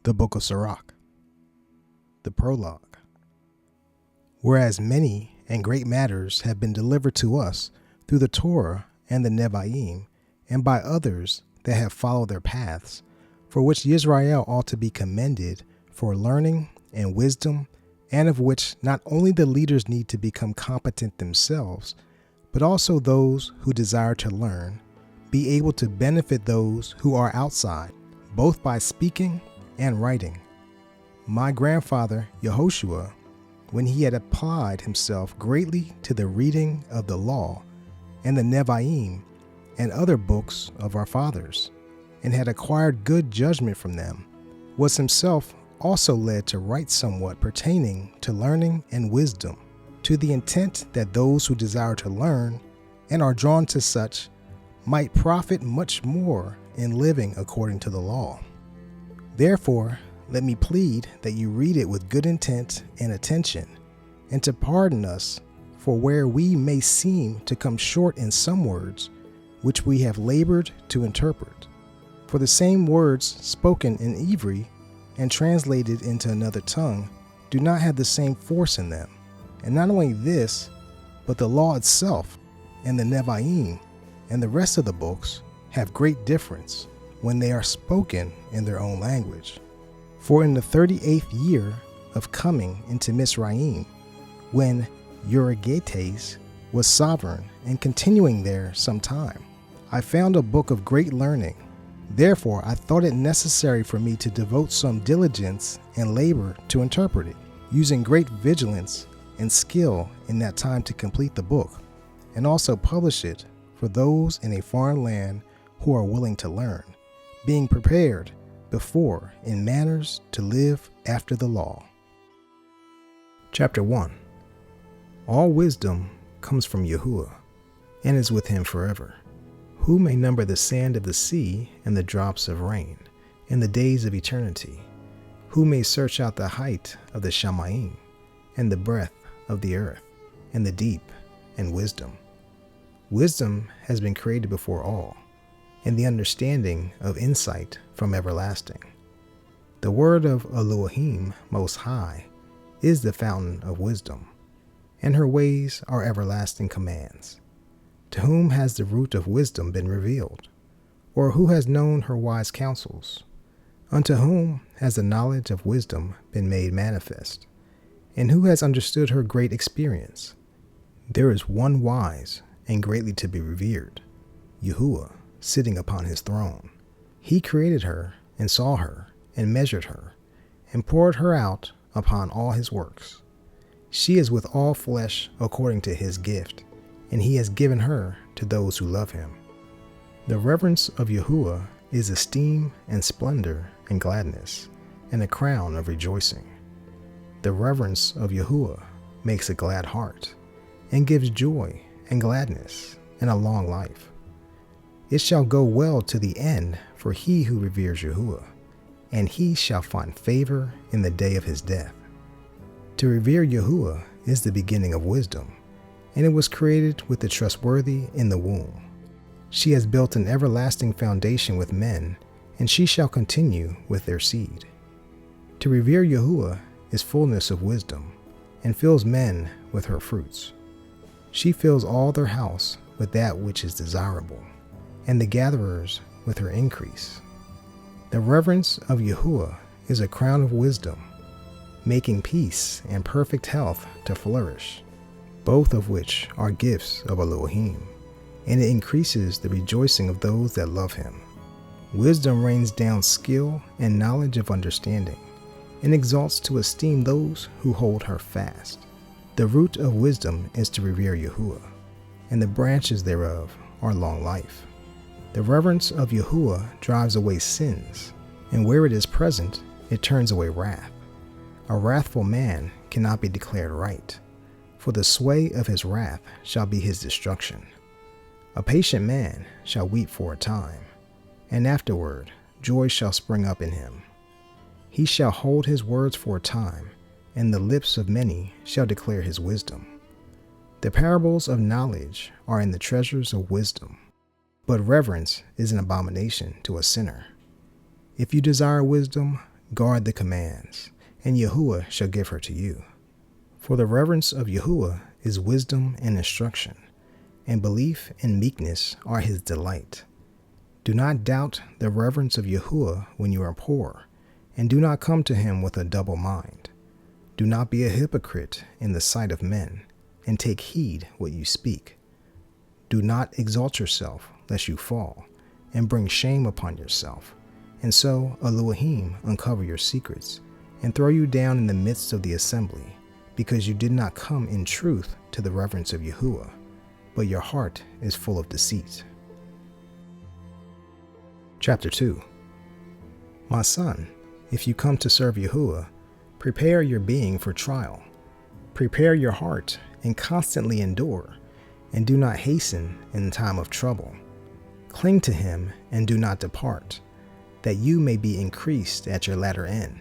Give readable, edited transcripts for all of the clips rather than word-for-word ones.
The Book of Sirach, the Prologue. Whereas many and great matters have been delivered to us through the Torah and the Nevi'im, and by others that have followed their paths, for which Israel ought to be commended for learning and wisdom, and of which not only the leaders need to become competent themselves, but also those who desire to learn, be able to benefit those who are outside, both by speaking and writing. My grandfather Yahoshua, when he had applied himself greatly to the reading of the law and the Nevi'im and other books of our fathers, and had acquired good judgment from them, was himself also led to write somewhat pertaining to learning and wisdom, to the intent that those who desire to learn and are drawn to such might profit much more in living according to the law. Therefore, let me plead that you read it with good intent and attention, and to pardon us for where we may seem to come short in some words, which we have labored to interpret. For the same words spoken in Ivri and translated into another tongue do not have the same force in them. And not only this, but the law itself and the Nevi'im and the rest of the books have great difference when they are spoken in their own language. For in the 38th year of coming into Mizraim, when Euergetes was sovereign and continuing there some time, I found a book of great learning. Therefore I thought it necessary for me to devote some diligence and labor to interpret it, using great vigilance and skill in that time to complete the book, and also publish it for those in a foreign land who are willing to learn, being prepared before in manners to live after the law. Chapter 1. All wisdom comes from Yahuwah, and is with him forever. Who may number the sand of the sea and the drops of rain in the days of eternity? Who may search out the height of the Shamayim, and the breadth of the earth, and the deep, and wisdom? Wisdom has been created before all, and the understanding of insight from everlasting. The word of Elohim Most High is the fountain of wisdom, and her ways are everlasting commands. To whom has the root of wisdom been revealed? Or who has known her wise counsels? Unto whom has the knowledge of wisdom been made manifest? And who has understood her great experience? There is one wise and greatly to be revered, Yahuwah, sitting upon his throne. He created her and saw her and measured her and poured her out upon all his works. She is with all flesh according to his gift, and he has given her to those who love him. The reverence of Yahuwah is esteem and splendor and gladness, and a crown of rejoicing. The reverence of Yahuwah makes a glad heart, and gives joy and gladness and a long life. It shall go well to the end for he who reveres Yahuwah, and he shall find favor in the day of his death. To revere Yahuwah is the beginning of wisdom, and it was created with the trustworthy in the womb. She has built an everlasting foundation with men, and she shall continue with their seed. To revere Yahuwah is fullness of wisdom, and fills men with her fruits. She fills all their house with that which is desirable, and the gatherers with her increase. The reverence of Yahuwah is a crown of wisdom, making peace and perfect health to flourish, both of which are gifts of Elohim, and it increases the rejoicing of those that love him. Wisdom rains down skill and knowledge of understanding, and exalts to esteem those who hold her fast. The root of wisdom is to revere Yahuwah, and the branches thereof are long life. The reverence of Yahuwah drives away sins, and where it is present, it turns away wrath. A wrathful man cannot be declared right, for the sway of his wrath shall be his destruction. A patient man shall weep for a time, and afterward joy shall spring up in him. He shall hold his words for a time, and the lips of many shall declare his wisdom. The parables of knowledge are in the treasures of wisdom, but reverence is an abomination to a sinner. If you desire wisdom, guard the commands, and Yahuwah shall give her to you. For the reverence of Yahuwah is wisdom and instruction, and belief and meekness are his delight. Do not doubt the reverence of Yahuwah when you are poor, and do not come to him with a double mind. Do not be a hypocrite in the sight of men, and take heed what you speak. Do not exalt yourself lest you fall, and bring shame upon yourself, and so Elohim uncover your secrets, and throw you down in the midst of the assembly, because you did not come in truth to the reverence of Yahuwah, but your heart is full of deceit. Chapter 2. My son, if you come to serve Yahuwah, prepare your being for trial. Prepare your heart and constantly endure, and do not hasten in time of trouble. Cling to him and do not depart, that you may be increased at your latter end.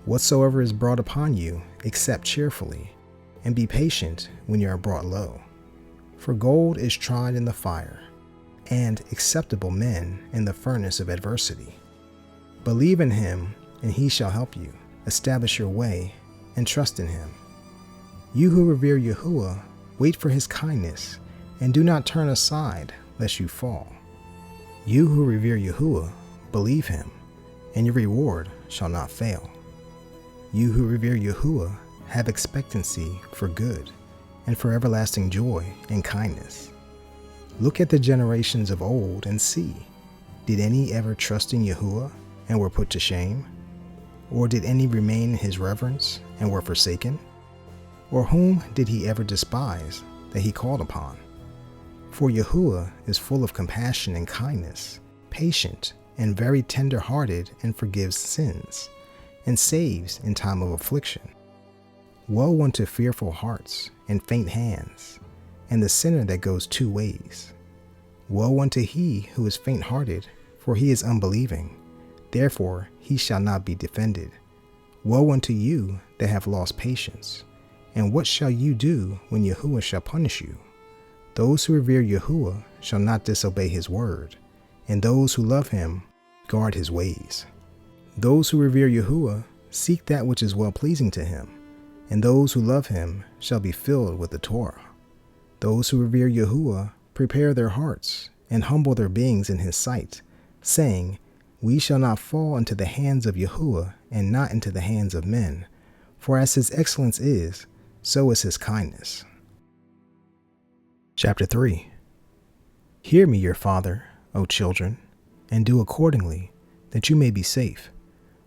Whatsoever is brought upon you, accept cheerfully, and be patient when you are brought low. For gold is tried in the fire, and acceptable men in the furnace of adversity. Believe in him, and he shall help you. Establish your way, and trust in him. You who revere Yahuwah, wait for his kindness, and do not turn aside lest you fall. You who revere Yahuwah, believe him, and your reward shall not fail. You who revere Yahuwah, have expectancy for good, and for everlasting joy and kindness. Look at the generations of old and see, did any ever trust in Yahuwah and were put to shame? Or did any remain in his reverence and were forsaken? Or whom did he ever despise that he called upon? For Yahuwah is full of compassion and kindness, patient and very tender-hearted, and forgives sins, and saves in time of affliction. Woe unto fearful hearts and faint hands, and the sinner that goes two ways. Woe unto he who is faint-hearted, for he is unbelieving, therefore he shall not be defended. Woe unto you that have lost patience, and what shall you do when Yahuwah shall punish you? Those who revere Yahuwah shall not disobey his word, and those who love him guard his ways. Those who revere Yahuwah seek that which is well-pleasing to him, and those who love him shall be filled with the Torah. Those who revere Yahuwah prepare their hearts, and humble their beings in his sight, saying, We shall not fall into the hands of Yahuwah, and not into the hands of men, for as his excellence is, so is his kindness. Chapter 3. Hear me, your father, O children, and do accordingly, that you may be safe.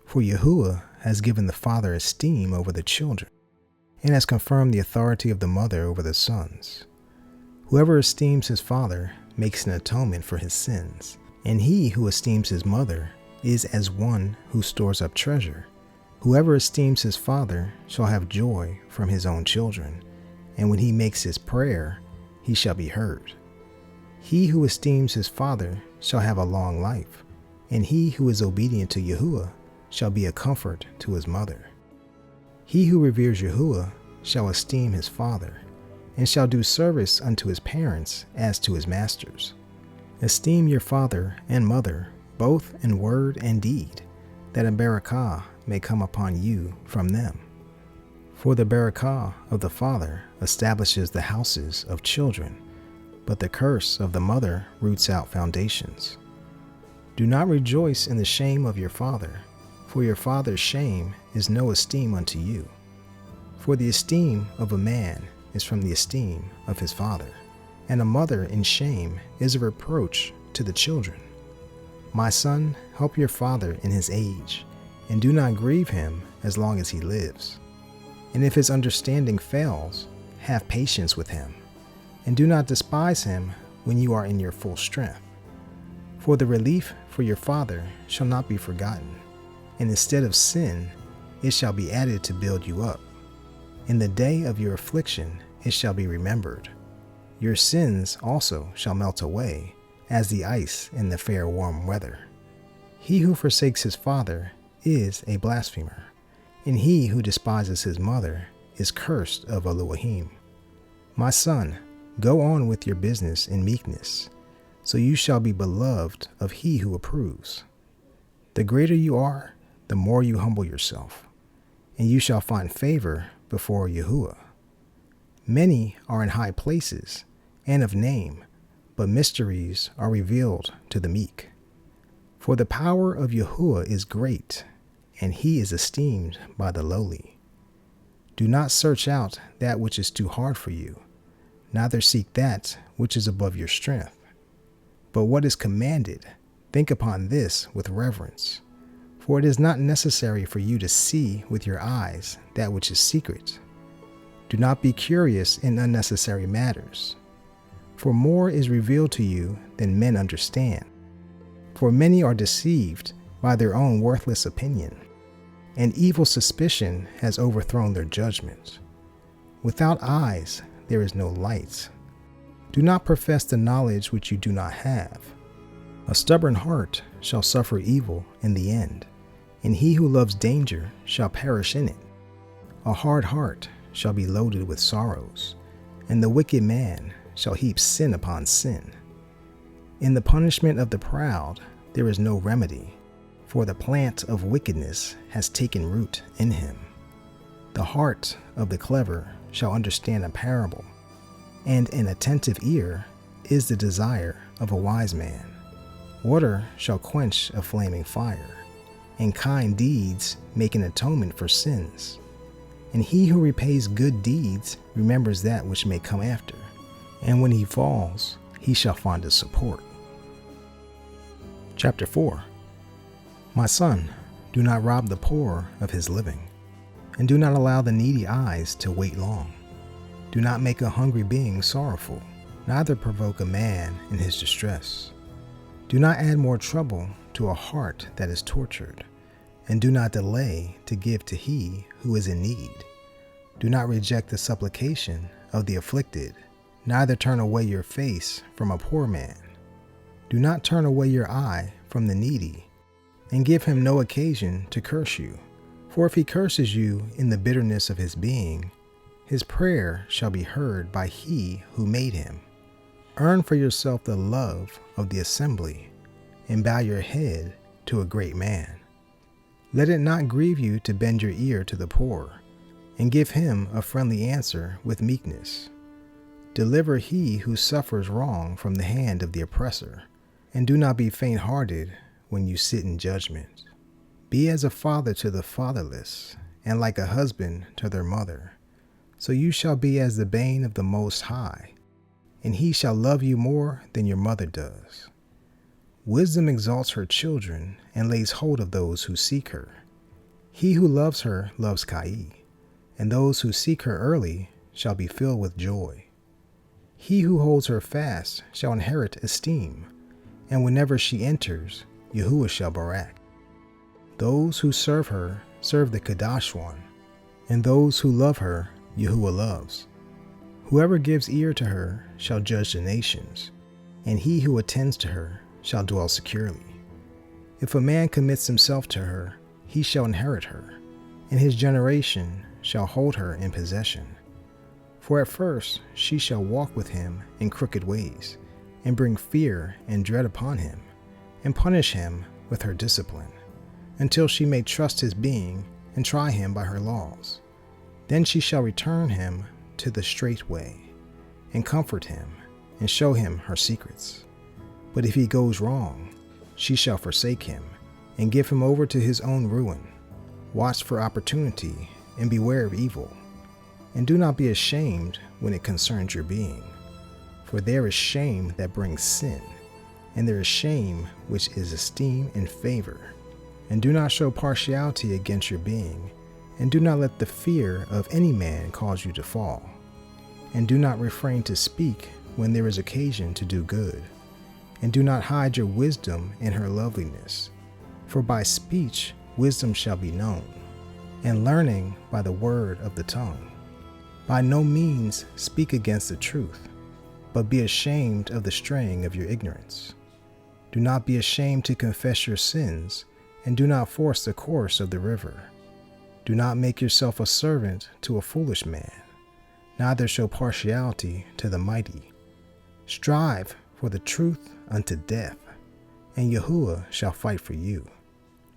For Yahuwah has given the father esteem over the children, and has confirmed the authority of the mother over the sons. Whoever esteems his father makes an atonement for his sins, and he who esteems his mother is as one who stores up treasure. Whoever esteems his father shall have joy from his own children, and when he makes his prayer, he shall be heard. He who esteems his father shall have a long life, and he who is obedient to Yahuwah shall be a comfort to his mother. He who reveres Yahuwah shall esteem his father, and shall do service unto his parents as to his masters. Esteem your father and mother, both in word and deed, that a barakah may come upon you from them. For the barakah of the father establishes the houses of children, but the curse of the mother roots out foundations. Do not rejoice in the shame of your father, for your father's shame is no esteem unto you. For the esteem of a man is from the esteem of his father, and a mother in shame is a reproach to the children. My son, help your father in his age, and do not grieve him as long as he lives. And if his understanding fails, have patience with him, and do not despise him when you are in your full strength. For the relief for your father shall not be forgotten, and instead of sin, it shall be added to build you up. In the day of your affliction it shall be remembered. Your sins also shall melt away, as the ice in the fair warm weather. He who forsakes his father is a blasphemer, and he who despises his mother is cursed of Elohim. My son, go on with your business in meekness, so you shall be beloved of he who approves. The greater you are, the more you humble yourself, and you shall find favor before Yahuwah. Many are in high places and of name, but mysteries are revealed to the meek. For the power of Yahuwah is great, and he is esteemed by the lowly. Do not search out that which is too hard for you, neither seek that which is above your strength. But what is commanded, think upon this with reverence. For it is not necessary for you to see with your eyes that which is secret. Do not be curious in unnecessary matters, for more is revealed to you than men understand. For many are deceived by their own worthless opinion, and evil suspicion has overthrown their judgment. Without eyes there is no light. Do not profess the knowledge which you do not have. A stubborn heart shall suffer evil in the end, and he who loves danger shall perish in it. A hard heart shall be loaded with sorrows, and the wicked man shall heap sin upon sin. In the punishment of the proud there is no remedy, for the plant of wickedness has taken root in him. The heart of the clever shall understand a parable, and an attentive ear is the desire of a wise man. Water shall quench a flaming fire, and kind deeds make an atonement for sins. And he who repays good deeds remembers that which may come after, and when he falls, he shall find a support. Chapter 4. My son, do not rob the poor of his living, and do not allow the needy eyes to wait long. Do not make a hungry being sorrowful, neither provoke a man in his distress. Do not add more trouble to a heart that is tortured, and do not delay to give to he who is in need. Do not reject the supplication of the afflicted, neither turn away your face from a poor man. Do not turn away your eye from the needy, and give him no occasion to curse you. For if he curses you in the bitterness of his being, his prayer shall be heard by he who made him. Earn for yourself the love of the assembly, and bow your head to a great man. Let it not grieve you to bend your ear to the poor, and give him a friendly answer with meekness. Deliver he who suffers wrong from the hand of the oppressor, and do not be faint-hearted when you sit in judgment. Be as a father to the fatherless, and like a husband to their mother. So you shall be as the bane of the Most High, and he shall love you more than your mother does. Wisdom exalts her children, and lays hold of those who seek her. He who loves her loves Kai, and those who seek her early shall be filled with joy. He who holds her fast shall inherit esteem, and whenever she enters, Yahuwah shall barak. Those who serve her serve the Kadash one, and those who love her Yahuwah loves. Whoever gives ear to her shall judge the nations, and he who attends to her shall dwell securely. If a man commits himself to her, he shall inherit her, and his generation shall hold her in possession. For at first she shall walk with him in crooked ways, and bring fear and dread upon him, and punish him with her discipline, until she may trust his being and try him by her laws. Then she shall return him to the straight way, and comfort him, and show him her secrets. But if he goes wrong, she shall forsake him, and give him over to his own ruin. Watch for opportunity, and beware of evil. And do not be ashamed when it concerns your being. For there is shame that brings sin, and there is shame which is esteem and favor. And do not show partiality against your being, and do not let the fear of any man cause you to fall. And do not refrain to speak when there is occasion to do good. And do not hide your wisdom in her loveliness, for by speech wisdom shall be known, and learning by the word of the tongue. By no means speak against the truth, but be ashamed of the straying of your ignorance. Do not be ashamed to confess your sins, and do not force the course of the river. Do not make yourself a servant to a foolish man, neither show partiality to the mighty. Strive for the truth unto death, and Yahuwah shall fight for you.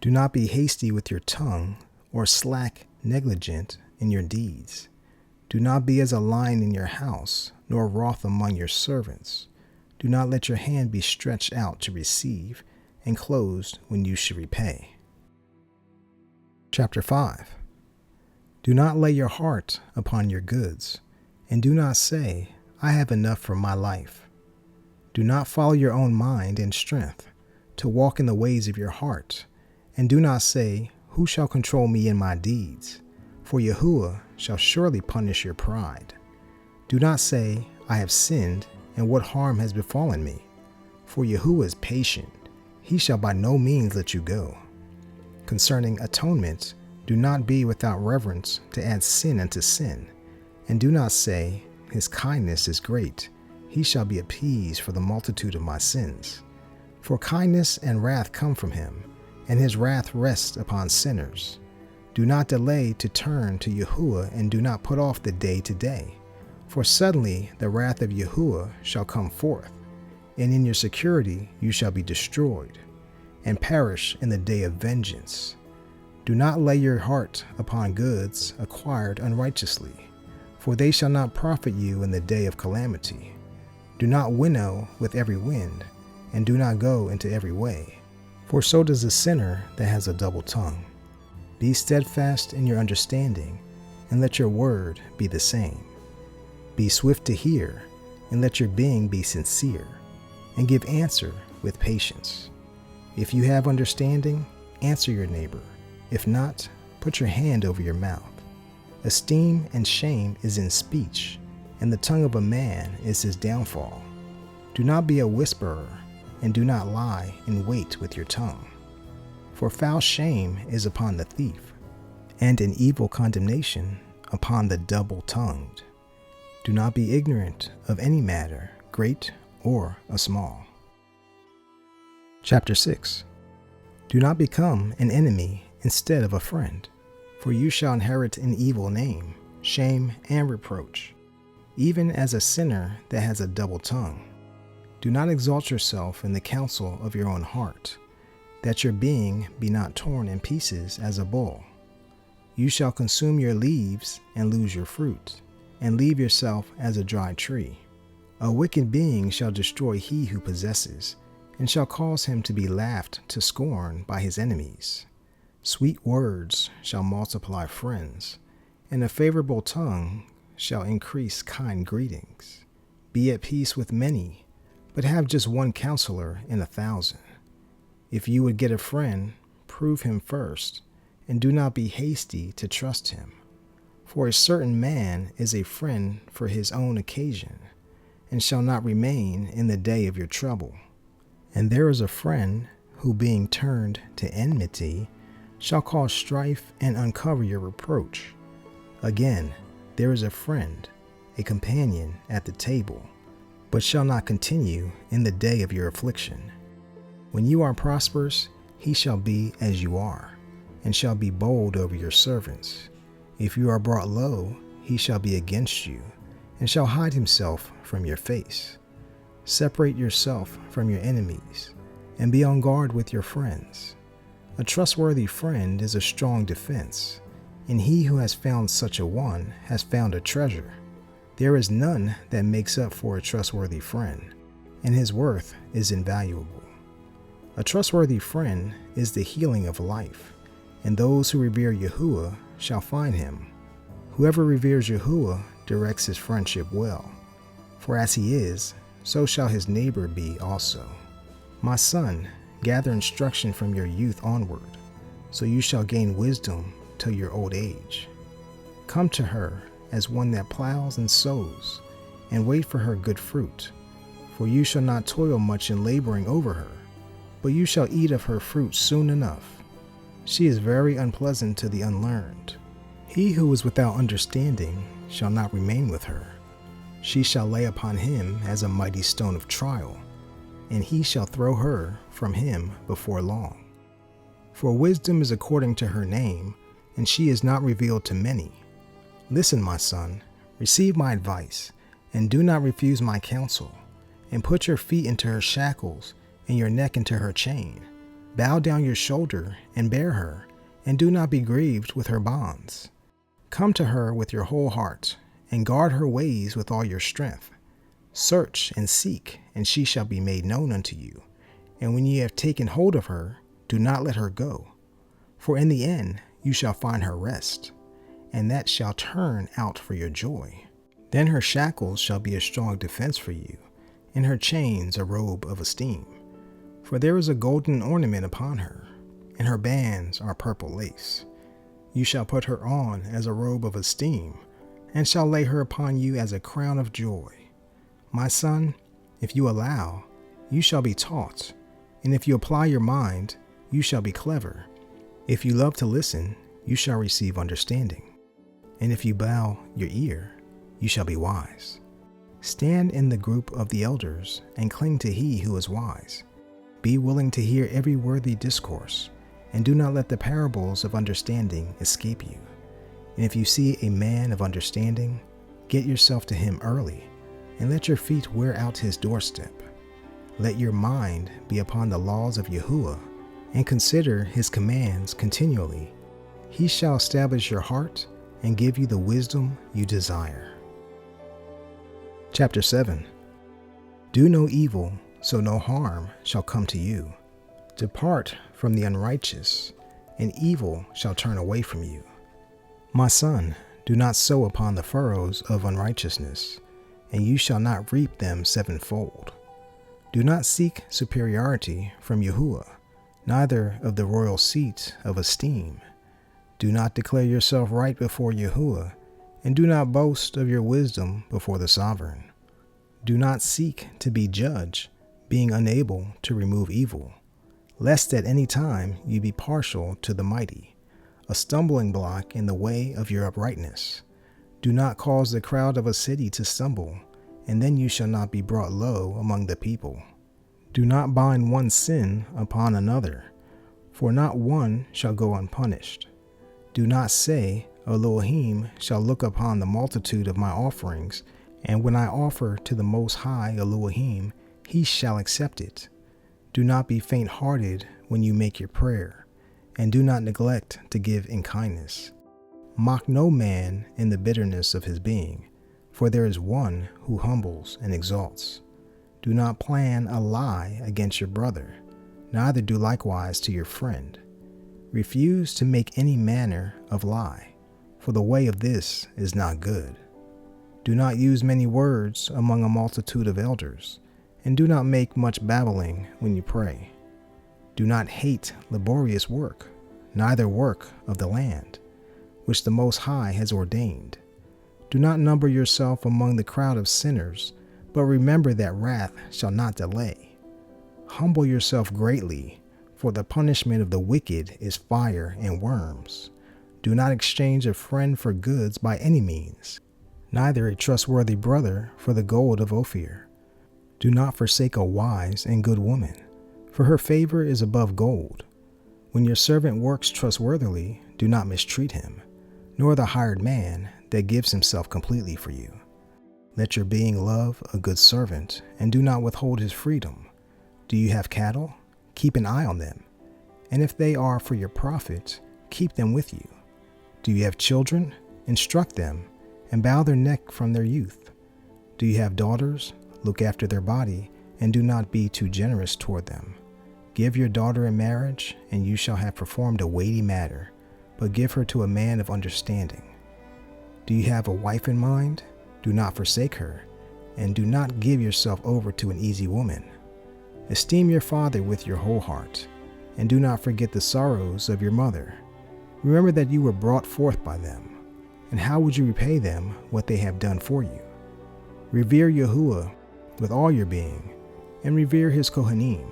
Do not be hasty with your tongue, or slack negligent in your deeds. Do not be as a lion in your house, nor wroth among your servants. Do not let your hand be stretched out to receive, and closed when you should repay. Chapter 5. Do not lay your heart upon your goods, and do not say, I have enough for my life. Do not follow your own mind and strength, to walk in the ways of your heart, and do not say, who shall control me in my deeds? For Yahuwah shall surely punish your pride. Do not say, I have sinned, and what harm has befallen me? For Yahuwah is patient, he shall by no means let you go. Concerning atonement, do not be without reverence to add sin unto sin, and do not say, his kindness is great, he shall be appeased for the multitude of my sins. For kindness and wrath come from him, and his wrath rests upon sinners. Do not delay to turn to Yahuwah, and do not put off the day to day. For suddenly the wrath of Yahuwah shall come forth, and in your security you shall be destroyed, and perish in the day of vengeance. Do not lay your heart upon goods acquired unrighteously, for they shall not profit you in the day of calamity. Do not winnow with every wind, and do not go into every way, for so does the sinner that has a double tongue. Be steadfast in your understanding, and let your word be the same. Be swift to hear, and let your being be sincere, and give answer with patience. If you have understanding, answer your neighbor. If not, put your hand over your mouth. Esteem and shame is in speech, and the tongue of a man is his downfall. Do not be a whisperer, and do not lie in wait with your tongue. For foul shame is upon the thief, and an evil condemnation upon the double-tongued. Do not be ignorant of any matter, great or a small. Chapter 6. Do not become an enemy instead of a friend, for you shall inherit an evil name, shame, and reproach, even as a sinner that has a double tongue. Do not exalt yourself in the counsel of your own heart, that your being be not torn in pieces as a bull. You shall consume your leaves and lose your fruit, and leave yourself as a dry tree. A wicked being shall destroy he who possesses, and shall cause him to be laughed to scorn by his enemies. Sweet words shall multiply friends, and a favorable tongue shall increase kind greetings. Be at peace with many, but have just one counselor in 1,000. If you would get a friend, prove him first, and do not be hasty to trust him. For a certain man is a friend for his own occasion, and shall not remain in the day of your trouble. And there is a friend who, being turned to enmity, shall cause strife and uncover your reproach. Again, there is a friend, a companion at the table, but shall not continue in the day of your affliction. When you are prosperous, he shall be as you are, and shall be bold over your servants. If you are brought low, he shall be against you, and shall hide himself from your face. Separate yourself from your enemies, and be on guard with your friends. A trustworthy friend is a strong defense, and he who has found such a one has found a treasure. There is none that makes up for a trustworthy friend, and his worth is invaluable. A trustworthy friend is the healing of life, and those who revere Yahuwah shall find him. Whoever reveres Yahuwah directs his friendship well, for as he is, so shall his neighbor be also. My son, gather instruction from your youth onward, so you shall gain wisdom till your old age. Come to her as one that plows and sows, and wait for her good fruit. For you shall not toil much in laboring over her, but you shall eat of her fruit soon enough. She is very unpleasant to the unlearned. He who is without understanding shall not remain with her. She shall lay upon him as a mighty stone of trial, and he shall throw her from him before long. For wisdom is according to her name, and she is not revealed to many. Listen, my son, receive my advice, and do not refuse my counsel, and put your feet into her shackles, and your neck into her chain. Bow down your shoulder and bear her, and do not be grieved with her bonds. Come to her with your whole heart, and guard her ways with all your strength. Search and seek, and she shall be made known unto you. And when ye have taken hold of her, do not let her go. For in the end you shall find her rest, and that shall turn out for your joy. Then her shackles shall be a strong defense for you, and her chains a robe of esteem. For there is a golden ornament upon her, and her bands are purple lace. You shall put her on as a robe of esteem, and shall lay her upon you as a crown of joy. My son, if you allow, you shall be taught, and if you apply your mind, you shall be clever. If you love to listen, you shall receive understanding, and if you bow your ear, you shall be wise. Stand in the group of the elders, and cling to he who is wise. Be willing to hear every worthy discourse, and do not let the parables of understanding escape you. And if you see a man of understanding, get yourself to him early, and let your feet wear out his doorstep. Let your mind be upon the laws of Yahuwah, and consider his commands continually. He shall establish your heart, and give you the wisdom you desire. Chapter 7. Do no evil, so no harm shall come to you. Depart from the unrighteous, and evil shall turn away from you. My son, do not sow upon the furrows of unrighteousness, and you shall not reap them sevenfold. Do not seek superiority from Yahuwah, neither of the royal seat of esteem. Do not declare yourself right before Yahuwah, and do not boast of your wisdom before the sovereign. Do not seek to be judge, being unable to remove evil, lest at any time you be partial to the mighty, a stumbling block in the way of your uprightness. Do not cause the crowd of a city to stumble, and then you shall not be brought low among the people. Do not bind one sin upon another, for not one shall go unpunished. Do not say, Elohim shall look upon the multitude of my offerings, and when I offer to the Most High Elohim, he shall accept it. Do not be faint-hearted when you make your prayer, and do not neglect to give in kindness. Mock no man in the bitterness of his being, for there is one who humbles and exalts. Do not plan a lie against your brother, neither do likewise to your friend. Refuse to make any manner of lie, for the way of this is not good. Do not use many words among a multitude of elders, and do not make much babbling when you pray. Do not hate laborious work, neither work of the land, which the Most High has ordained. Do not number yourself among the crowd of sinners, but remember that wrath shall not delay. Humble yourself greatly, for the punishment of the wicked is fire and worms. Do not exchange a friend for goods by any means, neither a trustworthy brother for the gold of Ophir. Do not forsake a wise and good woman, for her favor is above gold. When your servant works trustworthily, do not mistreat him, nor the hired man that gives himself completely for you. Let your being love a good servant, and do not withhold his freedom. Do you have cattle? Keep an eye on them, and if they are for your profit, keep them with you. Do you have children? Instruct them, and bow their neck from their youth. Do you have daughters? Look after their body, and do not be too generous toward them. Give your daughter in marriage, and you shall have performed a weighty matter, but give her to a man of understanding. Do you have a wife in mind? Do not forsake her, and do not give yourself over to an easy woman. Esteem your father with your whole heart, and do not forget the sorrows of your mother. Remember that you were brought forth by them, and how would you repay them what they have done for you? Revere Yahuwah with all your being, and revere his Kohanim.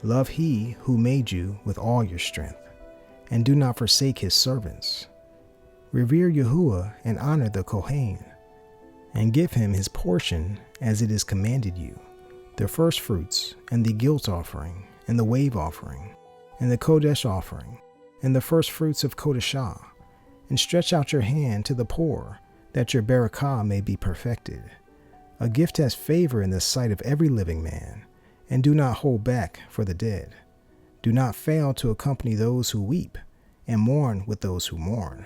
Love he who made you with all your strength, and do not forsake his servants. Revere Yahuwah and honor the Kohen, and give him his portion as it is commanded you, the firstfruits, and the guilt offering, and the wave offering, and the Kodesh offering, and the firstfruits of Kodeshah, and stretch out your hand to the poor, that your barakah may be perfected. A gift has favor in the sight of every living man, and do not hold back for the dead. Do not fail to accompany those who weep, and mourn with those who mourn.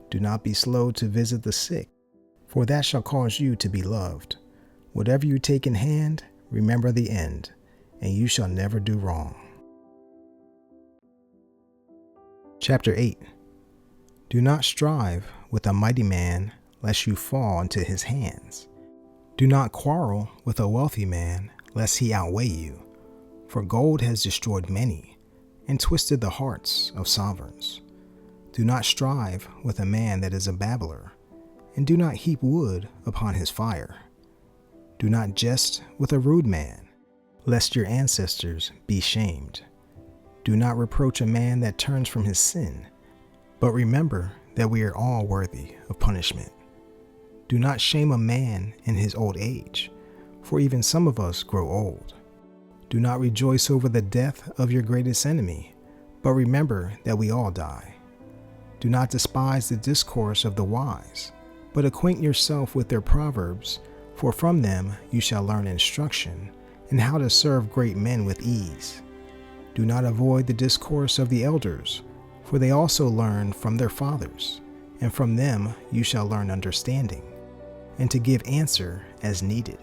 Do not be slow to visit the sick, for that shall cause you to be loved. Whatever you take in hand, remember the end, and you shall never do wrong. Chapter 8. Do not strive with a mighty man, lest you fall into his hands. Do not quarrel with a wealthy man, lest he outweigh you. For gold has destroyed many, and twisted the hearts of sovereigns. Do not strive with a man that is a babbler, and do not heap wood upon his fire. Do not jest with a rude man, lest your ancestors be shamed. Do not reproach a man that turns from his sin, but remember that we are all worthy of punishment. Do not shame a man in his old age, for even some of us grow old. Do not rejoice over the death of your greatest enemy, but remember that we all die. Do not despise the discourse of the wise, but acquaint yourself with their proverbs, for from them you shall learn instruction, and how to serve great men with ease. Do not avoid the discourse of the elders, for they also learn from their fathers, and from them you shall learn understanding, and to give answer as needed.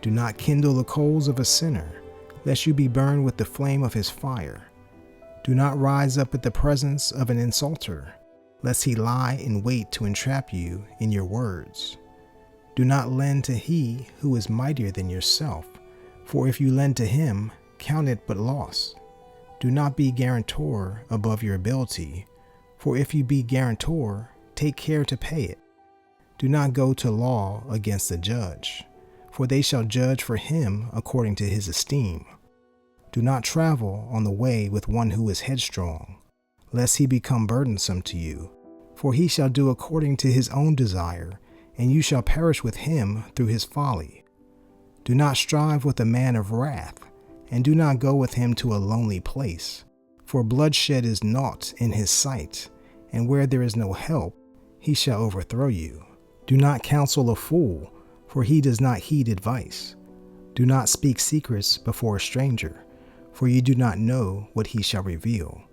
Do not kindle the coals of a sinner, lest you be burned with the flame of his fire. Do not rise up at the presence of an insulter, lest he lie in wait to entrap you in your words. Do not lend to he who is mightier than yourself, for if you lend to him, count it but loss. Do not be guarantor above your ability, for if you be guarantor, take care to pay it. Do not go to law against the judge, for they shall judge for him according to his esteem. Do not travel on the way with one who is headstrong, lest he become burdensome to you, for he shall do according to his own desire, and you shall perish with him through his folly. Do not strive with a man of wrath, and do not go with him to a lonely place, for bloodshed is naught in his sight, and where there is no help, he shall overthrow you. Do not counsel a fool, for he does not heed advice. Do not speak secrets before a stranger, for you do not know what he shall reveal.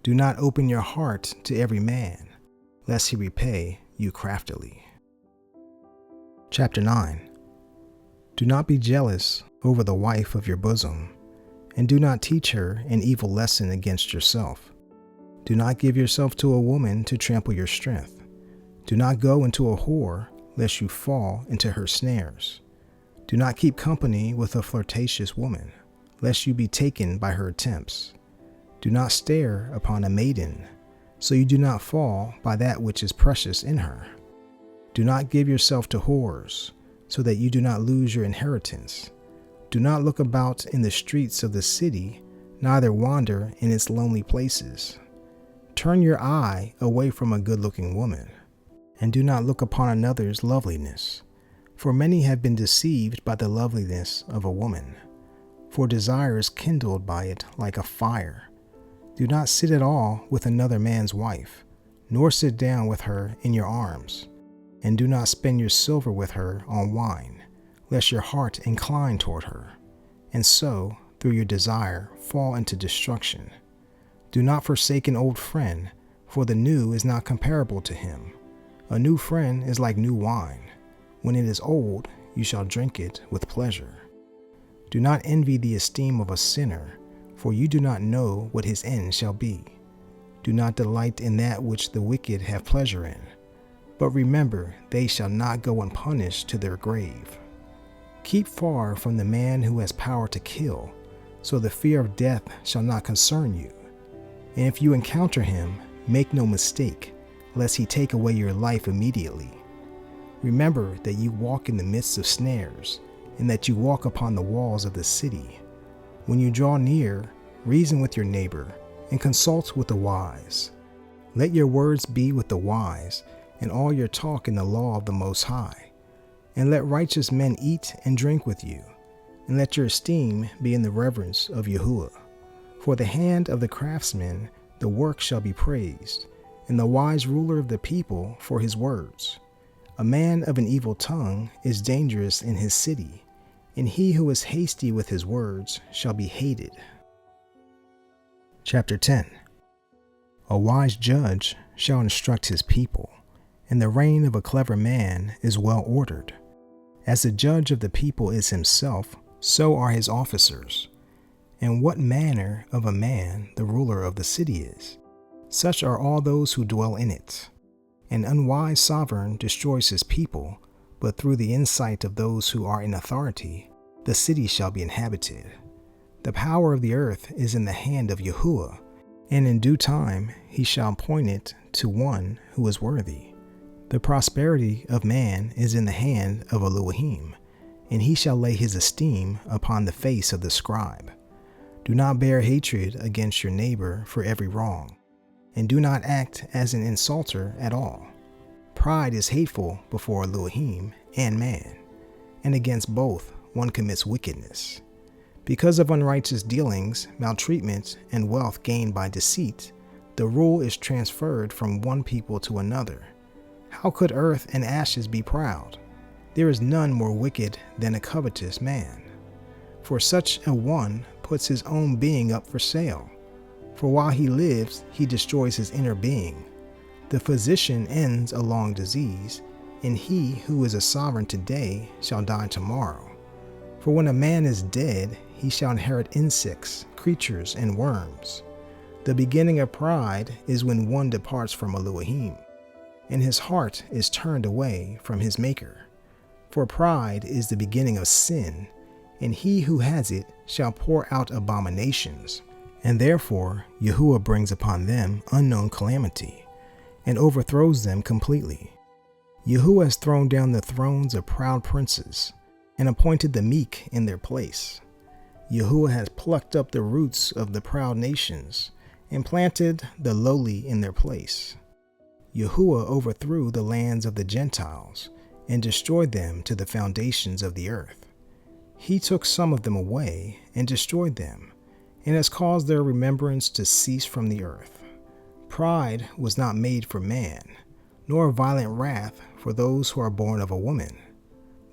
Do not open your heart to every man, lest he repay you craftily. Chapter 9. Do not be jealous over the wife of your bosom, and do not teach her an evil lesson against yourself. Do not give yourself to a woman to trample your strength. Do not go into a whore, lest you fall into her snares. Do not keep company with a flirtatious woman, lest you be taken by her attempts. Do not stare upon a maiden, so you do not fall by that which is precious in her. Do not give yourself to whores, so that you do not lose your inheritance. Do not look about in the streets of the city, neither wander in its lonely places. Turn your eye away from a good-looking woman, and do not look upon another's loveliness, for many have been deceived by the loveliness of a woman, for desire is kindled by it like a fire. Do not sit at all with another man's wife, nor sit down with her in your arms, and do not spend your silver with her on wine, lest your heart incline toward her, and so, through your desire, fall into destruction. Do not forsake an old friend, for the new is not comparable to him. A new friend is like new wine. When it is old, you shall drink it with pleasure. Do not envy the esteem of a sinner, for you do not know what his end shall be. Do not delight in that which the wicked have pleasure in, but remember they shall not go unpunished to their grave. Keep far from the man who has power to kill, so the fear of death shall not concern you. And if you encounter him, make no mistake, lest he take away your life immediately. Remember that you walk in the midst of snares, and that you walk upon the walls of the city. When you draw near, reason with your neighbor, and consult with the wise. Let your words be with the wise, and all your talk in the law of the Most High. And let righteous men eat and drink with you, and let your esteem be in the reverence of Yahuwah. For the hand of the craftsman the work shall be praised, and the wise ruler of the people for his words. A man of an evil tongue is dangerous in his city, and he who is hasty with his words shall be hated. Chapter 10. A wise judge shall instruct his people, and the reign of a clever man is well ordered. As the judge of the people is himself, so are his officers. And what manner of a man the ruler of the city is, such are all those who dwell in it. An unwise sovereign destroys his people, but through the insight of those who are in authority, the city shall be inhabited. The power of the earth is in the hand of Yahuwah, and in due time he shall appoint it to one who is worthy. The prosperity of man is in the hand of Elohim, and he shall lay his esteem upon the face of the scribe. Do not bear hatred against your neighbor for every wrong, and do not act as an insulter at all. Pride is hateful before Elohim and man, and against both one commits wickedness. Because of unrighteous dealings, maltreatment, and wealth gained by deceit, the rule is transferred from one people to another. How could earth and ashes be proud? There is none more wicked than a covetous man. For such a one puts his own being up for sale. For while he lives, he destroys his inner being. The physician ends a long disease, and he who is a sovereign today shall die tomorrow. For when a man is dead, he shall inherit insects, creatures, and worms. The beginning of pride is when one departs from Elohim, and his heart is turned away from his Maker. For pride is the beginning of sin, and he who has it shall pour out abominations. And therefore Yahuwah brings upon them unknown calamity, and overthrows them completely. Yahuwah has thrown down the thrones of proud princes, and appointed the meek in their place. Yahuwah has plucked up the roots of the proud nations, and planted the lowly in their place. Yahuwah overthrew the lands of the Gentiles, and destroyed them to the foundations of the earth. He took some of them away, and destroyed them, and has caused their remembrance to cease from the earth. Pride was not made for man, nor violent wrath for those who are born of a woman.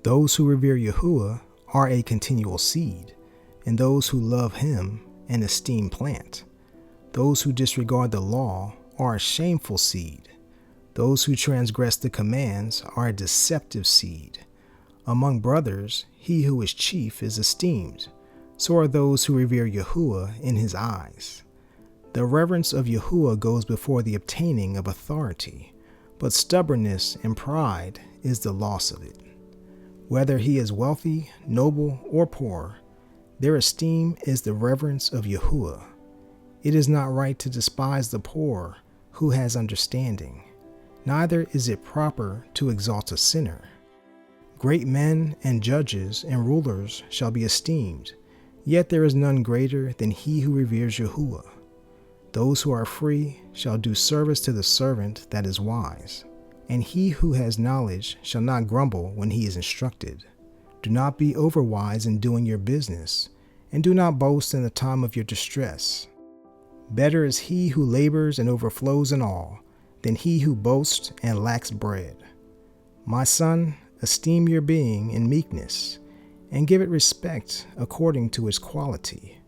Those who revere Yahuwah are a continual seed, and those who love him an esteemed plant. Those who disregard the law are a shameful seed. Those who transgress the commands are a deceptive seed. Among brothers, he who is chief is esteemed. So are those who revere Yahuwah in his eyes. The reverence of Yahuwah goes before the obtaining of authority, but stubbornness and pride is the loss of it. Whether he is wealthy, noble, or poor, their esteem is the reverence of Yahuwah. It is not right to despise the poor who has understanding, neither is it proper to exalt a sinner. Great men and judges and rulers shall be esteemed, yet there is none greater than he who reveres Yahuwah. Those who are free shall do service to the servant that is wise, and he who has knowledge shall not grumble when he is instructed. Do not be overwise in doing your business, and do not boast in the time of your distress. Better is he who labors and overflows in all, than he who boasts and lacks bread. My son, esteem your being in meekness, and give it respect according to its quality.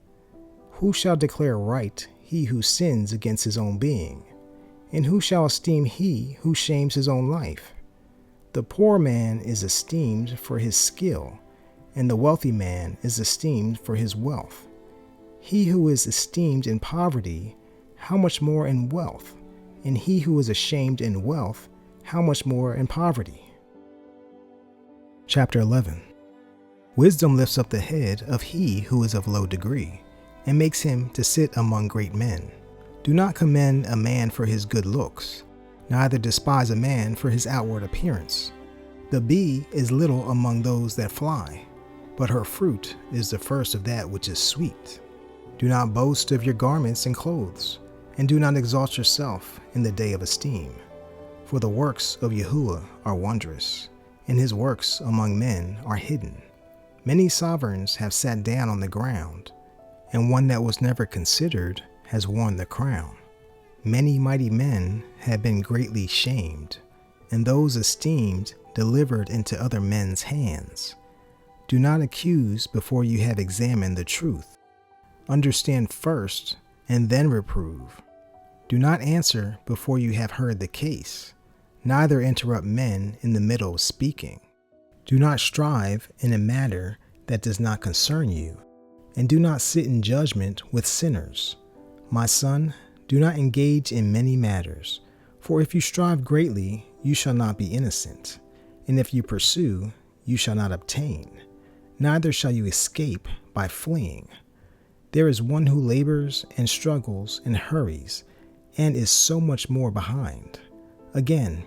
Who shall declare right he who sins against his own being? And who shall esteem he who shames his own life? The poor man is esteemed for his skill, and the wealthy man is esteemed for his wealth. He who is esteemed in poverty, how much more in wealth? And he who is ashamed in wealth, how much more in poverty? Chapter 11. Wisdom lifts up the head of he who is of low degree, and makes him to sit among great men. Do not commend a man for his good looks, neither despise a man for his outward appearance. The bee is little among those that fly, but her fruit is the first of that which is sweet. Do not boast of your garments and clothes, and do not exalt yourself in the day of esteem. For the works of Yahuwah are wondrous, and his works among men are hidden. Many sovereigns have sat down on the ground, and one that was never considered has worn the crown. Many mighty men have been greatly shamed, and those esteemed delivered into other men's hands. Do not accuse before you have examined the truth. Understand first and then reprove. Do not answer before you have heard the case, neither interrupt men in the middle of speaking. Do not strive in a matter that does not concern you, and do not sit in judgment with sinners. My son, do not engage in many matters, for if you strive greatly, you shall not be innocent, and if you pursue, you shall not obtain, neither shall you escape by fleeing. There is one who labors and struggles and hurries, and is so much more behind. Again,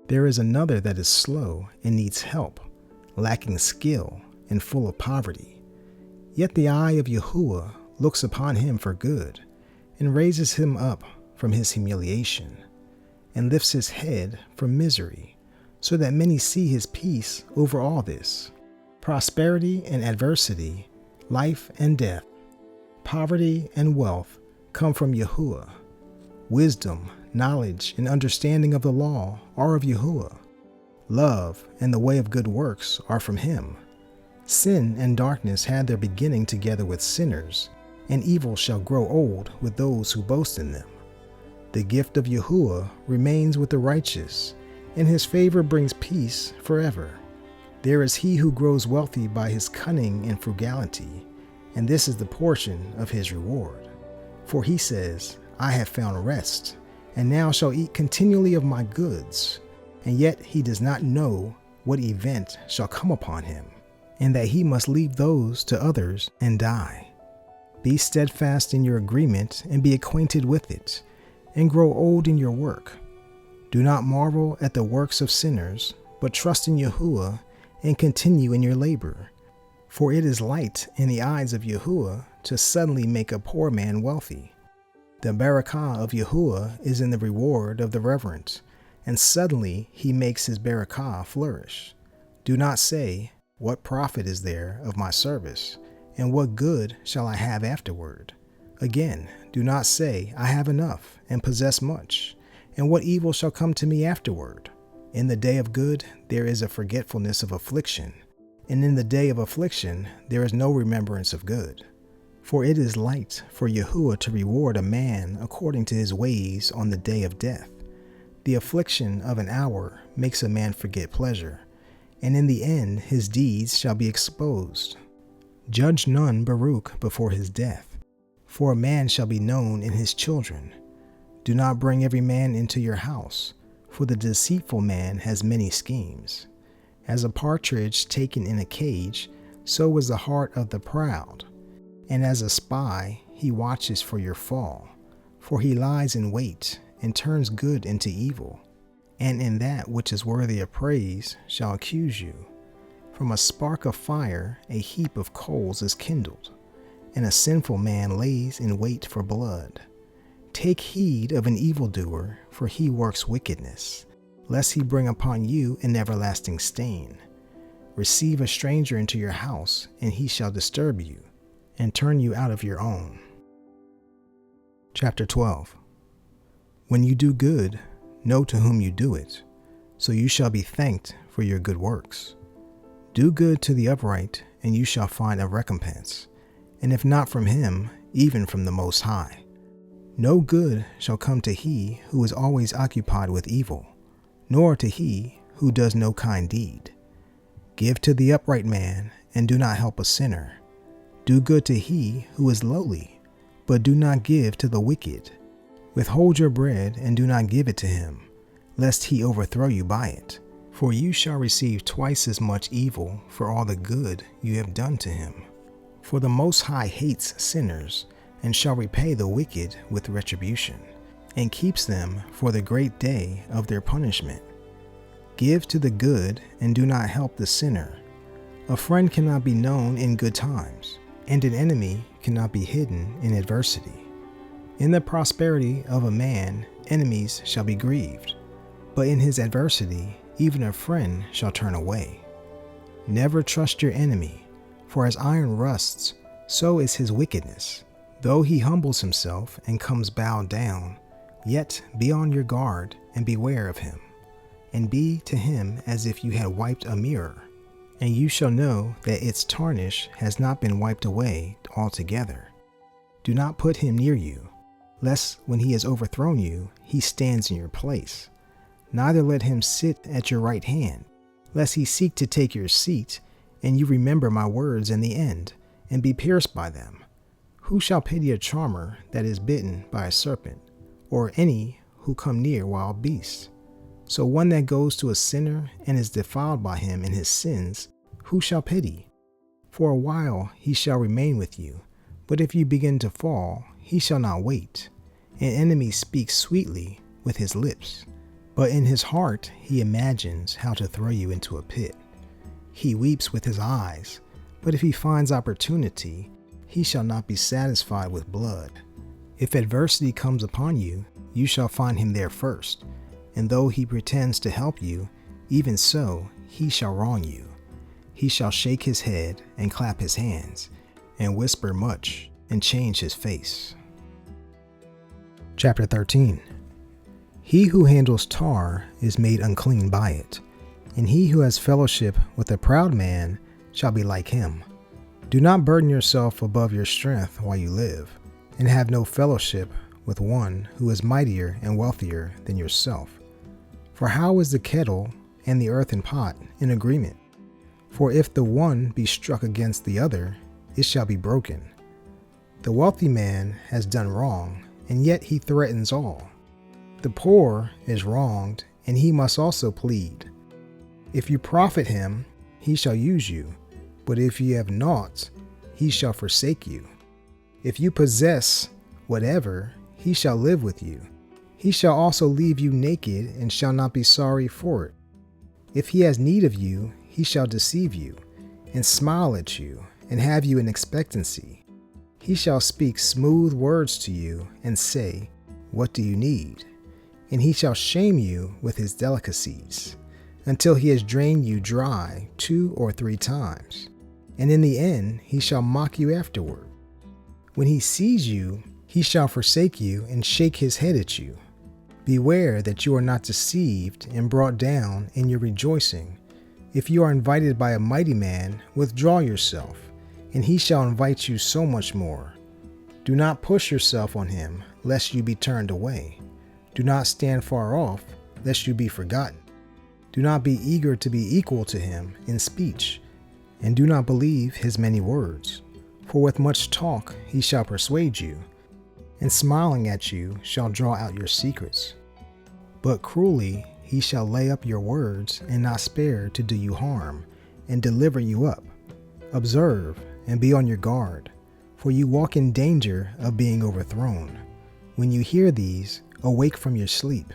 there is another that is slow and needs help, lacking skill and full of poverty. Yet the eye of Yahuwah looks upon him for good, and raises him up from his humiliation, and lifts his head from misery, so that many see his peace over all this. Prosperity and adversity, life and death, poverty and wealth come from Yahuwah. Wisdom, knowledge, and understanding of the law are of Yahuwah. Love and the way of good works are from him. Sin and darkness had their beginning together with sinners, and evil shall grow old with those who boast in them. The gift of Yahuwah remains with the righteous, and his favor brings peace forever. There is he who grows wealthy by his cunning and frugality, and this is the portion of his reward. For he says, I have found rest, and now shall eat continually of my goods. And yet he does not know what event shall come upon him, and that he must leave those to others and die. Be steadfast in your agreement, and be acquainted with it, and grow old in your work. Do not marvel at the works of sinners, but trust in Yahuwah, and continue in your labor. For it is light in the eyes of Yahuwah to suddenly make a poor man wealthy. The barakah of Yahuwah is in the reward of the reverent, and suddenly he makes his barakah flourish. Do not say, what profit is there of my service, and what good shall I have afterward? Again, do not say, I have enough, and possess much, and what evil shall come to me afterward? In the day of good there is a forgetfulness of affliction, and in the day of affliction there is no remembrance of good. For it is light for Yahuwah to reward a man according to his ways on the day of death. The affliction of an hour makes a man forget pleasure, and in the end his deeds shall be exposed. Judge none Baruch before his death, for a man shall be known in his children. Do not bring every man into your house, for the deceitful man has many schemes. As a partridge taken in a cage, so is the heart of the proud. And as a spy, he watches for your fall, for he lies in wait and turns good into evil, and in that which is worthy of praise shall accuse you. From a spark of fire a heap of coals is kindled, and a sinful man lays in wait for blood. Take heed of an evildoer, for he works wickedness, lest he bring upon you an everlasting stain. Receive a stranger into your house, and he shall disturb you, and turn you out of your own. Chapter 12. When you do good, know to whom you do it, so you shall be thanked for your good works. Do good to the upright, and you shall find a recompense, and if not from him, even from the Most High. No good shall come to he who is always occupied with evil, nor to he who does no kind deed. Give to the upright man, and do not help a sinner. Do good to he who is lowly, but do not give to the wicked. Withhold your bread, and do not give it to him, lest he overthrow you by it. For you shall receive twice as much evil for all the good you have done to him. For the Most High hates sinners, and shall repay the wicked with retribution, and keeps them for the great day of their punishment. Give to the good, and do not help the sinner. A friend cannot be known in good times, and an enemy cannot be hidden in adversity. In the prosperity of a man, enemies shall be grieved, but in his adversity, even a friend shall turn away. Never trust your enemy, for as iron rusts, so is his wickedness. Though he humbles himself and comes bowed down, yet be on your guard and beware of him, and be to him as if you had wiped a mirror, and you shall know that its tarnish has not been wiped away altogether. Do not put him near you, lest when he has overthrown you, he stands in your place. Neither let him sit at your right hand, lest he seek to take your seat, and you remember my words in the end, and be pierced by them. Who shall pity a charmer that is bitten by a serpent, or any who come near wild beasts? So one that goes to a sinner and is defiled by him in his sins, who shall pity? For a while he shall remain with you, but if you begin to fall, he shall not wait. An enemy speaks sweetly with his lips, but in his heart he imagines how to throw you into a pit. He weeps with his eyes, but if he finds opportunity, he shall not be satisfied with blood. If adversity comes upon you, you shall find him there first, and though he pretends to help you, even so he shall wrong you. He shall shake his head and clap his hands, and whisper much, and change his face. Chapter 13. He who handles tar is made unclean by it, and he who has fellowship with a proud man shall be like him. Do not burden yourself above your strength while you live, and have no fellowship with one who is mightier and wealthier than yourself. For how is the kettle and the earthen pot in agreement? For if the one be struck against the other, it shall be broken. The wealthy man has done wrong, and yet he threatens all. The poor is wronged, and he must also plead. If you profit him, he shall use you, but if you have naught, he shall forsake you. If you possess whatever, he shall live with you. He shall also leave you naked, and shall not be sorry for it. If he has need of you, he shall deceive you, and smile at you, and have you in expectancy. He shall speak smooth words to you, and say, What do you need? And he shall shame you with his delicacies, until he has drained you dry 2 or 3 times. And in the end he shall mock you afterward. When he sees you, he shall forsake you, and shake his head at you. Beware that you are not deceived and brought down in your rejoicing. If you are invited by a mighty man, withdraw yourself, and he shall invite you so much more. Do not push yourself on him, lest you be turned away. Do not stand far off, lest you be forgotten. Do not be eager to be equal to him in speech, and do not believe his many words. For with much talk he shall persuade you, and smiling at you shall draw out your secrets. But cruelly he shall lay up your words, and not spare to do you harm, and deliver you up. Observe, and be on your guard, for you walk in danger of being overthrown. When you hear these, awake from your sleep.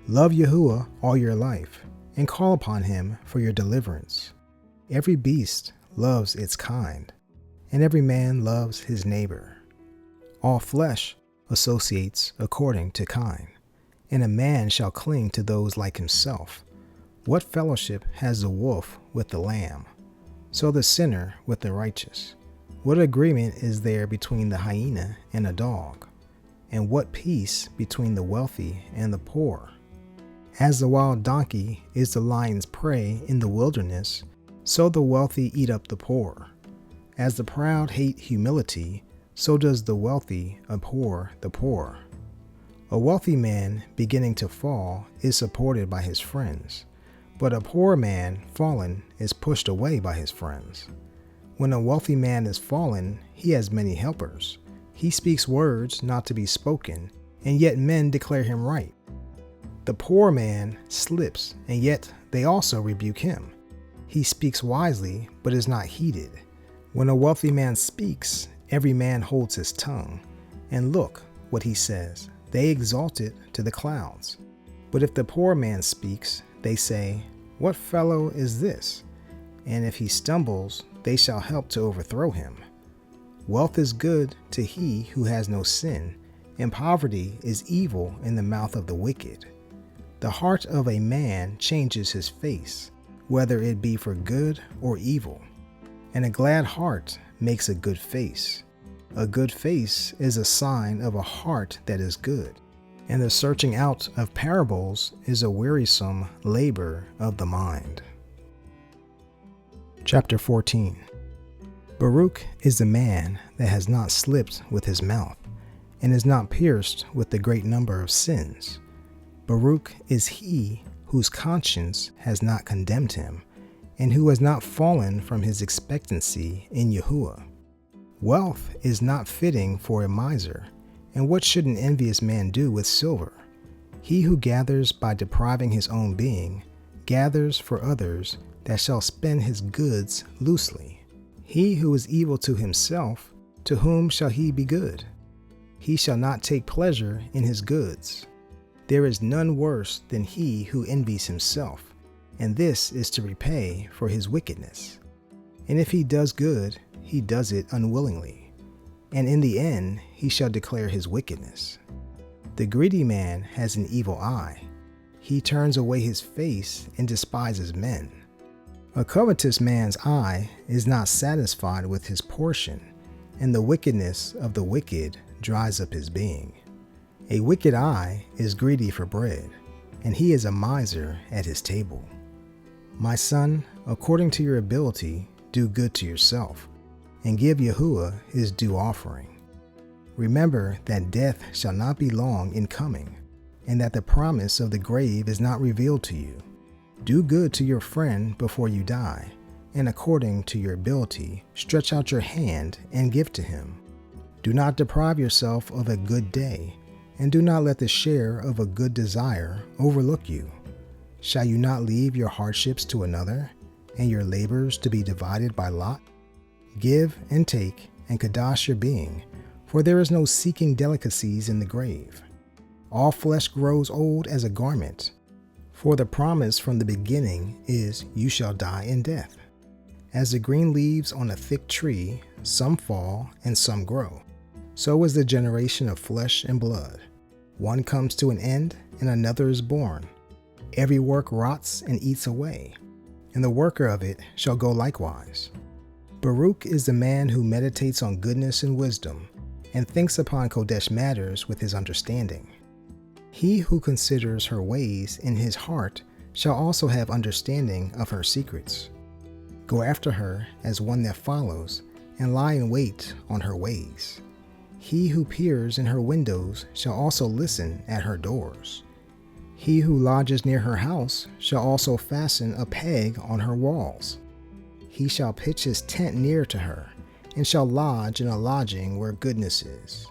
Love Yahuwah all your life, and call upon him for your deliverance. Every beast loves its kind, and every man loves his neighbor. All flesh associates according to kind, and a man shall cling to those like himself. What fellowship has the wolf with the lamb? So the sinner with the righteous. What agreement is there between the hyena and a dog? And what peace between the wealthy and the poor? As the wild donkey is the lion's prey in the wilderness, so the wealthy eat up the poor. As the proud hate humility, so does the wealthy abhor the poor. A wealthy man beginning to fall is supported by his friends, but a poor man fallen is pushed away by his friends. When a wealthy man is fallen, he has many helpers. He speaks words not to be spoken, and yet men declare him right. The poor man slips, and yet they also rebuke him. He speaks wisely, but is not heeded. When a wealthy man speaks, every man holds his tongue. And look what he says, they exalt it to the clouds. But if the poor man speaks, they say, What fellow is this? And if he stumbles, they shall help to overthrow him. Wealth is good to he who has no sin, and poverty is evil in the mouth of the wicked. The heart of a man changes his face, whether it be for good or evil. And a glad heart makes a good face. A good face is a sign of a heart that is good, and the searching out of parables is a wearisome labor of the mind. Chapter 14. Baruch is the man that has not slipped with his mouth, and is not pierced with the great number of sins. Baruch is he whose conscience has not condemned him, and who has not fallen from his expectancy in Yahuwah. Wealth is not fitting for a miser, and what should an envious man do with silver? He who gathers by depriving his own being, gathers for others that shall spend his goods loosely. He who is evil to himself, to whom shall he be good? He shall not take pleasure in his goods. There is none worse than he who envies himself, and this is to repay for his wickedness. And if he does good, he does it unwillingly, and in the end he shall declare his wickedness. The greedy man has an evil eye. He turns away his face and despises men. A covetous man's eye is not satisfied with his portion, and the wickedness of the wicked dries up his being. A wicked eye is greedy for bread, and he is a miser at his table. My son, according to your ability, do good to yourself, and give Yahuwah his due offering. Remember that death shall not be long in coming, and that the promise of the grave is not revealed to you. Do good to your friend before you die, and according to your ability, stretch out your hand and give to him. Do not deprive yourself of a good day, and do not let the share of a good desire overlook you. Shall you not leave your hardships to another, and your labors to be divided by lot? Give and take, and kadosh your being, for there is no seeking delicacies in the grave. All flesh grows old as a garment, for the promise from the beginning is, you shall die in death. As the green leaves on a thick tree, some fall and some grow. So is the generation of flesh and blood. One comes to an end, and another is born. Every work rots and eats away, and the worker of it shall go likewise. Baruch is the man who meditates on goodness and wisdom, and thinks upon Kodesh matters with his understanding. He who considers her ways in his heart shall also have understanding of her secrets. Go after her as one that follows, and lie in wait on her ways. He who peers in her windows shall also listen at her doors. He who lodges near her house shall also fasten a peg on her walls. He shall pitch his tent near to her, and shall lodge in a lodging where goodness is.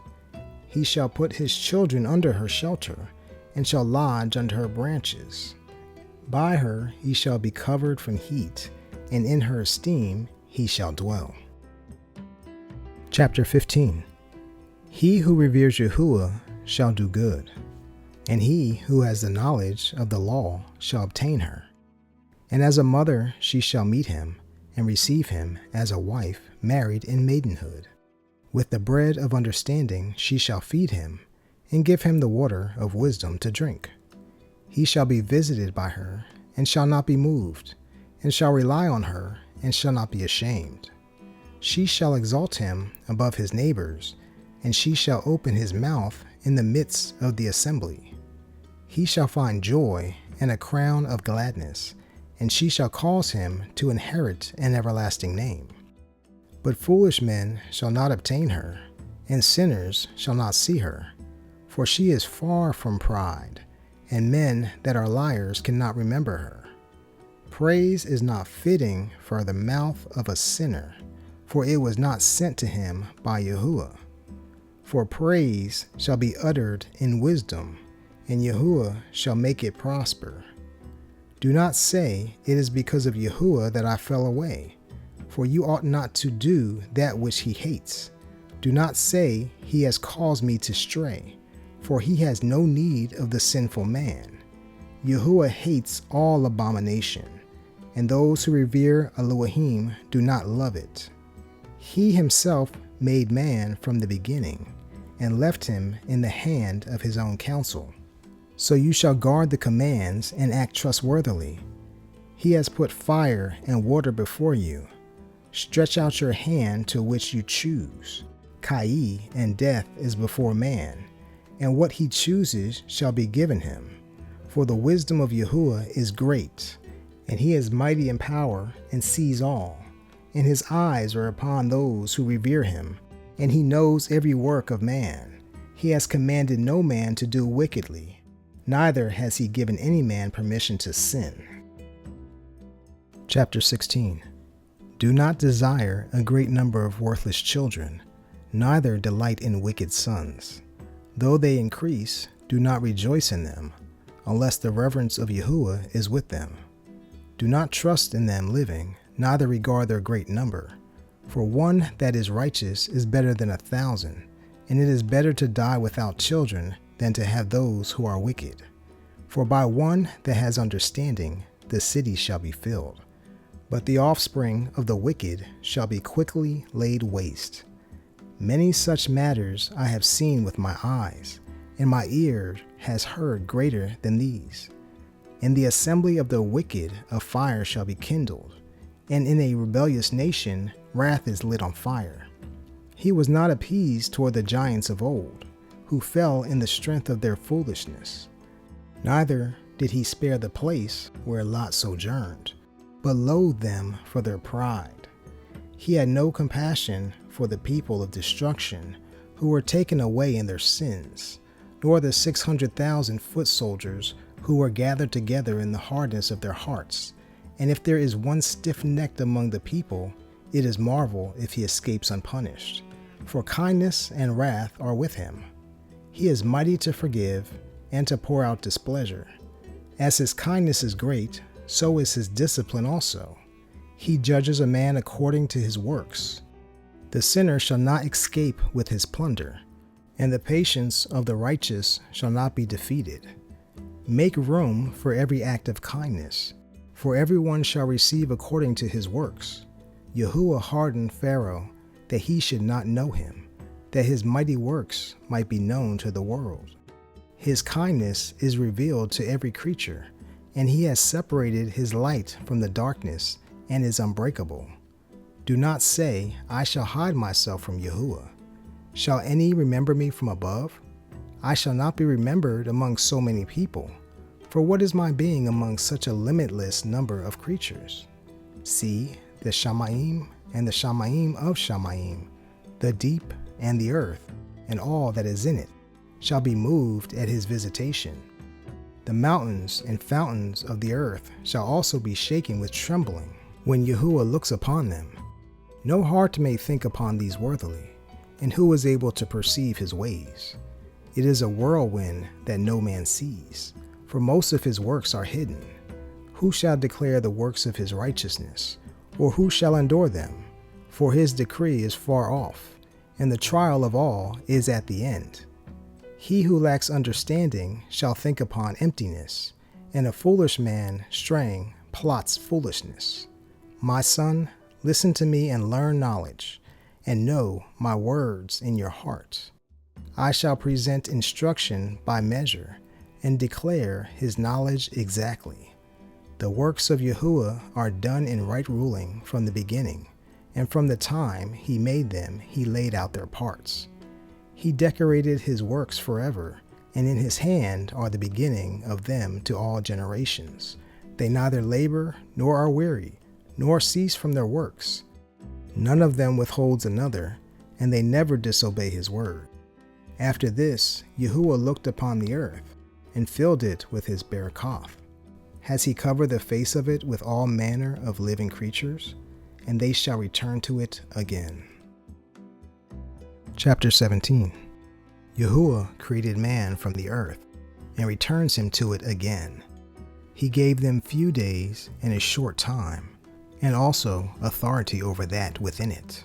He shall put his children under her shelter, and shall lodge under her branches. By her he shall be covered from heat, and in her esteem he shall dwell. Chapter 15. He who reveres Yahuwah shall do good, and he who has the knowledge of the law shall obtain her. And as a mother she shall meet him, and receive him as a wife married in maidenhood. With the bread of understanding she shall feed him, and give him the water of wisdom to drink. He shall be visited by her, and shall not be moved, and shall rely on her, and shall not be ashamed. She shall exalt him above his neighbors, and she shall open his mouth in the midst of the assembly. He shall find joy and a crown of gladness, and she shall cause him to inherit an everlasting name. But foolish men shall not obtain her, and sinners shall not see her, for she is far from pride, and men that are liars cannot remember her. Praise is not fitting for the mouth of a sinner, for it was not sent to him by Yahuwah. For praise shall be uttered in wisdom, and Yahuwah shall make it prosper. Do not say, it is because of Yahuwah that I fell away, for you ought not to do that which he hates. Do not say, he has caused me to stray, for he has no need of the sinful man. Yahuwah hates all abomination, and those who revere Elohim do not love it. He himself made man from the beginning, and left him in the hand of his own counsel. So you shall guard the commands and act trustworthily. He has put fire and water before you. Stretch out your hand to which you choose. Kai and death is before man, and what he chooses shall be given him. For the wisdom of Yahuwah is great, and he is mighty in power and sees all. And his eyes are upon those who revere him, and he knows every work of man. He has commanded no man to do wickedly, neither has he given any man permission to sin. Chapter 16. Do not desire a great number of worthless children, neither delight in wicked sons. Though they increase, do not rejoice in them, unless the reverence of Yahuwah is with them. Do not trust in them living, neither regard their great number. For one that is righteous is better than 1,000, and it is better to die without children than to have those who are wicked. For by one that has understanding, the city shall be filled. But the offspring of the wicked shall be quickly laid waste. Many such matters I have seen with my eyes, and my ear has heard greater than these. In the assembly of the wicked a fire shall be kindled, and in a rebellious nation wrath is lit on fire. He was not appeased toward the giants of old, who fell in the strength of their foolishness. Neither did he spare the place where Lot sojourned, but loathed them for their pride. He had no compassion for the people of destruction, who were taken away in their sins, nor the 600,000 foot soldiers who were gathered together in the hardness of their hearts. And if there is one stiff-necked among the people, it is marvel if he escapes unpunished. For kindness and wrath are with him. He is mighty to forgive and to pour out displeasure. As his kindness is great, so is his discipline also. He judges a man according to his works. The sinner shall not escape with his plunder, and the patience of the righteous shall not be defeated. Make room for every act of kindness, for everyone shall receive according to his works. Yahuwah hardened Pharaoh, that he should not know him, that his mighty works might be known to the world. His kindness is revealed to every creature, and he has separated his light from the darkness, and is unbreakable. Do not say, I shall hide myself from Yahuwah. Shall any remember me from above? I shall not be remembered among so many people. For what is my being among such a limitless number of creatures? See, the Shamayim and the Shamayim of Shamayim, the deep and the earth, and all that is in it, shall be moved at his visitation. The mountains and fountains of the earth shall also be shaken with trembling, when Yahuwah looks upon them. No heart may think upon these worthily, and who is able to perceive his ways? It is a whirlwind that no man sees, for most of his works are hidden. Who shall declare the works of his righteousness, or who shall endure them? For his decree is far off, and the trial of all is at the end. He who lacks understanding shall think upon emptiness, and a foolish man straying plots foolishness. My son, listen to me and learn knowledge, and know my words in your heart. I shall present instruction by measure, and declare his knowledge exactly. The works of Yahuwah are done in right ruling from the beginning, and from the time he made them he laid out their parts. He decorated his works forever, and in his hand are the beginning of them to all generations. They neither labor nor are weary, nor cease from their works. None of them withholds another, and they never disobey his word. After this, Yahuwah looked upon the earth, and filled it with his Barakoth. Has he covered the face of it with all manner of living creatures? And they shall return to it again. Chapter 17. Yahuwah created man from the earth, and returns him to it again. He gave them few days and a short time, and also authority over that within it.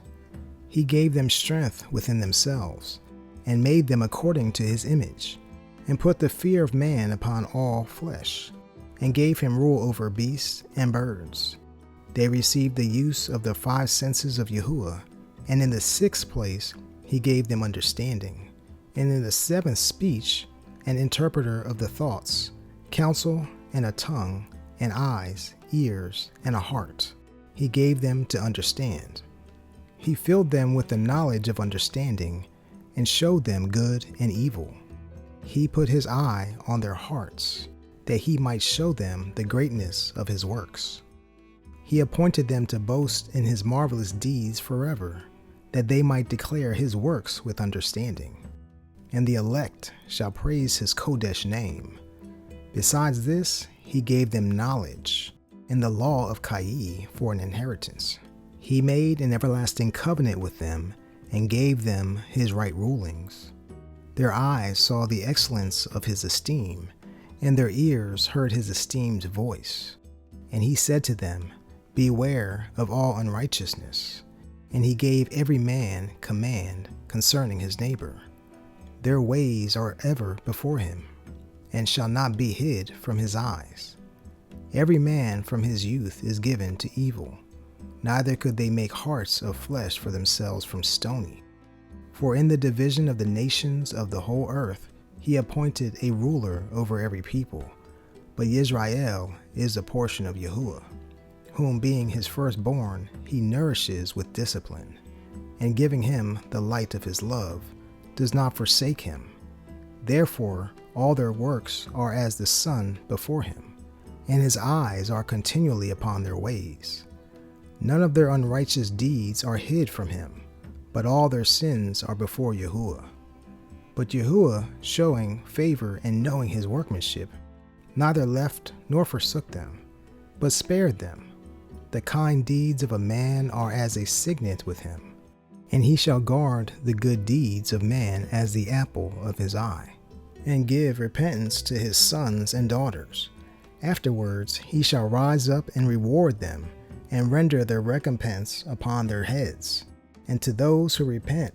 He gave them strength within themselves, and made them according to his image, and put the fear of man upon all flesh, and gave him rule over beasts and birds. They received the use of the 5 senses of Yahuwah, and in the 6th place he gave them understanding, and in the 7th speech, an interpreter of the thoughts, counsel, and a tongue, and eyes, ears, and a heart. He gave them to understand. He filled them with the knowledge of understanding, and showed them good and evil. He put his eye on their hearts, that he might show them the greatness of his works. He appointed them to boast in his marvelous deeds forever, that they might declare his works with understanding. and the elect shall praise his Kodesh name. Besides this, he gave them knowledge, and the law of Kai for an inheritance. He made an everlasting covenant with them, and gave them his right rulings. Their eyes saw the excellence of his esteem, and their ears heard his esteemed voice. And he said to them, Beware of all unrighteousness. And he gave every man command concerning his neighbor. Their ways are ever before him, and shall not be hid from his eyes. Every man from his youth is given to evil, neither could they make hearts of flesh for themselves from stony. For in the division of the nations of the whole earth he appointed a ruler over every people. But Israel is a portion of Yahuwah, whom being his firstborn he nourishes with discipline, and giving him the light of his love, does not forsake him. Therefore all their works are as the sun before him, and his eyes are continually upon their ways. None of their unrighteous deeds are hid from him, but all their sins are before Yahuwah. But Yahuwah, showing favor and knowing his workmanship, neither left nor forsook them, but spared them. The kind deeds of a man are as a signet with him, and he shall guard the good deeds of man as the apple of his eye, and give repentance to his sons and daughters. Afterwards he shall rise up and reward them, and render their recompense upon their heads. And to those who repent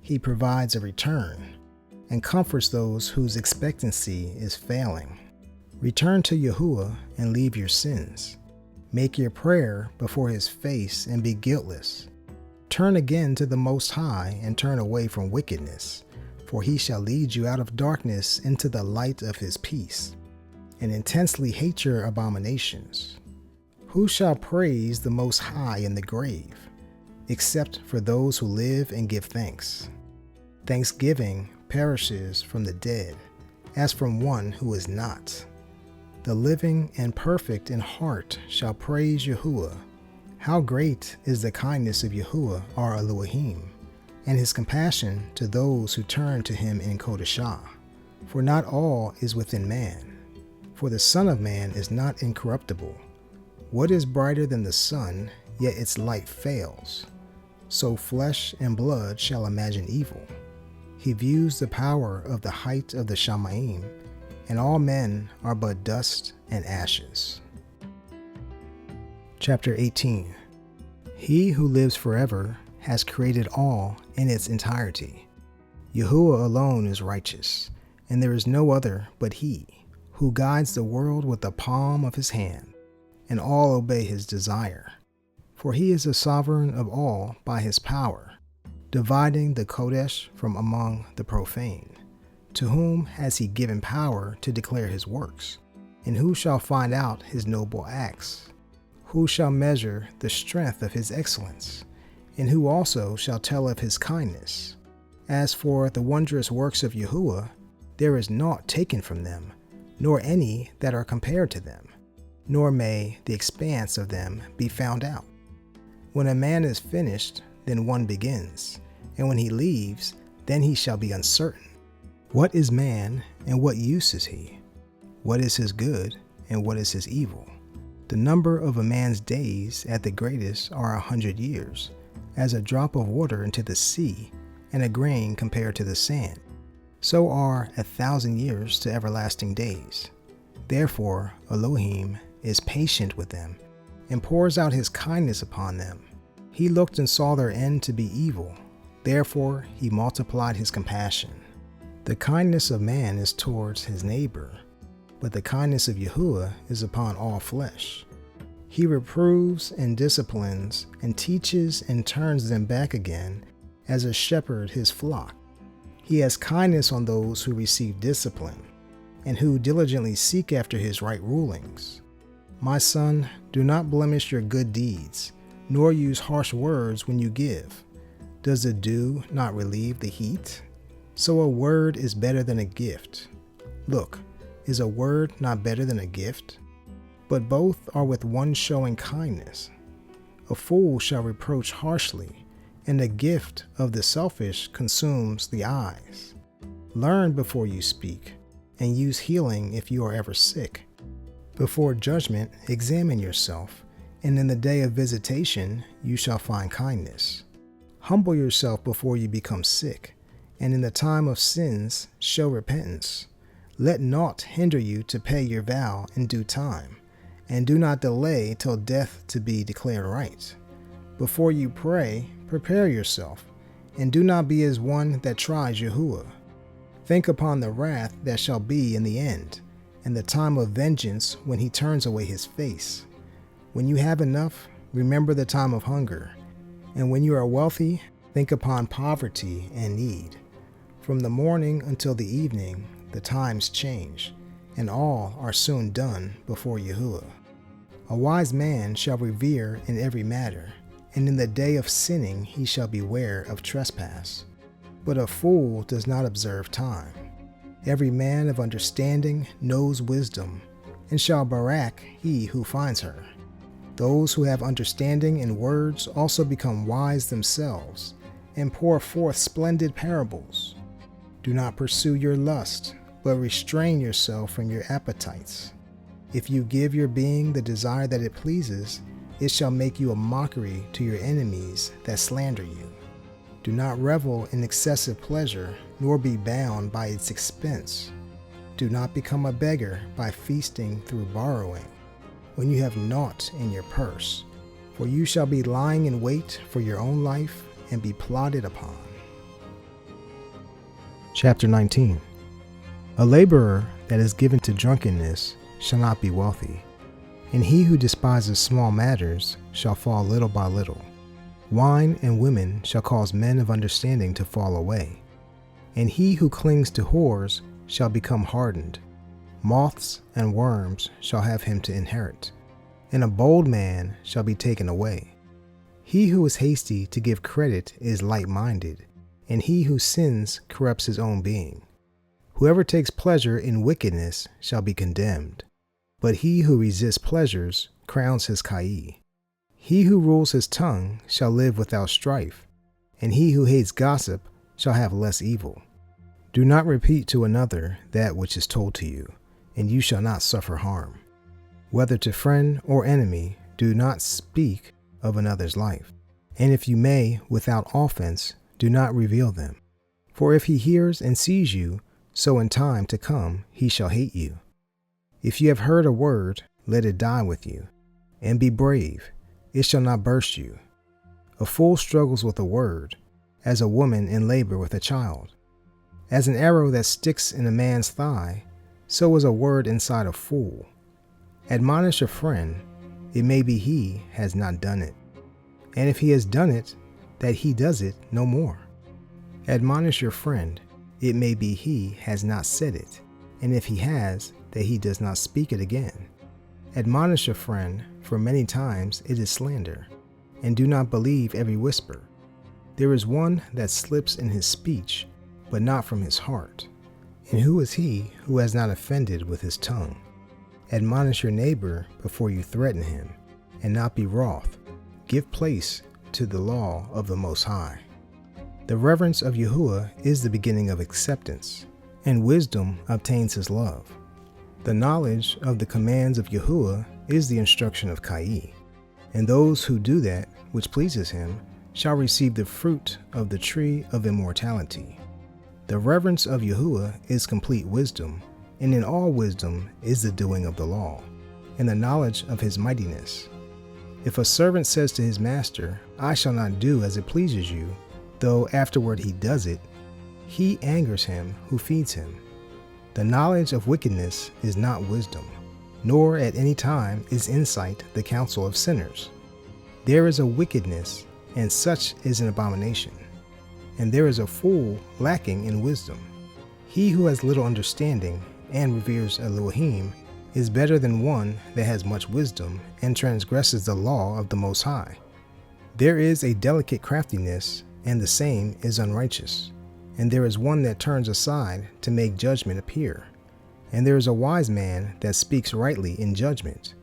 he provides a return, and comforts those whose expectancy is failing. Return to Yahuwah and leave your sins. Make your prayer before his face and be guiltless. Turn again to the Most High and turn away from wickedness, for he shall lead you out of darkness into the light of his peace, and intensely hate your abominations. Who shall praise the Most High in the grave, except for those who live and give thanks? Thanksgiving perishes from the dead, as from one who is not. The living and perfect in heart shall praise Yahuwah. How great is the kindness of Yahuwah our Elohim, and his compassion to those who turn to him in Kodeshah. For not all is within man, for the Son of Man is not incorruptible. What is brighter than the sun, yet its light fails? So flesh and blood shall imagine evil. He views the power of the height of the Shamayim, and all men are but dust and ashes. Chapter 18. He who lives forever has created all in its entirety. Yahuwah alone is righteous, and there is no other but he, who guides the world with the palm of his hand, and all obey his desire. For he is the sovereign of all by his power, dividing the Kodesh from among the profane. To whom has he given power to declare his works? And who shall find out his noble acts? Who shall measure the strength of his excellence? And who also shall tell of his kindness? As for the wondrous works of Yahuwah, there is naught taken from them, nor any that are compared to them, nor may the expanse of them be found out. When a man is finished, then one begins, and when he leaves, then he shall be uncertain. What is man, and what use is he? What is his good, and what is his evil? The number of a man's days at the greatest are 100 years, as a drop of water into the sea, and a grain compared to the sand. So are 1,000 years to everlasting days. Therefore Elohim is patient with them, and pours out his kindness upon them. He looked and saw their end to be evil. Therefore he multiplied his compassion. The kindness of man is towards his neighbor, but the kindness of Yahuwah is upon all flesh. He reproves and disciplines, and teaches and turns them back again, as a shepherd his flock. He has kindness on those who receive discipline, and who diligently seek after his right rulings. My son, do not blemish your good deeds, nor use harsh words when you give. Does the dew not relieve the heat? So a word is better than a gift. Look, is a word not better than a gift? But both are with one showing kindness. A fool shall reproach harshly, and the gift of the selfish consumes the eyes. Learn before you speak, and use healing if you are ever sick. Before judgment, examine yourself, and in the day of visitation you shall find kindness. Humble yourself before you become sick, and in the time of sins show repentance. Let naught hinder you to pay your vow in due time, and do not delay till death to be declared right. Before you pray, prepare yourself, and do not be as one that tries Yahuwah. Think upon the wrath that shall be in the end, and the time of vengeance when he turns away his face. When you have enough, remember the time of hunger, and when you are wealthy, think upon poverty and need. From the morning until the evening, the times change, and all are soon done before Yahuwah. A wise man shall revere in every matter, and in the day of sinning he shall beware of trespass. But a fool does not observe time. Every man of understanding knows wisdom, and shall barak he who finds her. Those who have understanding in words also become wise themselves, and pour forth splendid parables. Do not pursue your lust, but restrain yourself from your appetites. If you give your being the desire that it pleases, it shall make you a mockery to your enemies that slander you. Do not revel in excessive pleasure, nor be bound by its expense. Do not become a beggar by feasting through borrowing, when you have naught in your purse, for you shall be lying in wait for your own life and be plotted upon. Chapter 19. A laborer that is given to drunkenness shall not be wealthy, and he who despises small matters shall fall little by little. Wine and women shall cause men of understanding to fall away, and he who clings to whores shall become hardened. Moths and worms shall have him to inherit, and a bold man shall be taken away. He who is hasty to give credit is light-minded, and he who sins corrupts his own being. Whoever takes pleasure in wickedness shall be condemned, but he who resists pleasures crowns his kai. He who rules his tongue shall live without strife, and he who hates gossip shall have less evil. Do not repeat to another that which is told to you, and you shall not suffer harm. Whether to friend or enemy, do not speak of another's life. And if you may, without offense, do not reveal them. For if he hears and sees you, so in time to come he shall hate you. If you have heard a word, let it die with you, and be brave, it shall not burst you. A fool struggles with a word, as a woman in labor with a child. As an arrow that sticks in a man's thigh, so is a word inside a fool. Admonish a friend, it may be he has not done it, and if he has done it, that he does it no more. Admonish your friend, it may be he has not said it, and if he has, that he does not speak it again. Admonish a friend, for many times it is slander, and do not believe every whisper. There is one that slips in his speech, but not from his heart. And who is he who has not offended with his tongue? Admonish your neighbor before you threaten him, and not be wroth. Give place to the law of the Most High. The reverence of Yahuwah is the beginning of acceptance, and wisdom obtains his love. The knowledge of the commands of Yahuwah is the instruction of Kai, and those who do that which pleases him shall receive the fruit of the tree of immortality. The reverence of Yahuwah is complete wisdom, and in all wisdom is the doing of the law, and the knowledge of his mightiness. If a servant says to his master, I shall not do as it pleases you, though afterward he does it, he angers him who feeds him. The knowledge of wickedness is not wisdom, nor at any time is insight the counsel of sinners. There is a wickedness, and such is an abomination, and there is a fool lacking in wisdom. He who has little understanding and reveres Elohim is better than one that has much wisdom and transgresses the law of the Most High. There is a delicate craftiness, and the same is unrighteous. And there is one that turns aside to make judgment appear. And there is a wise man that speaks rightly in judgment.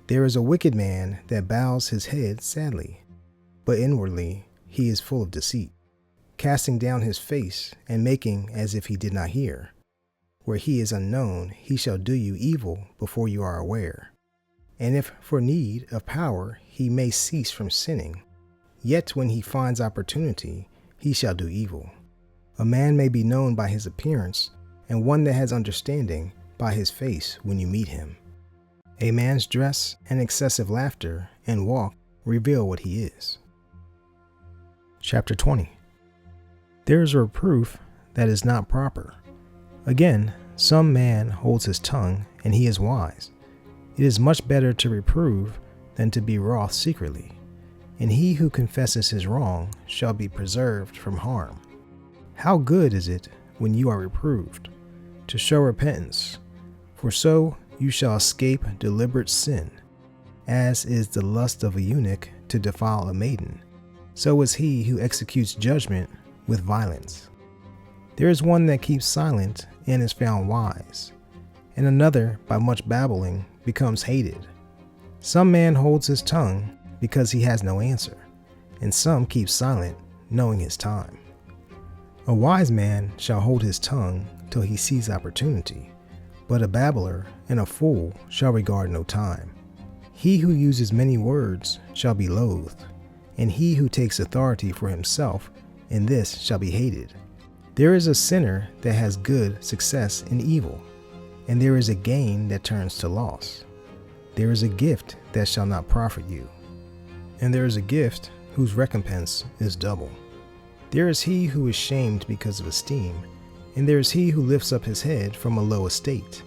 There is a wicked man that bows his head sadly, but inwardly he is full of deceit. casting down his face and making as if he did not hear. Where he is unknown, he shall do you evil before you are aware. And if for need of power he may cease from sinning, yet when he finds opportunity, he shall do evil. A man may be known by his appearance, and one that has understanding by his face when you meet him. A man's dress and excessive laughter and walk reveal what he is. Chapter 20. There is a reproof that is not proper. Again, some man holds his tongue, and he is wise. It is much better to reprove than to be wroth secretly, and he who confesses his wrong shall be preserved from harm. How good is it when you are reproved, to show repentance, for so you shall escape deliberate sin. As is the lust of a eunuch to defile a maiden, so is he who executes judgment with violence. There is one that keeps silent and is found wise, and another by much babbling becomes hated. Some man holds his tongue because he has no answer, and some keep silent knowing his time. A wise man shall hold his tongue till he sees opportunity, but a babbler and a fool shall regard no time. He who uses many words shall be loathed, and he who takes authority for himself in this shall be hated. There is a sinner that has good success in evil, and there is a gain that turns to loss. There is a gift that shall not profit you, and there is a gift whose recompense is double. There is he who is shamed because of esteem, and there is he who lifts up his head from a low estate.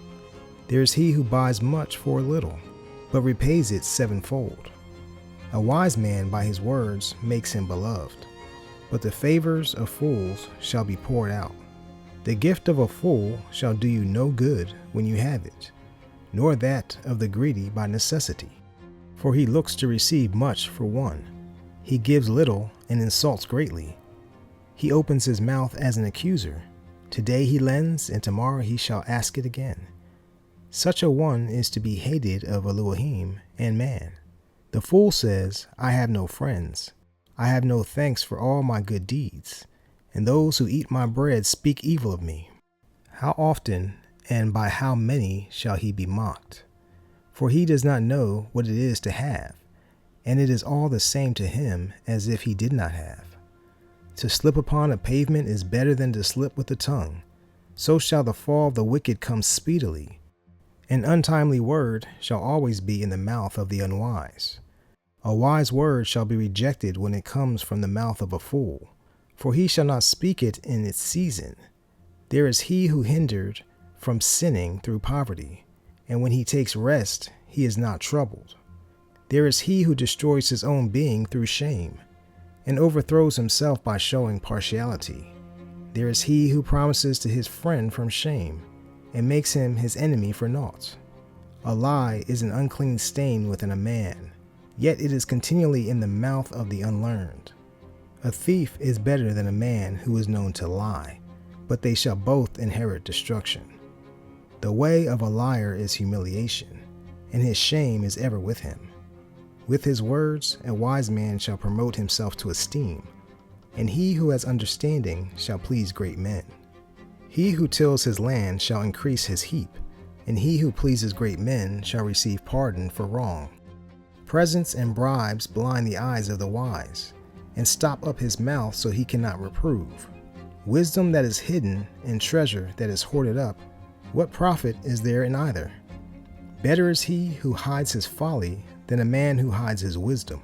There is he who buys much for a little, but repays it sevenfold. A wise man by his words makes him beloved, but the favors of fools shall be poured out. The gift of a fool shall do you no good when you have it, nor that of the greedy by necessity. For he looks to receive much for one. He gives little and insults greatly. He opens his mouth as an accuser. Today he lends, and tomorrow he shall ask it again. Such a one is to be hated of Elohim and man. The fool says, I have no friends. I have no thanks for all my good deeds, and those who eat my bread speak evil of me. How often and by how many shall he be mocked? For he does not know what it is to have, and it is all the same to him as if he did not have. To slip upon a pavement is better than to slip with the tongue. So shall the fall of the wicked come speedily. An untimely word shall always be in the mouth of the unwise. A wise word shall be rejected when it comes from the mouth of a fool, for he shall not speak it in its season. There is he who hindered from sinning through poverty, and when he takes rest, he is not troubled. There is he who destroys his own being through shame, and overthrows himself by showing partiality. There is he who promises to his friend from shame, and makes him his enemy for naught. A lie is an unclean stain within a man, yet it is continually in the mouth of the unlearned. A thief is better than a man who is known to lie, but they shall both inherit destruction. The way of a liar is humiliation, and his shame is ever with him. With his words a wise man shall promote himself to esteem, and he who has understanding shall please great men. He who tills his land shall increase his heap, and he who pleases great men shall receive pardon for wrong. Presents and bribes blind the eyes of the wise, and stop up his mouth so he cannot reprove. Wisdom that is hidden and treasure that is hoarded up, what profit is there in either? Better is he who hides his folly than a man who hides his wisdom.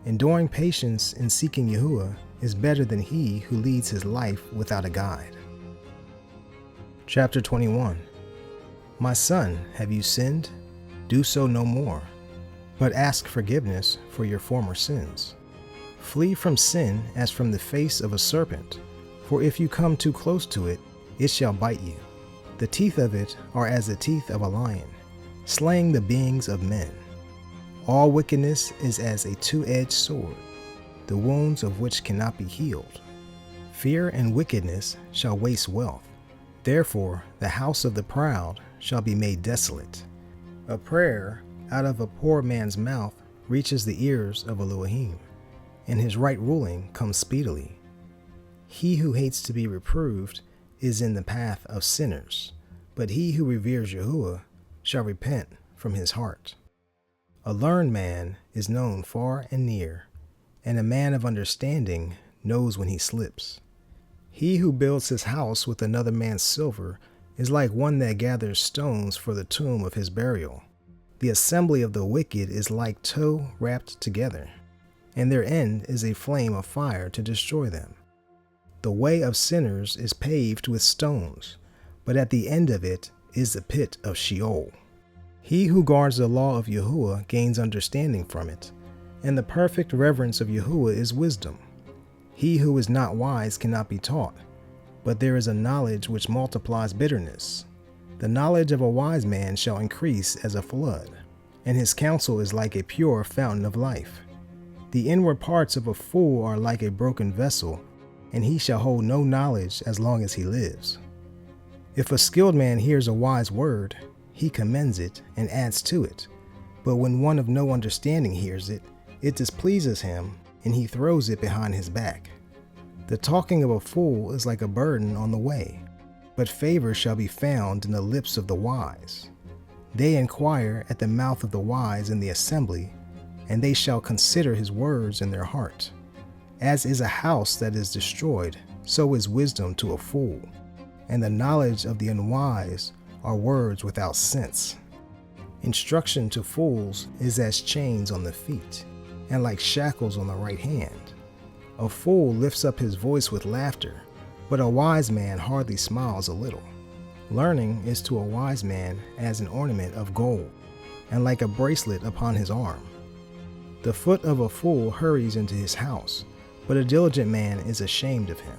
Enduring patience in seeking Yahuwah is better than he who leads his life without a guide. Chapter 21. My son, have you sinned? Do so no more, but ask forgiveness for your former sins. Flee from sin as from the face of a serpent, for if you come too close to it, it shall bite you. The teeth of it are as the teeth of a lion, slaying the beings of men. All wickedness is as a two-edged sword, the wounds of which cannot be healed. Fear and wickedness shall waste wealth. Therefore the house of the proud shall be made desolate. A prayer out of a poor man's mouth reaches the ears of Elohim, and his right ruling comes speedily. He who hates to be reproved is in the path of sinners, but he who reveres Yahuwah shall repent from his heart. A learned man is known far and near, and a man of understanding knows when he slips. He who builds his house with another man's silver is like one that gathers stones for the tomb of his burial. The assembly of the wicked is like tow wrapped together, and their end is a flame of fire to destroy them. The way of sinners is paved with stones, but at the end of it is the pit of Sheol. He who guards the law of Yahuwah gains understanding from it, and the perfect reverence of Yahuwah is wisdom. He who is not wise cannot be taught, but there is a knowledge which multiplies bitterness. The knowledge of a wise man shall increase as a flood, and his counsel is like a pure fountain of life. The inward parts of a fool are like a broken vessel, and he shall hold no knowledge as long as he lives. If a skilled man hears a wise word, he commends it and adds to it. But when one of no understanding hears it, it displeases him, and he throws it behind his back. The talking of a fool is like a burden on the way, but favor shall be found in the lips of the wise. They inquire at the mouth of the wise in the assembly, and they shall consider his words in their heart. As is a house that is destroyed, so is wisdom to a fool, and the knowledge of the unwise are words without sense. Instruction to fools is as chains on the feet, and like shackles on the right hand. A fool lifts up his voice with laughter, but a wise man hardly smiles a little. Learning is to a wise man as an ornament of gold, and like a bracelet upon his arm. The foot of a fool hurries into his house, but a diligent man is ashamed of him.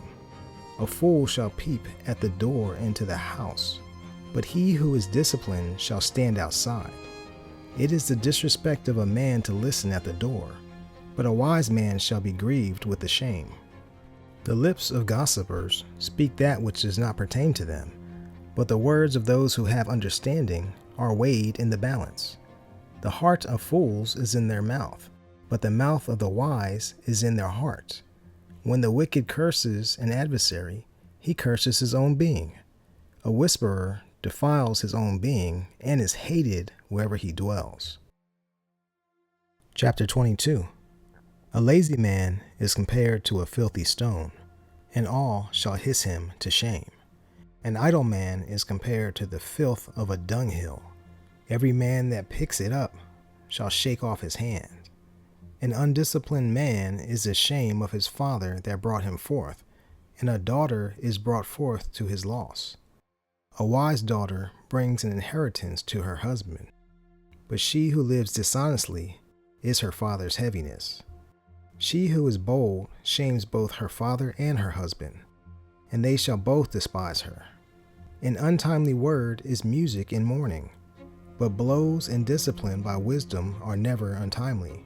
A fool shall peep at the door into the house, but he who is disciplined shall stand outside. It is the disrespect of a man to listen at the door, but a wise man shall be grieved with the shame. The lips of gossipers speak that which does not pertain to them, but the words of those who have understanding are weighed in the balance. The heart of fools is in their mouth, but the mouth of the wise is in their heart. When the wicked curses an adversary, he curses his own being. A whisperer defiles his own being and is hated wherever he dwells. Chapter 22. A lazy man is compared to a filthy stone, and all shall hiss him to shame. An idle man is compared to the filth of a dunghill. Every man that picks it up shall shake off his hand. An undisciplined man is the shame of his father that brought him forth, and a daughter is brought forth to his loss. A wise daughter brings an inheritance to her husband, but she who lives dishonestly is her father's heaviness. She who is bold shames both her father and her husband, and they shall both despise her. An untimely word is music in mourning, but blows and discipline by wisdom are never untimely.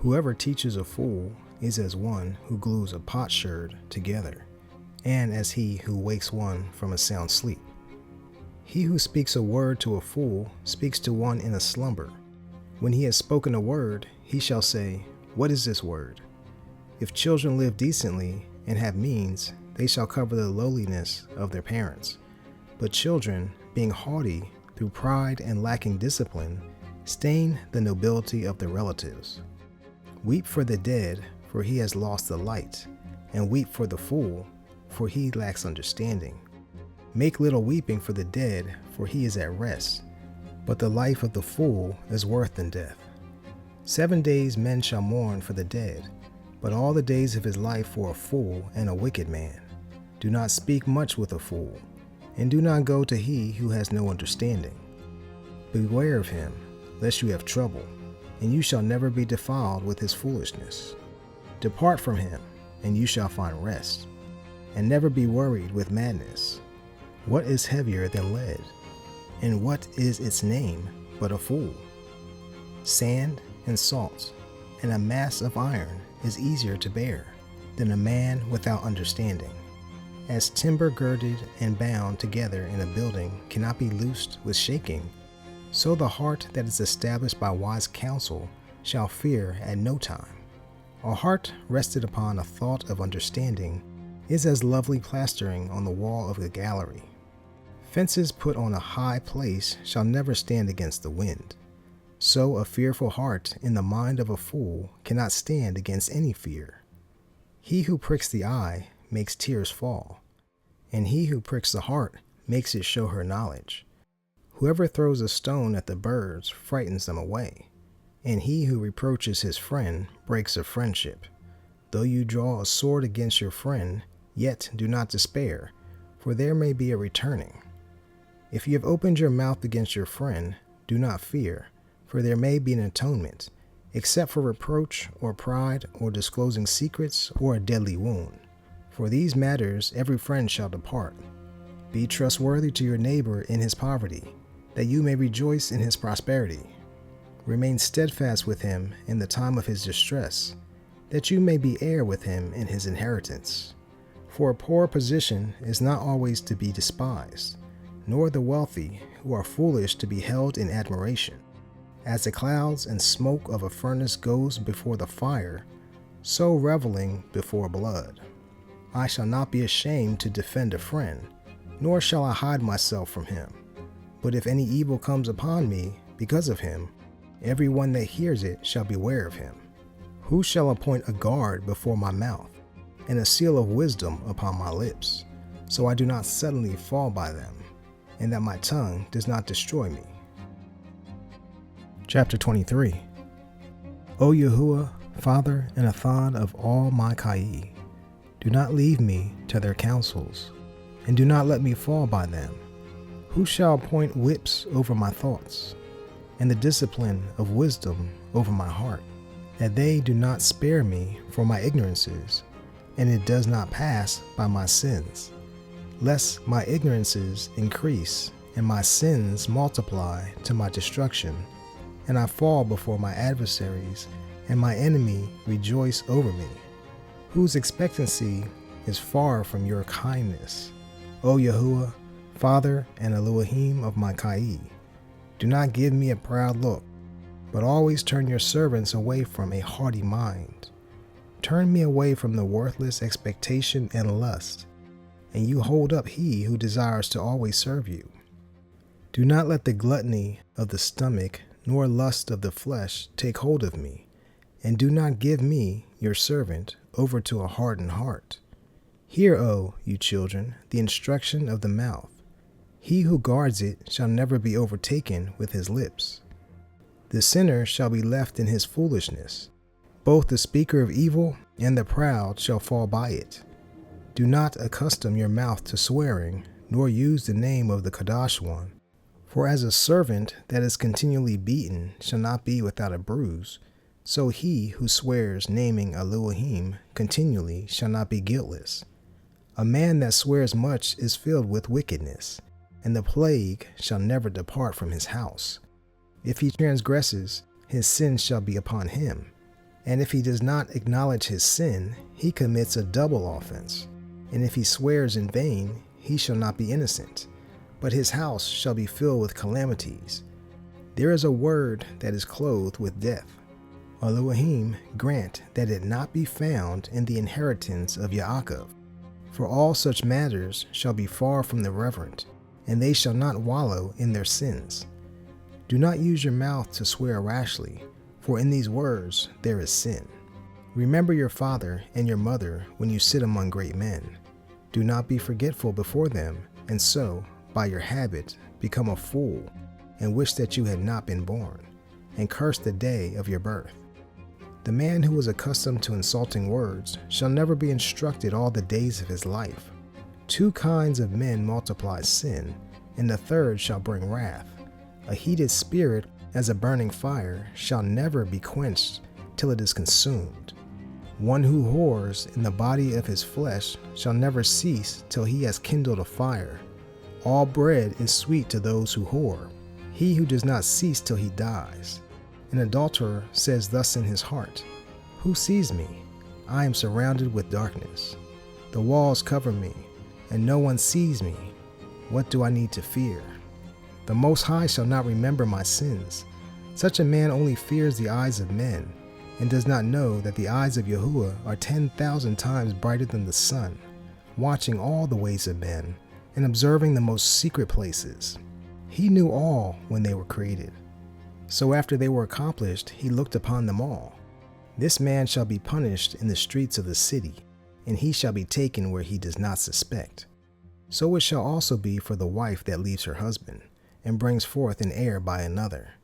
Whoever teaches a fool is as one who glues a potsherd together, and as he who wakes one from a sound sleep. He who speaks a word to a fool speaks to one in a slumber. When he has spoken a word, he shall say, "What is this word?" If children live decently and have means, they shall cover the lowliness of their parents. But children, being haughty through pride and lacking discipline, stain the nobility of their relatives. Weep for the dead, for he has lost the light, and weep for the fool, for he lacks understanding. Make little weeping for the dead, for he is at rest, but the life of the fool is worse than death. 7 days men shall mourn for the dead, but all the days of his life for a fool and a wicked man. Do not speak much with a fool, and do not go to he who has no understanding. Beware of him, lest you have trouble, and you shall never be defiled with his foolishness. Depart from him, and you shall find rest, and never be worried with madness. What is heavier than lead? And what is its name but a fool? Sand and salt, and a mass of iron is easier to bear than a man without understanding. As timber girded and bound together in a building cannot be loosed with shaking, so the heart that is established by wise counsel shall fear at no time. A heart rested upon a thought of understanding is as lovely plastering on the wall of the gallery. Fences put on a high place shall never stand against the wind. So a fearful heart in the mind of a fool cannot stand against any fear. He who pricks the eye makes tears fall, and he who pricks the heart makes it show her knowledge. Whoever throws a stone at the birds frightens them away, and he who reproaches his friend breaks a friendship. Though you draw a sword against your friend, yet do not despair, for there may be a returning. If you have opened your mouth against your friend, do not fear, for there may be an atonement, except for reproach or pride or disclosing secrets or a deadly wound. For these matters every friend shall depart. Be trustworthy to your neighbor in his poverty, that you may rejoice in his prosperity. Remain steadfast with him in the time of his distress, that you may be heir with him in his inheritance. For a poor position is not always to be despised, nor the wealthy who are foolish to be held in admiration. As the clouds and smoke of a furnace goes before the fire, so reveling before blood. I shall not be ashamed to defend a friend, nor shall I hide myself from him. But if any evil comes upon me because of him, every one that hears it shall beware of him. Who shall appoint a guard before my mouth, and a seal of wisdom upon my lips, so I do not suddenly fall by them, and that my tongue does not destroy me? Chapter 23. O Yahuwah, Father and Athon of all my Kai, do not leave me to their counsels, and do not let me fall by them. Who shall appoint whips over my thoughts, and the discipline of wisdom over my heart, that they do not spare me for my ignorances, and it does not pass by my sins, lest my ignorances increase, and my sins multiply to my destruction, and I fall before my adversaries, and my enemy rejoice over me, whose expectancy is far from your kindness. O Yahuwah, Father and Elohim of my Kai, do not give me a proud look, but always turn your servants away from a haughty mind. Turn me away from the worthless expectation and lust, and you hold up he who desires to always serve you. Do not let the gluttony of the stomach nor lust of the flesh take hold of me, and do not give me, your servant, over to a hardened heart. Hear, O you children, the instruction of the mouth. He who guards it shall never be overtaken with his lips. The sinner shall be left in his foolishness. Both the speaker of evil and the proud shall fall by it. Do not accustom your mouth to swearing, nor use the name of the Kadosh One. For as a servant that is continually beaten shall not be without a bruise, so he who swears naming Elohim continually shall not be guiltless. A man that swears much is filled with wickedness, and the plague shall never depart from his house. If he transgresses, his sin shall be upon him, and if he does not acknowledge his sin, he commits a double offense. And if he swears in vain, he shall not be innocent, but his house shall be filled with calamities. There is a word that is clothed with death. Elohim grant that it not be found in the inheritance of Yaakov. For all such matters shall be far from the reverent, and they shall not wallow in their sins. Do not use your mouth to swear rashly, for in these words there is sin. Remember your father and your mother when you sit among great men. Do not be forgetful before them, and so, by your habit, become a fool, and wish that you had not been born, and curse the day of your birth. The man who is accustomed to insulting words shall never be instructed all the days of his life. Two kinds of men multiply sin, and the third shall bring wrath. A heated spirit as a burning fire shall never be quenched till it is consumed. One who whores in the body of his flesh shall never cease till he has kindled a fire. All bread is sweet to those who whore, he who does not cease till he dies. An adulterer says thus in his heart, who sees me? I am surrounded with darkness. The walls cover me, and no one sees me. What do I need to fear? The Most High shall not remember my sins. Such a man only fears the eyes of men, and does not know that the eyes of Yahuwah are 10,000 times brighter than the sun. watching all the ways of men, and observing the most secret places. He knew all when they were created. So after they were accomplished, he looked upon them all. This man shall be punished in the streets of the city, and he shall be taken where he does not suspect. So it shall also be for the wife that leaves her husband, and brings forth an heir by another.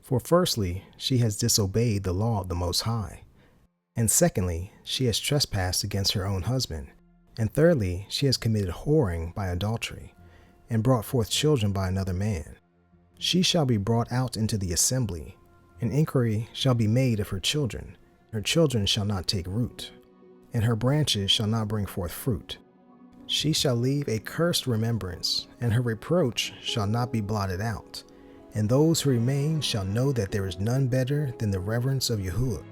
For firstly, she has disobeyed the law of the Most High, and secondly, she has trespassed against her own husband, and thirdly, she has committed whoring by adultery, and brought forth children by another man. She shall be brought out into the assembly, and inquiry shall be made of her children. Her children shall not take root, and her branches shall not bring forth fruit. She shall leave a cursed remembrance, and her reproach shall not be blotted out. And those who remain shall know that there is none better than the reverence of Yahuwah,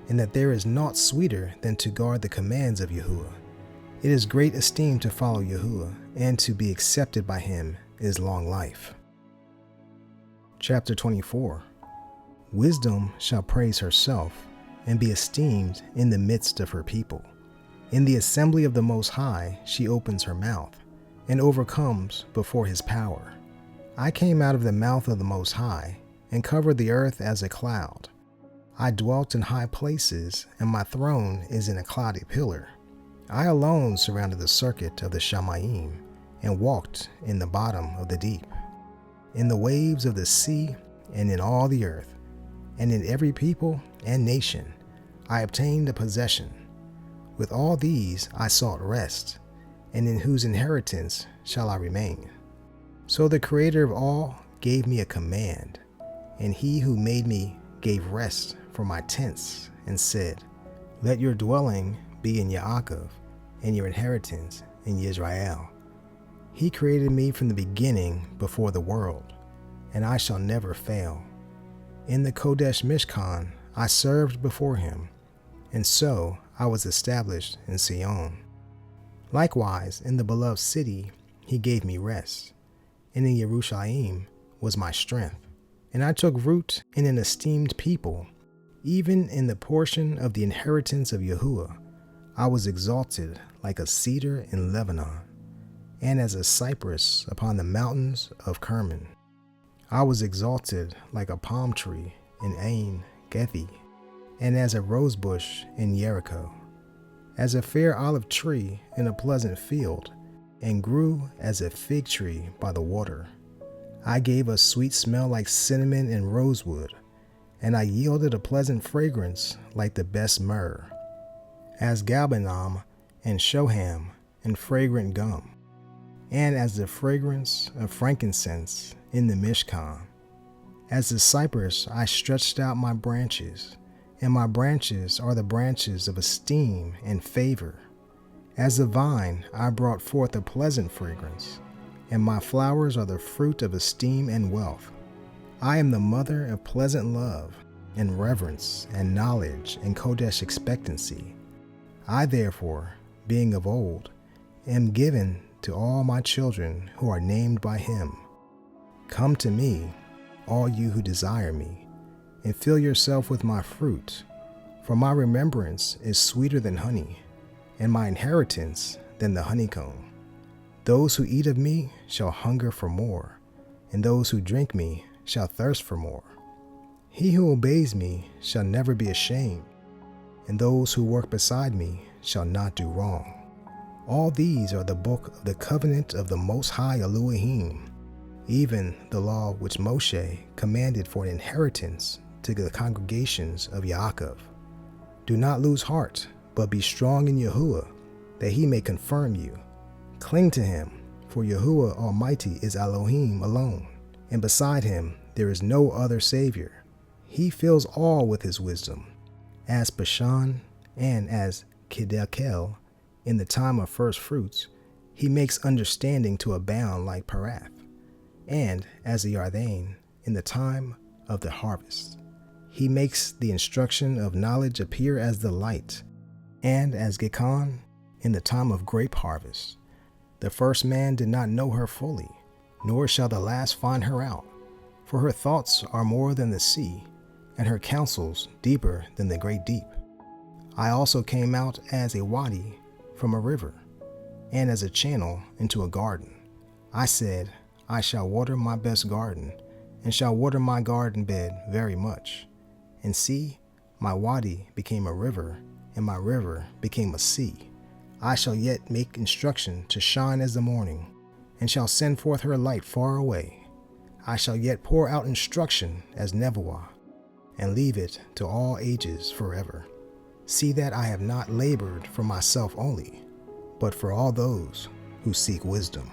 and that there is naught sweeter than to guard the commands of Yahuwah. It is great esteem to follow Yahuwah, and to be accepted by him is long life. Chapter 24. Wisdom shall praise herself, and be esteemed in the midst of her people. In the assembly of the Most High she opens her mouth, and overcomes before his power. I came out of the mouth of the Most High, and covered the earth as a cloud. I dwelt in high places, and my throne is in a cloudy pillar. I alone surrounded the circuit of the Shamayim, and walked in the bottom of the deep, in the waves of the sea, and in all the earth, and in every people and nation. I obtained a possession. With all these I sought rest, and in whose inheritance shall I remain. So the Creator of all gave me a command, and he who made me gave rest for my tents, and said, Let your dwelling be in Yaakov, and your inheritance in Yisrael. He created me from the beginning before the world, and I shall never fail. In the Kodesh Mishkan I served before him, and so I was established in Sion. Likewise, in the beloved city he gave me rest, and in Yerushalayim was my strength. And I took root in an esteemed people, even in the portion of the inheritance of Yahuwah. I was exalted like a cedar in Lebanon, and as a cypress upon the mountains of Carmel. I was exalted like a palm tree in Ain Gethi, and as a rosebush in Jericho, as a fair olive tree in a pleasant field, and grew as a fig tree by the water. I gave a sweet smell like cinnamon and rosewood, and I yielded a pleasant fragrance like the best myrrh, as galbanum and shoham and fragrant gum, and as the fragrance of frankincense in the Mishkan. As the cypress I stretched out my branches, and my branches are the branches of esteem and favor. As the vine I brought forth a pleasant fragrance, and my flowers are the fruit of esteem and wealth. I am the mother of pleasant love, and reverence, and knowledge, and Kodesh expectancy. I therefore, being of old, am given to all my children who are named by him. Come to me, all you who desire me, and fill yourself with my fruit, for my remembrance is sweeter than honey, and my inheritance than the honeycomb. Those who eat of me shall hunger for more, and those who drink me shall thirst for more. He who obeys me shall never be ashamed, and those who work beside me shall not do wrong. All these are the book of the covenant of the Most High Elohim, even the law which Moshe commanded for an inheritance to the congregations of Yaakov. Do not lose heart, but be strong in Yahuwah, that he may confirm you. Cling to him, for Yahuwah Almighty is Elohim alone, and beside him there is no other Savior. He fills all with his wisdom, as Bashan and as Kedekel in the time of first fruits. He makes understanding to abound like Parath, and as the Yarden in the time of the harvest. He makes the instruction of knowledge appear as the light, and as Gekon in the time of grape harvest. The first man did not know her fully, nor shall the last find her out. For her thoughts are more than the sea, and her counsels deeper than the great deep. I also came out as a wadi from a river, and as a channel into a garden. I said, I shall water my best garden, and shall water my garden bed very much. And see, my wadi became a river, and my river became a sea. I shall yet make instruction to shine as the morning, and shall send forth her light far away. I shall yet pour out instruction as YAHUAH, and leave it to all ages forever. See that I have not labored for myself only, but for all those who seek wisdom.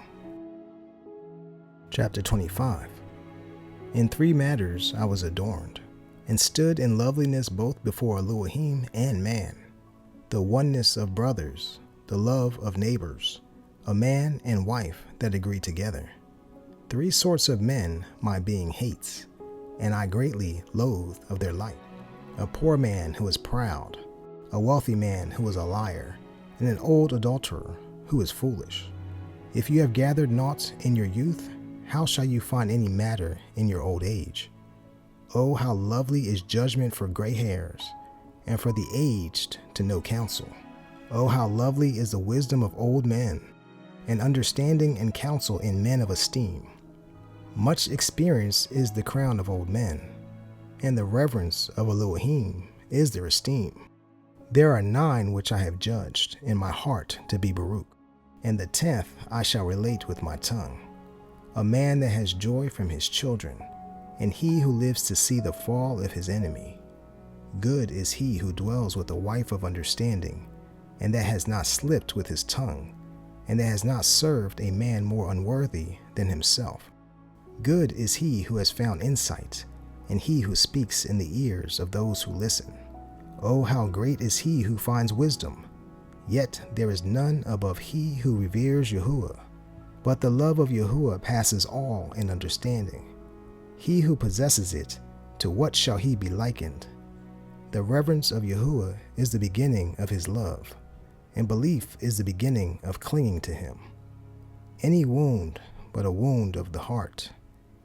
Chapter 25. In 3 matters I was adorned, and stood in loveliness both before Elohim and man, the oneness of brothers, the love of neighbors, a man and wife that agree together. 3 sorts of men my being hates, and I greatly loathe of their light. A poor man who is proud, a wealthy man who is a liar, and an old adulterer who is foolish. If you have gathered naught in your youth, how shall you find any matter in your old age? Oh, how lovely is judgment for gray hairs, and for the aged to know counsel. Oh, how lovely is the wisdom of old men, and understanding and counsel in men of esteem. Much experience is the crown of old men, and the reverence of Elohim is their esteem. There are 9 which I have judged in my heart to be Baruch, and the 10th I shall relate with my tongue. A man that has joy from his children, and he who lives to see the fall of his enemy. Good is he who dwells with a wife of understanding, and that has not slipped with his tongue, and that has not served a man more unworthy than himself. Good is he who has found insight, and he who speaks in the ears of those who listen. Oh, how great is he who finds wisdom! Yet there is none above he who reveres Yahuwah. But the love of Yahuwah passes all in understanding. He who possesses it, to what shall he be likened? The reverence of Yahuwah is the beginning of his love, and belief is the beginning of clinging to him. Any wound but a wound of the heart,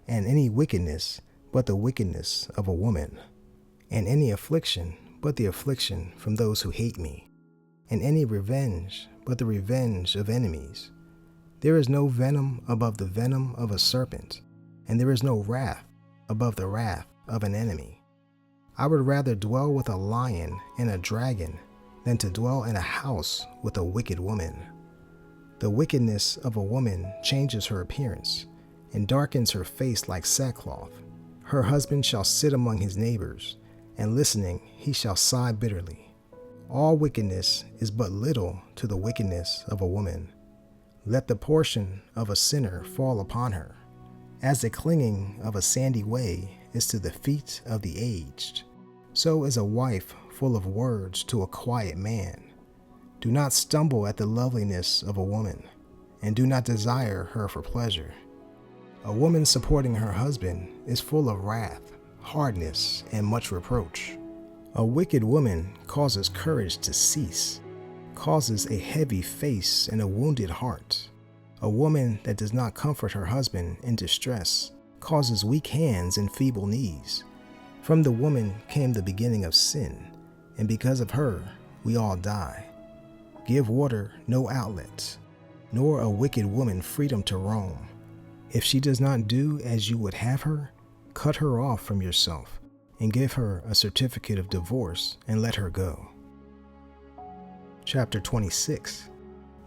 and any wickedness but the wickedness of a woman, and any affliction but the affliction from those who hate me, and any revenge but the revenge of enemies. There is no venom above the venom of a serpent, and there is no wrath above the wrath of an enemy. I would rather dwell with a lion and a dragon than to dwell in a house with a wicked woman. The wickedness of a woman changes her appearance, and darkens her face like sackcloth. Her husband shall sit among his neighbors, and listening he shall sigh bitterly. All wickedness is but little to the wickedness of a woman. Let the portion of a sinner fall upon her, as the clinging of a sandy way is to the feet of the aged. So is a wife full of words to a quiet man. Do not stumble at the loveliness of a woman, and do not desire her for pleasure. A woman supporting her husband is full of wrath, hardness, and much reproach. A wicked woman causes courage to cease, causes a heavy face and a wounded heart. A woman that does not comfort her husband in distress causes weak hands and feeble knees. From the woman came the beginning of sin, and because of her we all die. Give water no outlet, nor a wicked woman freedom to roam. If she does not do as you would have her, cut her off from yourself, and give her a certificate of divorce, and let her go. Chapter 26.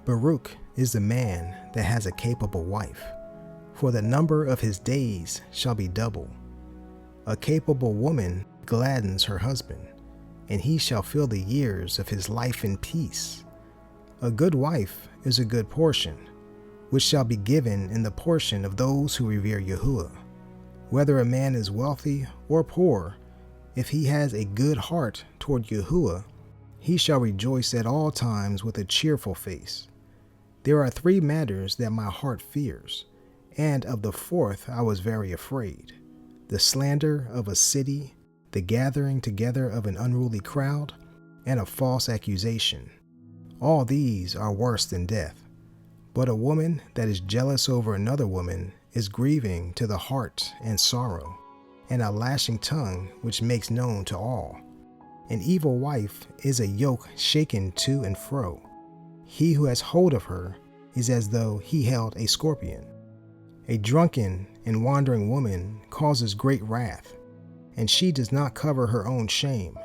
Baruch is the man that has a capable wife, for the number of his days shall be double. A capable woman gladdens her husband, and he shall fill the years of his life in peace. A good wife is a good portion, which shall be given in the portion of those who revere Yahuwah. Whether a man is wealthy or poor, if he has a good heart toward Yahuwah, he shall rejoice at all times with a cheerful face. There are 3 matters that my heart fears, and of the 4th I was very afraid: the slander of a city, the gathering together of an unruly crowd, and a false accusation. All these are worse than death. But a woman that is jealous over another woman is grieving to the heart and sorrow, and a lashing tongue which makes known to all. An evil wife is a yoke shaken to and fro. He who has hold of her is as though he held a scorpion. A drunken and wandering woman causes great wrath, and she does not cover her own shame.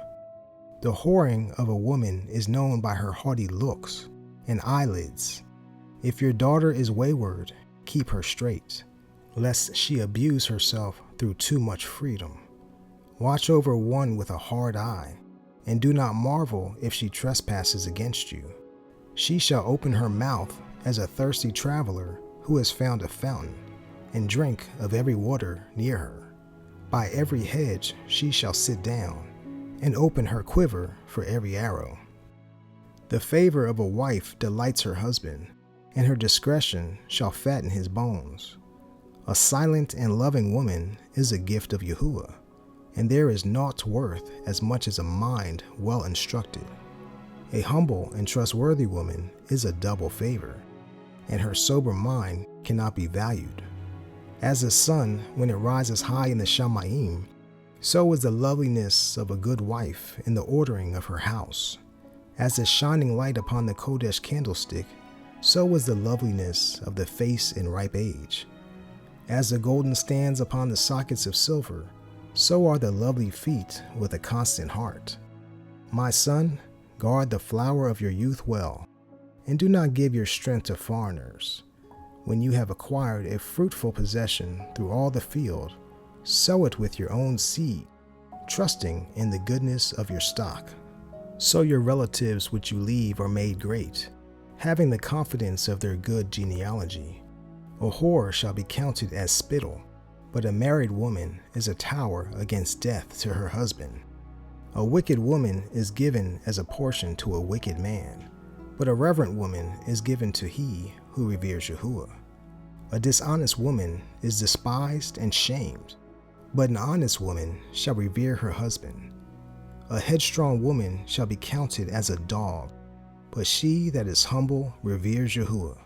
The whoring of a woman is known by her haughty looks and eyelids. If your daughter is wayward, keep her straight, lest she abuse herself through too much freedom. Watch over one with a hard eye, and do not marvel if she trespasses against you. She shall open her mouth as a thirsty traveler who has found a fountain, and drink of every water near her. By every hedge she shall sit down, and open her quiver for every arrow. The favor of a wife delights her husband, and her discretion shall fatten his bones. A silent and loving woman is a gift of Yahuwah, and there is naught worth as much as a mind well instructed. A humble and trustworthy woman is a double favor, and her sober mind cannot be valued. As the sun when it rises high in the Shamayim, so is the loveliness of a good wife in the ordering of her house. As the shining light upon the Kodesh candlestick, so is the loveliness of the face in ripe age. As the golden stands upon the sockets of silver, so are the lovely feet with a constant heart. My son, guard the flower of your youth well, and do not give your strength to foreigners. When you have acquired a fruitful possession through all the field, sow it with your own seed, trusting in the goodness of your stock. So your relatives which you leave are made great, having the confidence of their good genealogy. A whore shall be counted as spittle, but a married woman is a tower against death to her husband. A wicked woman is given as a portion to a wicked man, but a reverent woman is given to he who reveres Yahuwah. A dishonest woman is despised and shamed, but an honest woman shall revere her husband. A headstrong woman shall be counted as a dog, but she that is humble reveres Yahuwah.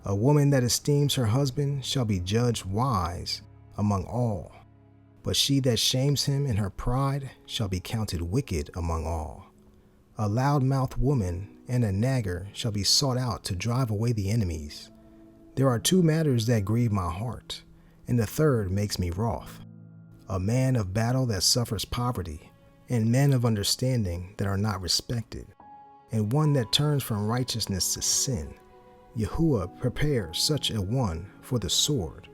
A woman that esteems her husband shall be judged wise among all, but she that shames him in her pride shall be counted wicked among all. A loud-mouthed woman and a nagger shall be sought out to drive away the enemies. There are two matters that grieve my heart, and the third makes me wroth. A man of battle that suffers poverty, and men of understanding that are not respected, and one that turns from righteousness to sin. Yahuwah prepares such a one for the sword.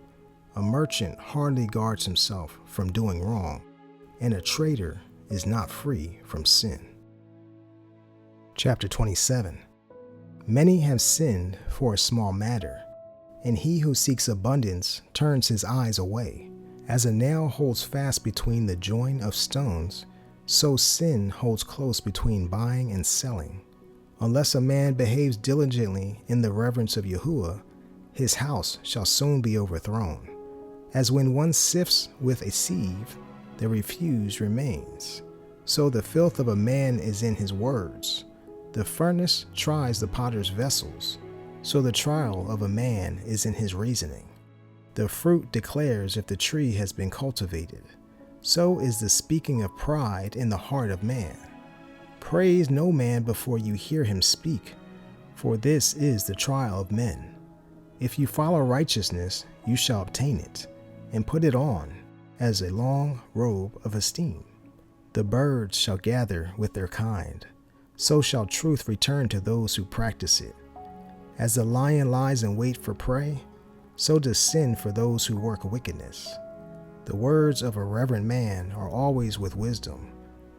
A merchant hardly guards himself from doing wrong, and a traitor is not free from sin. Chapter 27. Many have sinned for a small matter, and he who seeks abundance turns his eyes away. As a nail holds fast between the join of stones, so sin holds close between buying and selling. Unless a man behaves diligently in the reverence of Yahuwah, his house shall soon be overthrown. As when one sifts with a sieve, the refuse remains. So the filth of a man is in his words. The furnace tries the potter's vessels, so the trial of a man is in his reasoning. The fruit declares if the tree has been cultivated. So is the speaking of pride in the heart of man. Praise no man before you hear him speak, for this is the trial of men. If you follow righteousness, you shall obtain it, and put it on as a long robe of esteem. The birds shall gather with their kind, so shall truth return to those who practice it. As the lion lies in wait for prey, so does sin for those who work wickedness. The words of a reverent man are always with wisdom,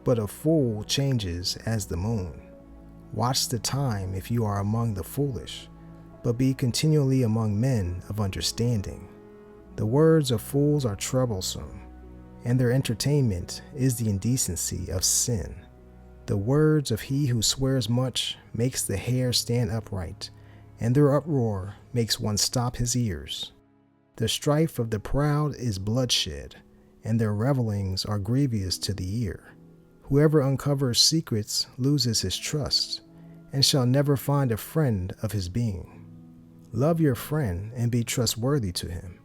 but a fool changes as the moon. Watch the time if you are among the foolish, but be continually among men of understanding. The words of fools are troublesome, and their entertainment is the indecency of sin. The words of he who swears much makes the hair stand upright, and their uproar makes one stop his ears. The strife of the proud is bloodshed, and their revelings are grievous to the ear. Whoever uncovers secrets loses his trust, and shall never find a friend of his being. Love your friend and be trustworthy to him,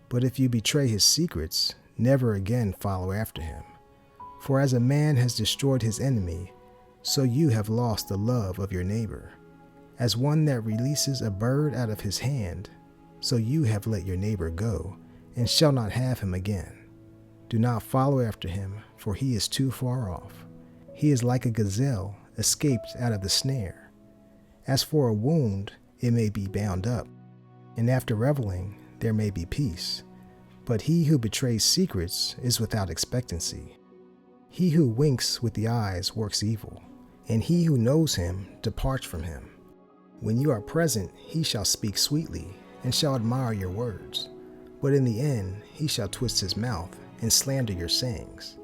but if you betray his secrets, never again follow after him. For as a man has destroyed his enemy, so you have lost the love of your neighbor. As one that releases a bird out of his hand, so you have let your neighbor go, and shall not have him again. Do not follow after him, for he is too far off. He is like a gazelle escaped out of the snare. As for a wound, it may be bound up, and after reveling, there may be peace. But he who betrays secrets is without expectancy. He who winks with the eyes works evil, and he who knows him departs from him. When you are present, he shall speak sweetly, and shall admire your words. But in the end, he shall twist his mouth, and slander your sayings.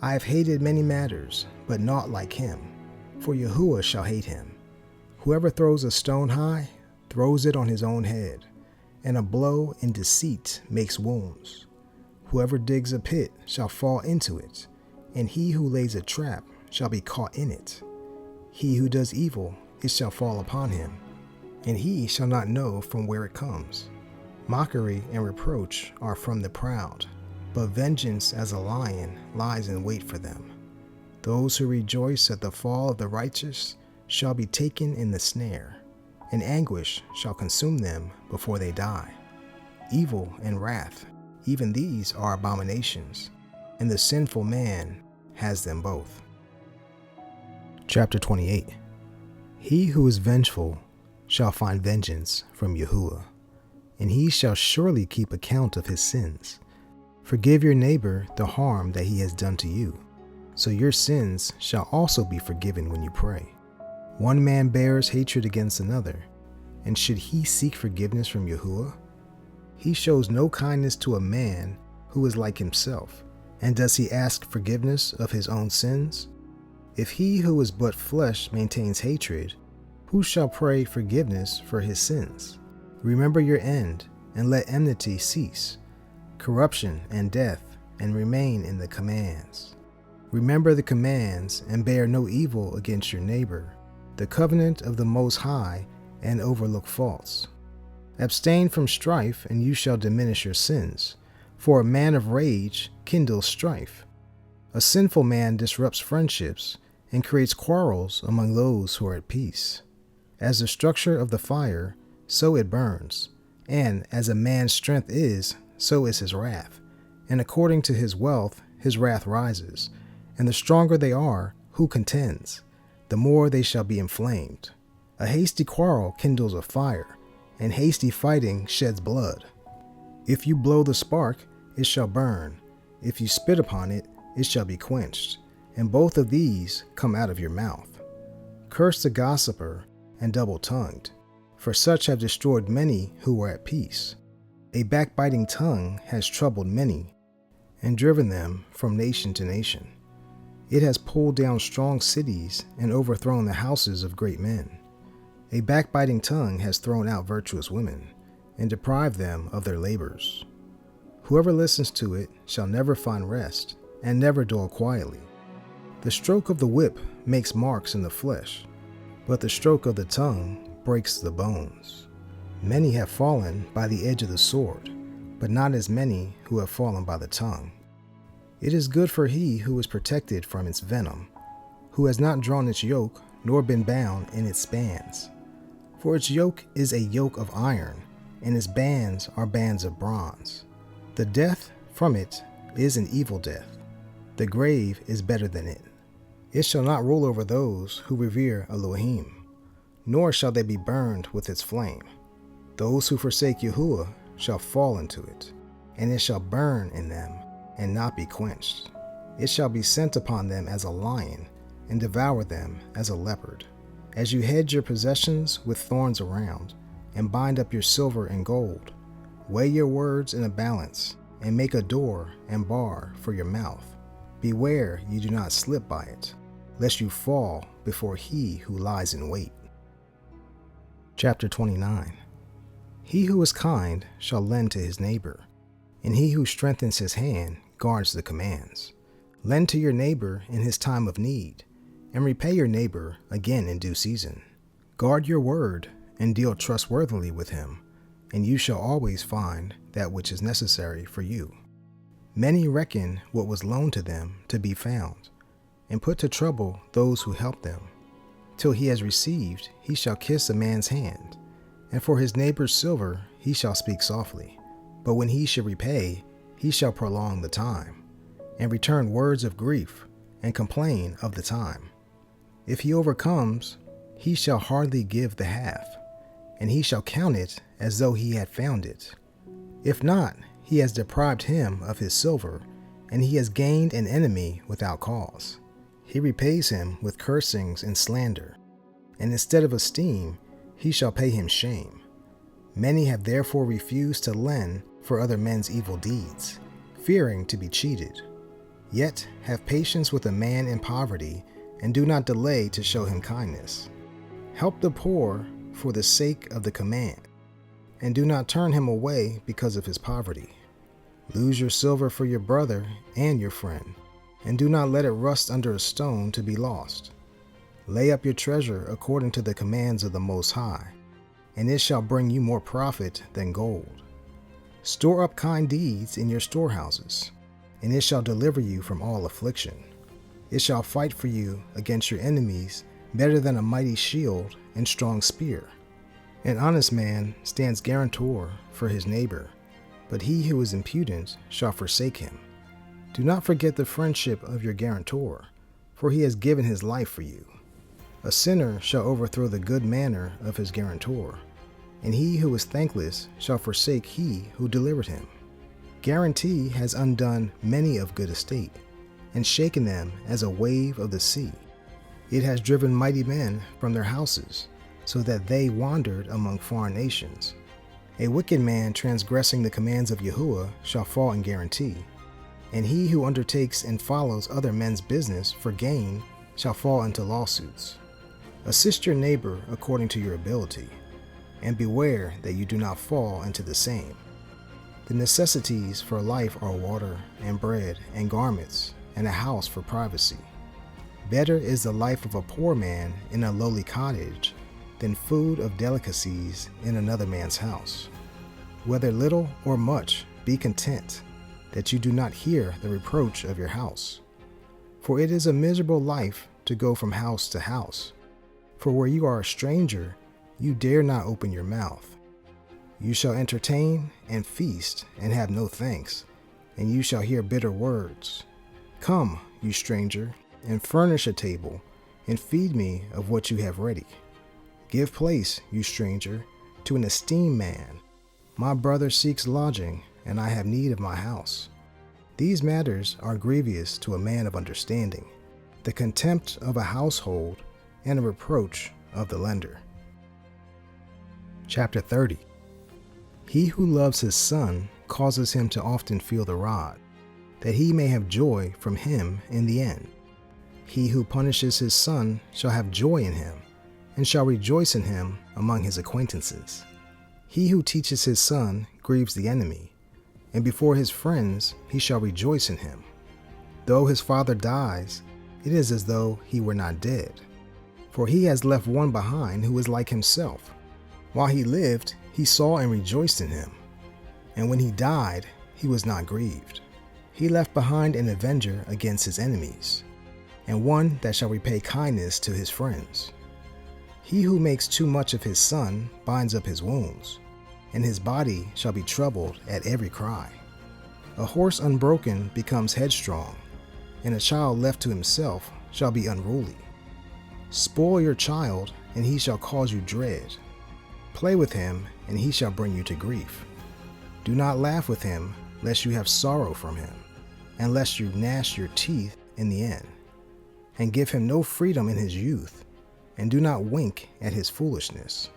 I have hated many matters, but not like him, for Yahuwah shall hate him. Whoever throws a stone high, throws it on his own head, and a blow in deceit makes wounds. Whoever digs a pit shall fall into it, and he who lays a trap shall be caught in it. He who does evil, it shall fall upon him, and he shall not know from where it comes. Mockery and reproach are from the proud, but vengeance as a lion lies in wait for them. Those who rejoice at the fall of the righteous shall be taken in the snare, and anguish shall consume them before they die. Evil and wrath, even these are abominations, and the sinful man has them both. Chapter 28. He who is vengeful shall find vengeance from Yahuwah, and he shall surely keep account of his sins. Forgive your neighbor the harm that he has done to you, so your sins shall also be forgiven when you pray. One man bears hatred against another, and should he seek forgiveness from Yahuwah? He shows no kindness to a man who is like himself, and does he ask forgiveness of his own sins? If he who is but flesh maintains hatred, who shall pray forgiveness for his sins? Remember your end, and let enmity cease, corruption and death, and remain in the commands. Remember the commands, and bear no evil against your neighbor, the covenant of the Most High, and overlook faults. Abstain from strife, and you shall diminish your sins, for a man of rage kindles strife. A sinful man disrupts friendships, and creates quarrels among those who are at peace. As the structure of the fire, so it burns, and as a man's strength is, so is his wrath. And according to his wealth, his wrath rises. And the stronger they are, who contends, the more they shall be inflamed. A hasty quarrel kindles a fire, and hasty fighting sheds blood. If you blow the spark, it shall burn. If you spit upon it, it shall be quenched. And both of these come out of your mouth. Curse the gossiper and double-tongued, for such have destroyed many who were at peace. A backbiting tongue has troubled many, and driven them from nation to nation. It has pulled down strong cities and overthrown the houses of great men. A backbiting tongue has thrown out virtuous women, and deprived them of their labors. Whoever listens to it shall never find rest, and never dwell quietly. The stroke of the whip makes marks in the flesh, but the stroke of the tongue breaks the bones. Many have fallen by the edge of the sword, but not as many who have fallen by the tongue. It is good for he who is protected from its venom, who has not drawn its yoke, nor been bound in its bands. For its yoke is a yoke of iron, and its bands are bands of bronze. The death from it is an evil death. The grave is better than it. It shall not rule over those who revere Elohim, nor shall they be burned with its flame. Those who forsake Yahuwah shall fall into it, and it shall burn in them, and not be quenched. It shall be sent upon them as a lion, and devour them as a leopard. As you hedge your possessions with thorns around, and bind up your silver and gold, weigh your words in a balance, and make a door and bar for your mouth. Beware you do not slip by it, lest you fall before he who lies in wait. Chapter 29. He who is kind shall lend to his neighbor, and he who strengthens his hand guards the commands. Lend to your neighbor in his time of need, and repay your neighbor again in due season. Guard your word, and deal trustworthily with him, and you shall always find that which is necessary for you. Many reckon what was loaned to them to be found, and put to trouble those who help them. Till he has received, he shall kiss a man's hand, and for his neighbor's silver he shall speak softly. But when he shall repay, he shall prolong the time, and return words of grief, and complain of the time. If he overcomes, he shall hardly give the half, and he shall count it as though he had found it. If not, he has deprived him of his silver, and he has gained an enemy without cause. He repays him with cursings and slander, and instead of esteem, he shall pay him shame. Many have therefore refused to lend for other men's evil deeds, fearing to be cheated. Yet have patience with a man in poverty, and do not delay to show him kindness. Help the poor for the sake of the command, and do not turn him away because of his poverty. Lose your silver for your brother and your friend, and do not let it rust under a stone to be lost. Lay up your treasure according to the commands of the Most High, and it shall bring you more profit than gold. Store up kind deeds in your storehouses, and it shall deliver you from all affliction. It shall fight for you against your enemies better than a mighty shield and strong spear. An honest man stands guarantor for his neighbor, but he who is impudent shall forsake him. Do not forget the friendship of your guarantor, for he has given his life for you. A sinner shall overthrow the good manner of his guarantor, and he who is thankless shall forsake he who delivered him. Guarantee has undone many of good estate, and shaken them as a wave of the sea. It has driven mighty men from their houses, so that they wandered among foreign nations. A wicked man transgressing the commands of Yahuwah shall fall in guarantee, and he who undertakes and follows other men's business for gain shall fall into lawsuits. Assist your neighbor according to your ability, and beware that you do not fall into the same. The necessities for life are water and bread and garments and a house for privacy. Better is the life of a poor man in a lowly cottage than food of delicacies in another man's house. Whether little or much, be content, that you do not hear the reproach of your house. For it is a miserable life to go from house to house. For where you are a stranger, you dare not open your mouth. You shall entertain and feast and have no thanks, and you shall hear bitter words. Come, you stranger, and furnish a table, and feed me of what you have ready. Give place, you stranger, to an esteemed man. My brother seeks lodging, and I have need of my house. These matters are grievous to a man of understanding, the contempt of a household, and a reproach of the lender. Chapter 30. He who loves his son causes him to often feel the rod, that he may have joy from him in the end. He who punishes his son shall have joy in him, and shall rejoice in him among his acquaintances. He who teaches his son grieves the enemy, and before his friends he shall rejoice in him. Though his father dies, it is as though he were not dead, for he has left one behind who is like himself. While he lived, he saw and rejoiced in him, and when he died, he was not grieved. He left behind an avenger against his enemies, and one that shall repay kindness to his friends. He who makes too much of his son binds up his wounds, and his body shall be troubled at every cry. A horse unbroken becomes headstrong, and a child left to himself shall be unruly. Spoil your child, and he shall cause you dread. Play with him, and he shall bring you to grief. Do not laugh with him, lest you have sorrow from him, and lest you gnash your teeth in the end. And give him no freedom in his youth, and do not wink at his foolishness.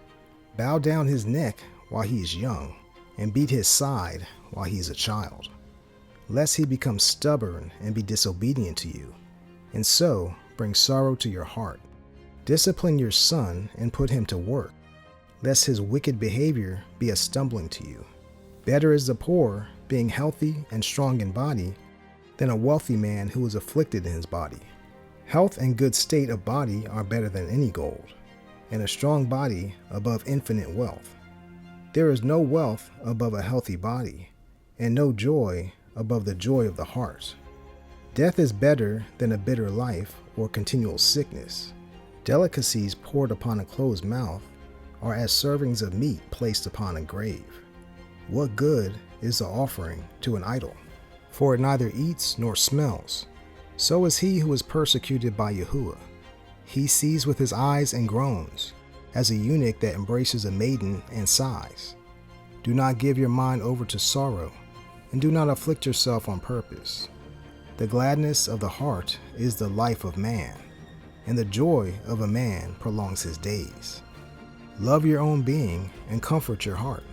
Bow down his neck while he is young, and beat his side while he is a child, lest he become stubborn and be disobedient to you, and so bring sorrow to your heart. Discipline your son and put him to work, lest his wicked behavior be a stumbling to you. Better is the poor being healthy and strong in body than a wealthy man who is afflicted in his body. Health and good state of body are better than any gold, and a strong body above infinite wealth. There is no wealth above a healthy body, and no joy above the joy of the heart. Death is better than a bitter life or continual sickness. Delicacies poured upon a closed mouth are as servings of meat placed upon a grave. What good is the offering to an idol? For it neither eats nor smells. So is he who is persecuted by Yahuwah. He sees with his eyes and groans, as a eunuch that embraces a maiden and sighs. Do not give your mind over to sorrow, and do not afflict yourself on purpose. The gladness of the heart is the life of man, and the joy of a man prolongs his days. Love your own being and comfort your heart.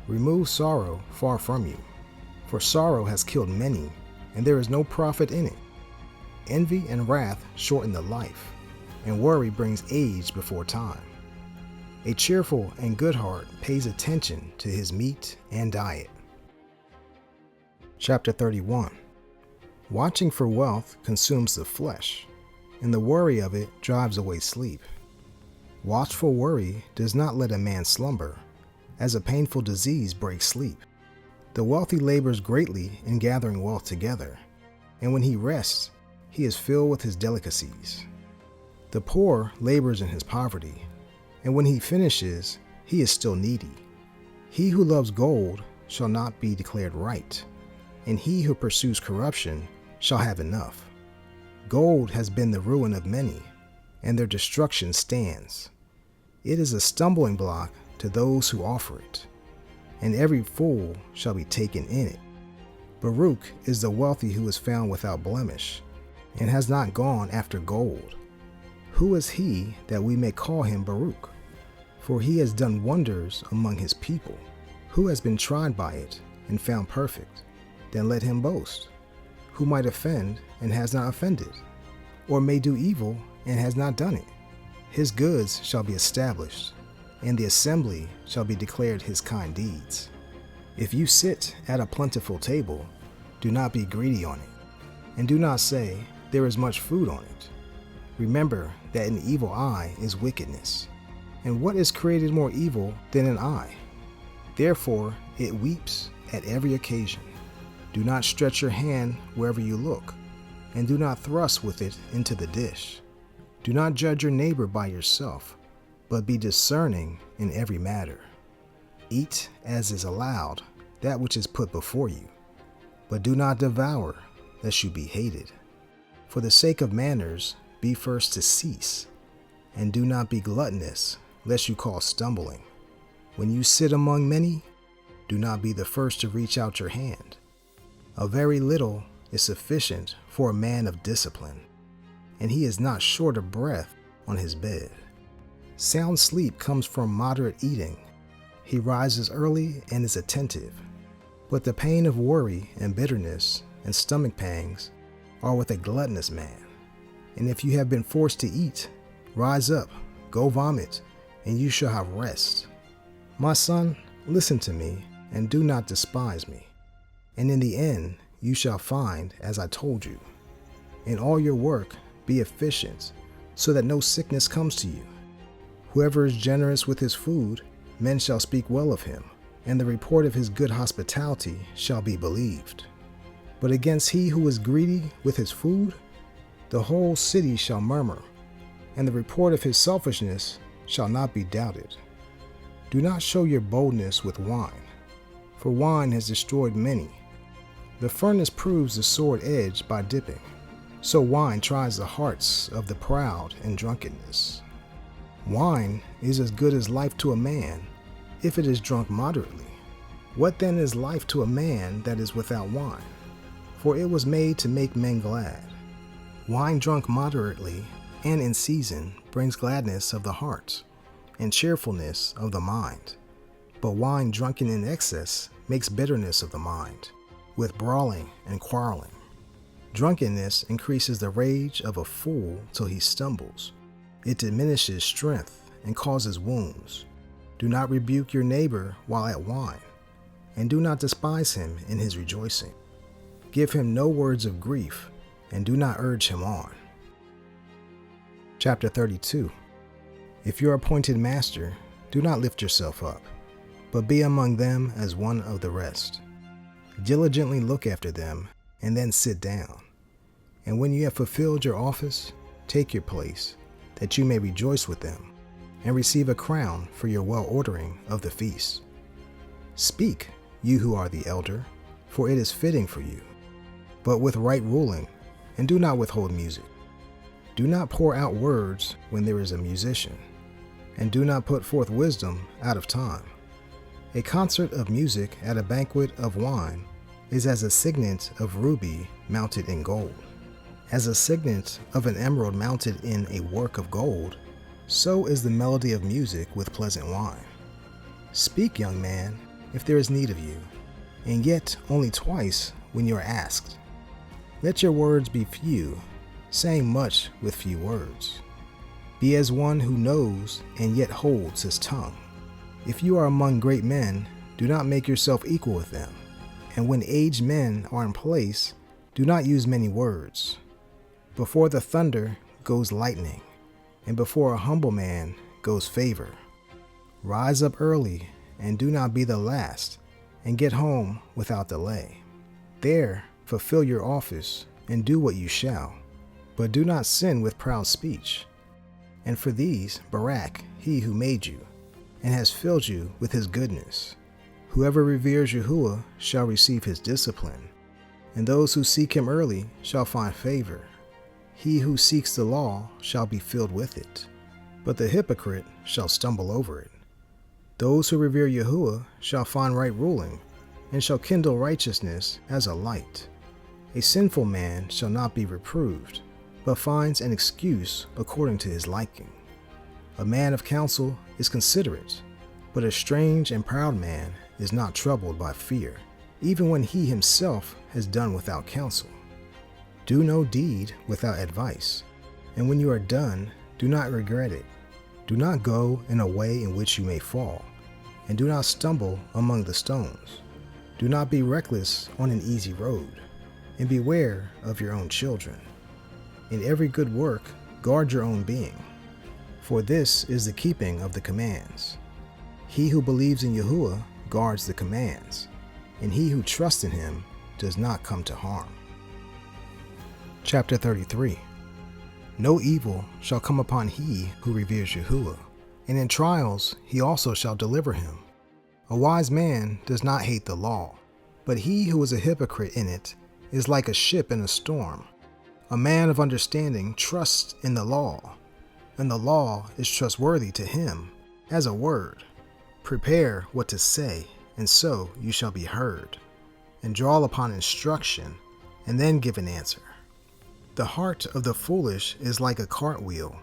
Remove sorrow far from you, for sorrow has killed many, and there is no profit in it. Envy and wrath shorten the life, and worry brings age before time. A cheerful and good heart pays attention to his meat and diet. Chapter 31. Watching for wealth consumes the flesh, and the worry of it drives away sleep. Watchful worry does not let a man slumber, as a painful disease breaks sleep. The wealthy labors greatly in gathering wealth together, and when he rests, he is filled with his delicacies. The poor labors in his poverty, and when he finishes, he is still needy. He who loves gold shall not be declared right, and he who pursues corruption shall have enough. Gold has been the ruin of many, and their destruction stands. It is a stumbling block to those who offer it, and every fool shall be taken in it. Baruch is the wealthy who is found without blemish, and has not gone after gold. Who is he that we may call him Baruch? For he has done wonders among his people. Who has been tried by it and found perfect? Then let him boast. Who might offend and has not offended, or may do evil and has not done it? His goods shall be established, and the assembly shall be declared his kind deeds. If you sit at a plentiful table, do not be greedy on it, and do not say, there is much food on it. Remember that an evil eye is wickedness, and what is created more evil than an eye? Therefore it weeps at every occasion. Do not stretch your hand wherever you look, and do not thrust with it into the dish. Do not judge your neighbor by yourself, but be discerning in every matter. Eat as is allowed that which is put before you, but do not devour, lest you be hated. For the sake of manners, be first to cease, and do not be gluttonous, lest you cause stumbling. When you sit among many, do not be the first to reach out your hand. A very little is sufficient for a man of discipline, and he is not short of breath on his bed. Sound sleep comes from moderate eating. He rises early and is attentive. But the pain of worry and bitterness and stomach pangs are with a gluttonous man. And if you have been forced to eat, rise up, go vomit, and you shall have rest. My son, listen to me, and do not despise me. And in the end you shall find as I told you. In all your work be efficient, so that no sickness comes to you. Whoever is generous with his food, men shall speak well of him, and the report of his good hospitality shall be believed. But against he who is greedy with his food, the whole city shall murmur, and the report of his selfishness shall not be doubted. Do not show your boldness with wine, for wine has destroyed many. The furnace proves the sword edge by dipping, so wine tries the hearts of the proud in drunkenness. Wine is as good as life to a man, if it is drunk moderately. What then is life to a man that is without wine? For it was made to make men glad. Wine drunk moderately and in season brings gladness of the heart and cheerfulness of the mind. But wine drunken in excess makes bitterness of the mind, with brawling and quarreling. Drunkenness increases the rage of a fool till he stumbles. It diminishes strength and causes wounds. Do not rebuke your neighbor while at wine, and do not despise him in his rejoicing. Give him no words of grief, and do not urge him on. Chapter 32. If your appointed master, do not lift yourself up, but be among them as one of the rest. Diligently look after them, and then sit down. And when you have fulfilled your office, take your place, that you may rejoice with them, and receive a crown for your well-ordering of the feast. Speak, you who are the elder, for it is fitting for you, but with right ruling, and do not withhold music. Do not pour out words when there is a musician, and do not put forth wisdom out of time. A concert of music at a banquet of wine is as a signet of ruby mounted in gold. As a signet of an emerald mounted in a work of gold, so is the melody of music with pleasant wine. Speak, young man, if there is need of you, and yet only twice when you are asked. Let your words be few, saying much with few words. Be as one who knows and yet holds his tongue. If you are among great men, do not make yourself equal with them. And when aged men are in place, do not use many words. Before the thunder goes lightning, and before a humble man goes favor. Rise up early, and do not be the last, and get home without delay. There fulfill your office, and do what you shall, but do not sin with proud speech. And for these, Barak, he who made you, and has filled you with his goodness. Whoever reveres Yahuwah shall receive his discipline, and those who seek him early shall find favor. He who seeks the law shall be filled with it, but the hypocrite shall stumble over it. Those who revere Yahuwah shall find right ruling, and shall kindle righteousness as a light. A sinful man shall not be reproved, but finds an excuse according to his liking. A man of counsel is considerate, but a strange and proud man is not troubled by fear, even when he himself has done without counsel. Do no deed without advice, and when you are done, do not regret it. Do not go in a way in which you may fall, and do not stumble among the stones. Do not be reckless on an easy road, and beware of your own children. In every good work, guard your own being, for this is the keeping of the commands. He who believes in Yahuwah guards the commands, and he who trusts in him does not come to harm. Chapter 33. No evil shall come upon he who reveres Yahuwah, and in trials he also shall deliver him. A wise man does not hate the law, but he who is a hypocrite in it is like a ship in a storm. A man of understanding trusts in the law, and the law is trustworthy to him as a word. Prepare what to say, and so you shall be heard, and draw upon instruction, and then give an answer. The heart of the foolish is like a cartwheel,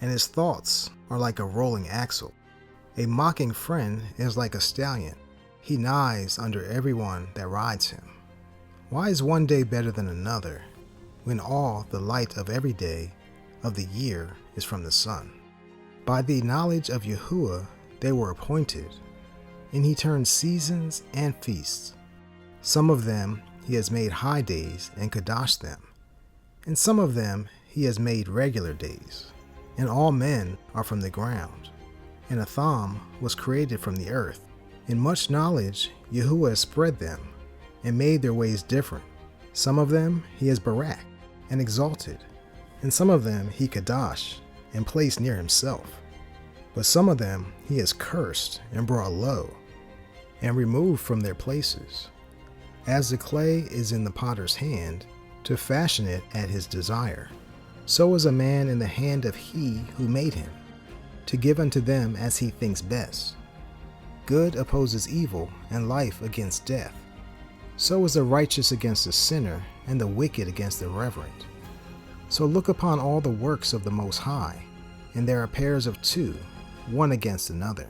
and his thoughts are like a rolling axle. A mocking friend is like a stallion. He gnaws under everyone that rides him. Why is one day better than another, when all the light of every day of the year is from the sun? By the knowledge of Yahuwah they were appointed, and he turns seasons and feasts. Some of them he has made high days and kadoshed them, and some of them he has made regular days. And all men are from the ground, and Atham was created from the earth. In much knowledge Yahuwah has spread them, and made their ways different. Some of them he has Barak and exalted, and some of them he kadosh and placed near himself. But some of them he has cursed and brought low, and removed from their places. As the clay is in the potter's hand, to fashion it at his desire, so is a man in the hand of he who made him, to give unto them as he thinks best. Good opposes evil, and life against death. So is the righteous against the sinner, and the wicked against the reverent. So look upon all the works of the Most High, and there are pairs of two, one against another.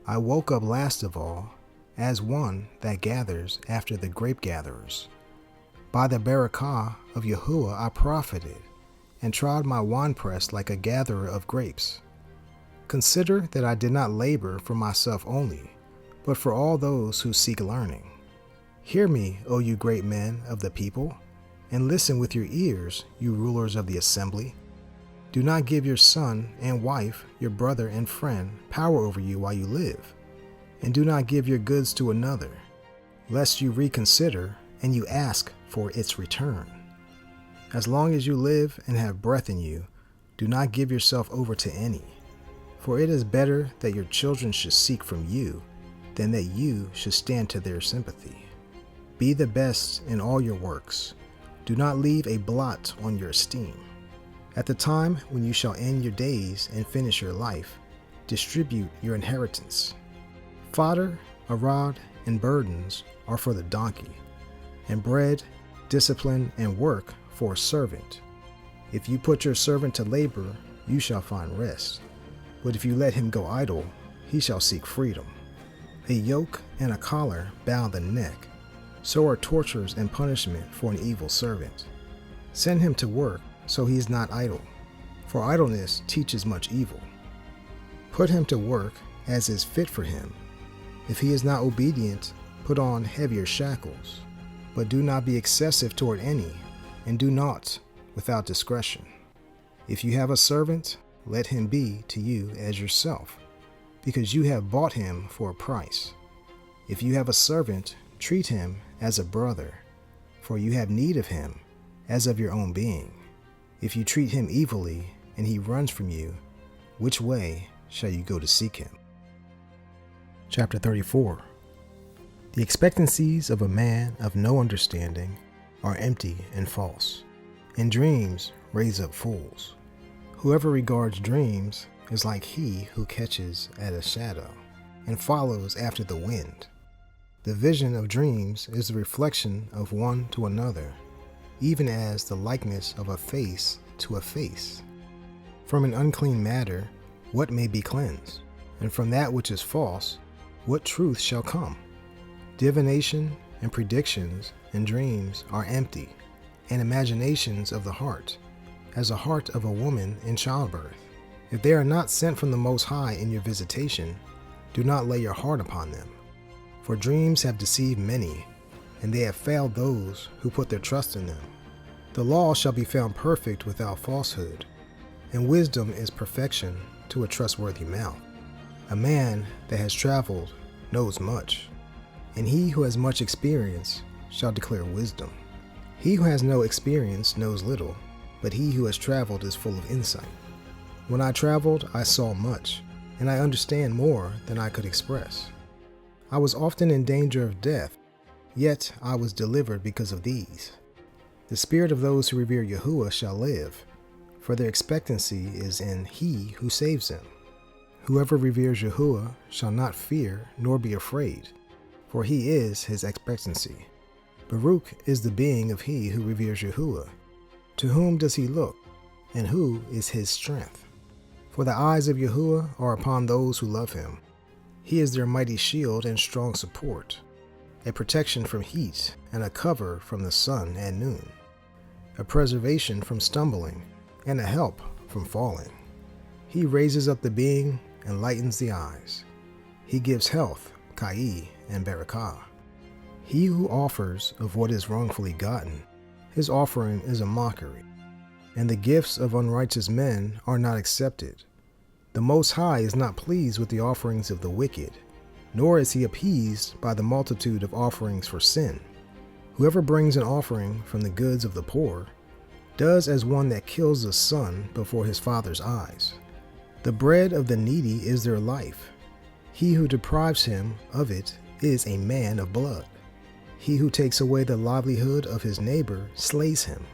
I woke up last of all, as one that gathers after the grape gatherers. By the barakah of Yahuwah I profited, and trod my winepress like a gatherer of grapes. Consider that I did not labor for myself only, but for all those who seek learning. Hear me, O you great men of the people, and listen with your ears, you rulers of the assembly. Do not give your son and wife, your brother and friend, power over you while you live, and do not give your goods to another, lest you reconsider and you ask for its return. As long as you live and have breath in you, Do not give yourself over to any, for it is better that your children should seek from you than that you should stand to their sympathy. Be the best in all your works. Do not leave a blot on your esteem. At the time when you shall end your days and finish your life, distribute your inheritance. Fodder, a rod, and burdens are for the donkey, and bread, discipline, and work for a servant. If you put your servant to labor, you shall find rest. But if you let him go idle, he shall seek freedom. A yoke and a collar bound the neck. So are tortures and punishment for an evil servant. Send him to work so he is not idle, for idleness teaches much evil. Put him to work as is fit for him. If he is not obedient, put on heavier shackles. But do not be excessive toward any, and do naught without discretion. If you have a servant, let him be to you as yourself, because you have bought him for a price. If you have a servant, treat him as a brother, for you have need of him as of your own being. If you treat him evilly and he runs from you, which way shall you go to seek him? Chapter 34. The expectancies of a man of no understanding are empty and false, and dreams raise up fools. Whoever regards dreams is like he who catches at a shadow and follows after the wind. The vision of dreams is the reflection of one to another, even as the likeness of a face to a face. From an unclean matter, what may be cleansed? And from that which is false, what truth shall come? Divination and predictions and dreams are empty, and imaginations of the heart, as a heart of a woman in childbirth. If they are not sent from the Most High in your visitation, do not lay your heart upon them. For dreams have deceived many, and they have failed those who put their trust in them. The law shall be found perfect without falsehood, and wisdom is perfection to a trustworthy mouth. A man that has traveled knows much, and he who has much experience shall declare wisdom. He who has no experience knows little, but he who has traveled is full of insight. When I traveled, I saw much, and I understand more than I could express. I was often in danger of death, yet I was delivered because of these. The spirit of those who revere Yahuwah shall live, for their expectancy is in he who saves them. Whoever reveres Yahuwah shall not fear nor be afraid, for he is his expectancy. Baruch is the being of he who reveres Yahuwah. To whom does he look, and who is his strength? For the eyes of Yahuwah are upon those who love him. He is their mighty shield and strong support, a protection from heat and a cover from the sun at noon, a preservation from stumbling and a help from falling. He raises up the being and lightens the eyes. He gives health, Kai, and Barakah. He who offers of what is wrongfully gotten, his offering is a mockery, and the gifts of unrighteous men are not accepted. The Most High is not pleased with the offerings of the wicked, nor is he appeased by the multitude of offerings for sin. Whoever brings an offering from the goods of the poor does as one that kills the son before his father's eyes. The bread of the needy is their life. He who deprives him of it is a man of blood. He who takes away the livelihood of his neighbor slays him,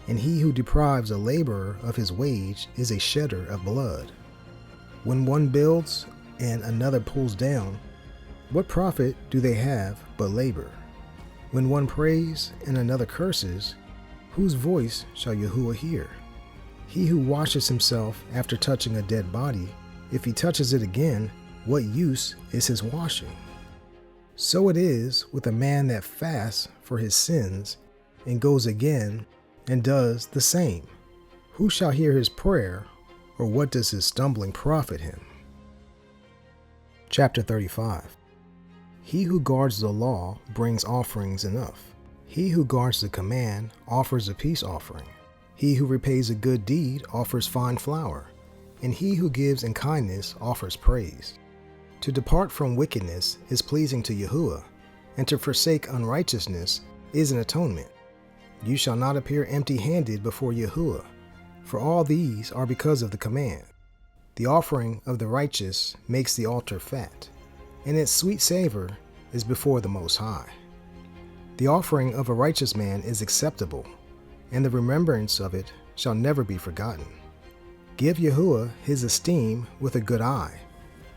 and he who deprives a laborer of his wage is a shedder of blood. When one builds and another pulls down, what profit do they have but labor? When one prays and another curses, whose voice shall Yahuwah hear? He who washes himself after touching a dead body, if he touches it again, what use is his washing? So it is with a man that fasts for his sins and goes again and does the same. Who shall hear his prayer, or what does his stumbling profit him? Chapter 35. He who guards the law brings offerings enough. He who guards the command offers a peace offering. He who repays a good deed offers fine flour, and he who gives in kindness offers praise. To depart from wickedness is pleasing to Yahuwah, and to forsake unrighteousness is an atonement. You shall not appear empty-handed before Yahuwah, For all these are because of the command. The offering of the righteous makes the altar fat, and its sweet savor is before the Most High. The offering of a righteous man is acceptable, and the remembrance of it shall never be forgotten. Give Yahuwah his esteem with a good eye,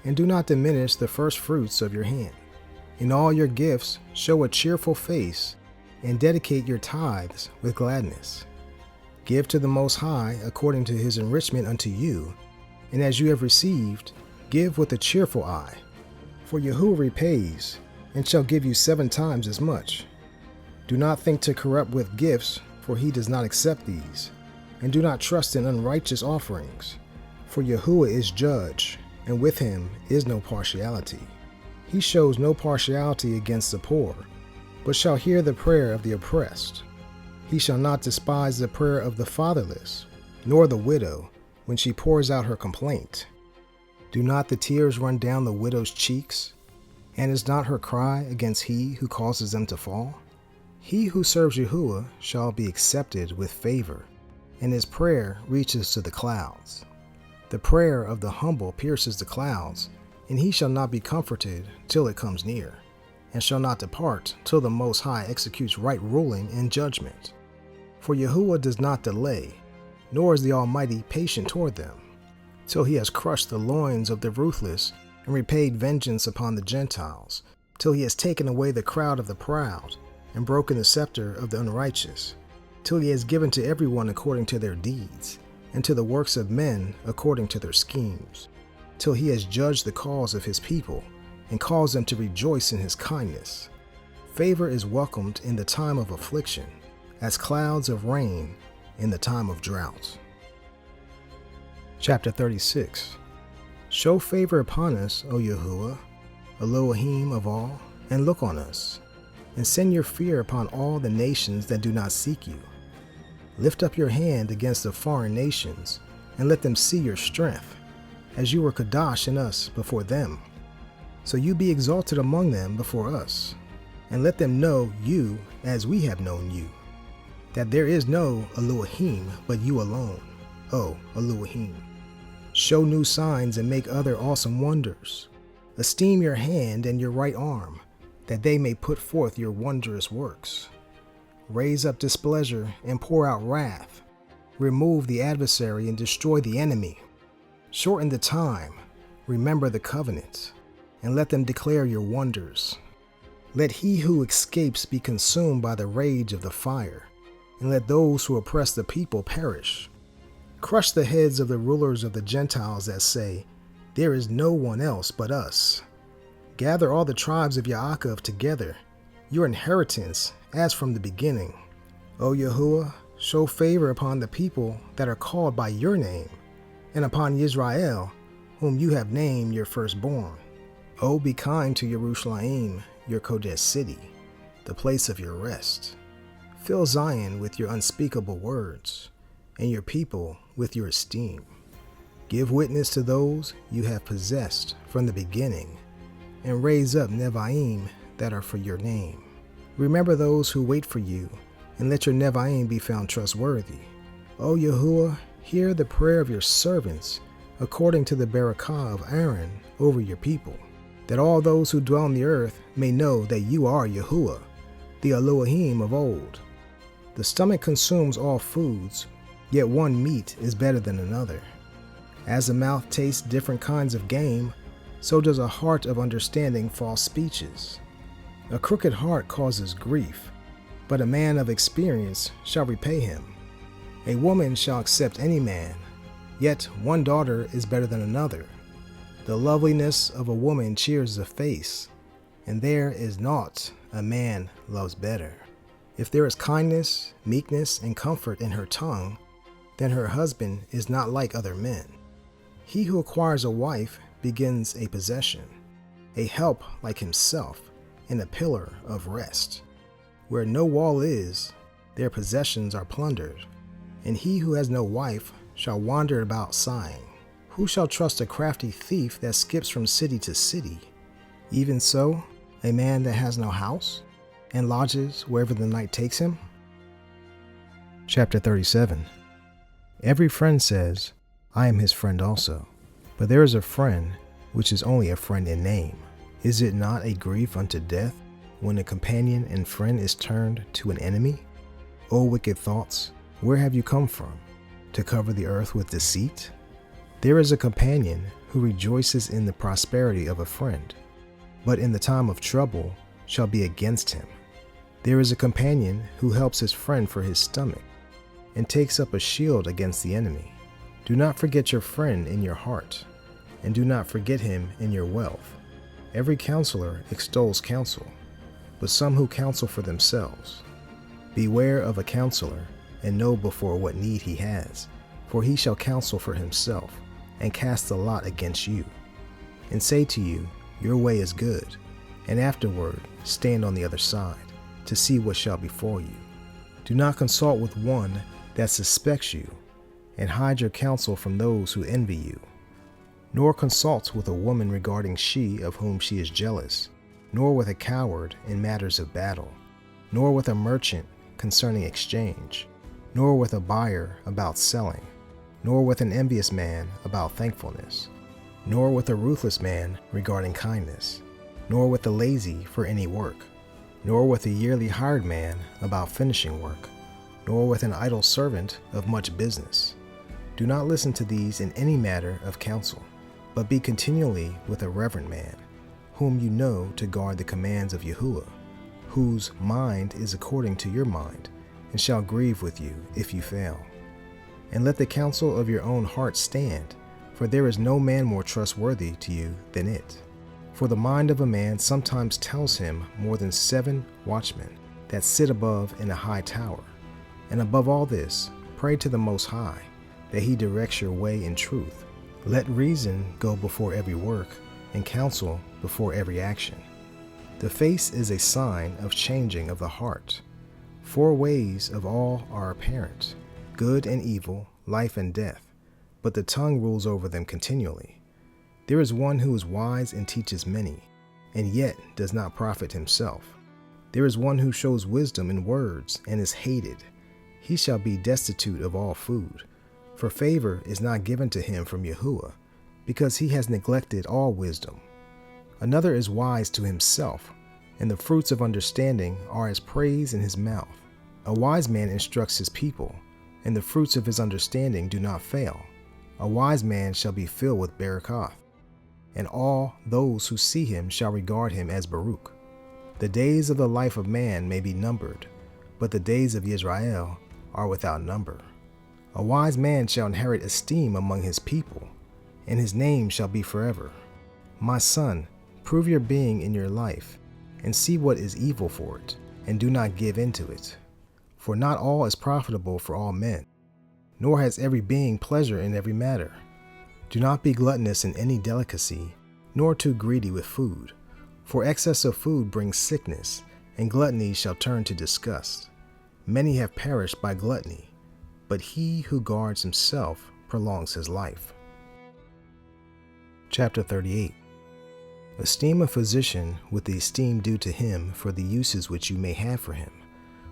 and do not diminish the first fruits of your hand. In all your gifts show a cheerful face, and dedicate your tithes with gladness. Give to the Most High according to his enrichment unto you, and as you have received, give with a cheerful eye. For Yahuwah repays, and shall give you 7 times as much. Do not think to corrupt with gifts, for he does not accept these. And do not trust in unrighteous offerings, for Yahuwah is judge, and with him is no partiality. He shows no partiality against the poor, but shall hear the prayer of the oppressed. He shall not despise the prayer of the fatherless, nor the widow, when she pours out her complaint. Do not the tears run down the widow's cheeks, and is not her cry against he who causes them to fall? He who serves Yahuwah shall be accepted with favor, and his prayer reaches to the clouds. The prayer of the humble pierces the clouds, and he shall not be comforted till it comes near, and shall not depart till the Most High executes right ruling and judgment. For Yahuwah does not delay, nor is the Almighty patient toward them, till he has crushed the loins of the ruthless and repaid vengeance upon the Gentiles, till he has taken away the crowd of the proud and broken the scepter of the unrighteous, till he has given to everyone according to their deeds, and to the works of men according to their schemes, till he has judged the cause of his people, and caused them to rejoice in his kindness. Favor is welcomed in the time of affliction, as clouds of rain in the time of drought. Chapter 36. Show favor upon us, O Yahuwah, Elohim of all, and look on us, and send your fear upon all the nations that do not seek you. Lift up your hand against the foreign nations, and let them see your strength, as you were Kadash in us before them. So you be exalted among them before us, and let them know you as we have known you, that there is no Elohim but you alone, O Elohim. Show new signs and make other awesome wonders. Esteem your hand and your right arm, that they may put forth your wondrous works. Raise up displeasure and pour out wrath. Remove the adversary and destroy the enemy. Shorten the time, remember the covenant, and let them declare your wonders. Let he who escapes be consumed by the rage of the fire, and let those who oppress the people perish. Crush the heads of the rulers of the Gentiles that say, there is no one else but us. Gather all the tribes of Yaakov together, your inheritance as from the beginning. O Yahuwah, show favor upon the people that are called by your name, and upon Israel, whom you have named your firstborn. O be kind to Yerushalayim, your Kodesh city, the place of your rest. Fill Zion with your unspeakable words, and your people with your esteem. Give witness to those you have possessed from the beginning, and raise up Nevi'im that are for your name. Remember those who wait for you, and let your Nevi'im be found trustworthy. O Yahuwah, hear the prayer of your servants, according to the barakah of Aaron over your people, that all those who dwell on the earth may know that you are Yahuwah, the Elohim of old. The stomach consumes all foods, yet one meat is better than another. As the mouth tastes different kinds of game, so does a heart of understanding false speeches. A crooked heart causes grief, but a man of experience shall repay him. A woman shall accept any man, yet one daughter is better than another. The loveliness of a woman cheers the face, and there is naught a man loves better. If there is kindness, meekness, and comfort in her tongue, then her husband is not like other men. He who acquires a wife begins a possession, a help like himself, and a pillar of rest. Where no wall is, their possessions are plundered, and he who has no wife shall wander about sighing. Who shall trust a crafty thief that skips from city to city? Even so, a man that has no house, and lodges wherever the night takes him? Chapter 37. Every friend says, I am his friend also. But there is a friend which is only a friend in name. Is it not a grief unto death when a companion and friend is turned to an enemy? O wicked thoughts, where have you come from? To cover the earth with deceit? There is a companion who rejoices in the prosperity of a friend, but in the time of trouble shall be against him. There is a companion who helps his friend for his stomach, and takes up a shield against the enemy. Do not forget your friend in your heart, and do not forget him in your wealth. Every counselor extols counsel, but some who counsel for themselves. Beware of a counselor, and know before what need he has, for he shall counsel for himself, and cast the lot against you, and say to you, your way is good, and afterward stand on the other side, to see what shall befall you. Do not consult with one that suspects you, and hide your counsel from those who envy you. Nor consult with a woman regarding she of whom she is jealous, nor with a coward in matters of battle, nor with a merchant concerning exchange, nor with a buyer about selling, nor with an envious man about thankfulness, nor with a ruthless man regarding kindness, nor with the lazy for any work, nor with a yearly hired man about finishing work, nor with an idle servant of much business. Do not listen to these in any matter of counsel, but be continually with a reverent man, whom you know to guard the commands of Yahuwah, whose mind is according to your mind, and shall grieve with you if you fail. And let the counsel of your own heart stand, for there is no man more trustworthy to you than it. For the mind of a man sometimes tells him more than 7 watchmen that sit above in a high tower. And above all this, pray to the Most High, that he directs your way in truth. Let reason go before every work, and counsel before every action. The face is a sign of changing of the heart. 4 ways of all are apparent, good and evil, life and death, but the tongue rules over them continually. There is one who is wise and teaches many, and yet does not profit himself. There is one who shows wisdom in words and is hated. He shall be destitute of all food, for favor is not given to him from Yahuwah, because he has neglected all wisdom. Another is wise to himself, and the fruits of understanding are as praise in his mouth. A wise man instructs his people, and the fruits of his understanding do not fail. A wise man shall be filled with Barakath, and all those who see him shall regard him as Baruch. The days of the life of man may be numbered, but the days of Israel are without number. A wise man shall inherit esteem among his people, and his name shall be forever. My son, prove your being in your life, and see what is evil for it, and do not give in to it. For not all is profitable for all men, nor has every being pleasure in every matter. Do not be gluttonous in any delicacy, nor too greedy with food, for excess of food brings sickness, and gluttony shall turn to disgust. Many have perished by gluttony, but he who guards himself prolongs his life. Chapter 38. Esteem a physician with the esteem due to him for the uses which you may have for him,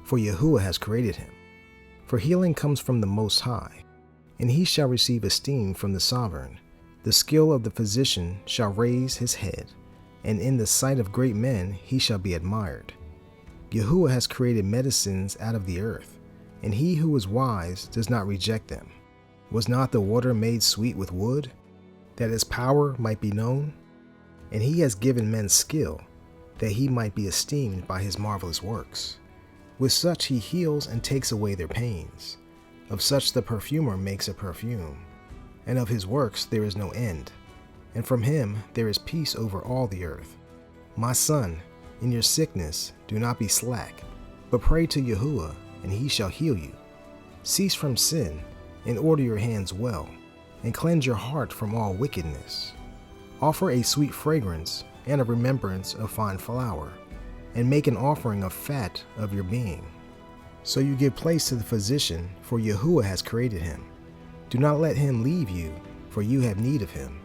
for Yahuwah has created him. For healing comes from the Most High, and he shall receive esteem from the Sovereign. The skill of the physician shall raise his head, and in the sight of great men he shall be admired. Yahuwah has created medicines out of the earth, and he who is wise does not reject them. Was not the water made sweet with wood, that its power might be known? And he has given men skill, that he might be esteemed by his marvelous works. With such he heals and takes away their pains. Of such the perfumer makes a perfume, and of his works there is no end. And from him there is peace over all the earth. My son, in your sickness do not be slack, but pray to Yahuwah, and he shall heal you. Cease from sin, and order your hands well, and cleanse your heart from all wickedness. Offer a sweet fragrance and a remembrance of fine flour, and make an offering of fat of your being. So you give place to the physician, for Yahuwah has created him. Do not let him leave you, for you have need of him.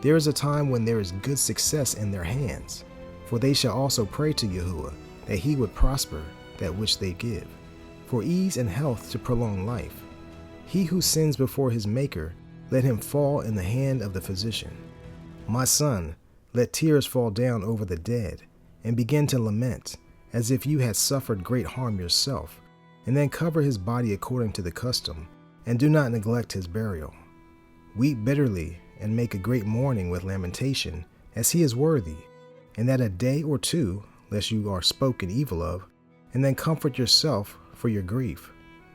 There is a time when there is good success in their hands, for they shall also pray to Yahuwah, that he would prosper that which they give, for ease and health to prolong life. He who sins before his Maker, let him fall in the hand of the physician. My son, let tears fall down over the dead, and begin to lament, as if you had suffered great harm yourself, and then cover his body according to the custom, and do not neglect his burial. Weep bitterly, and make a great mourning with lamentation, as he is worthy, and that a day or two, lest you are spoken evil of, and then comfort yourself for your grief.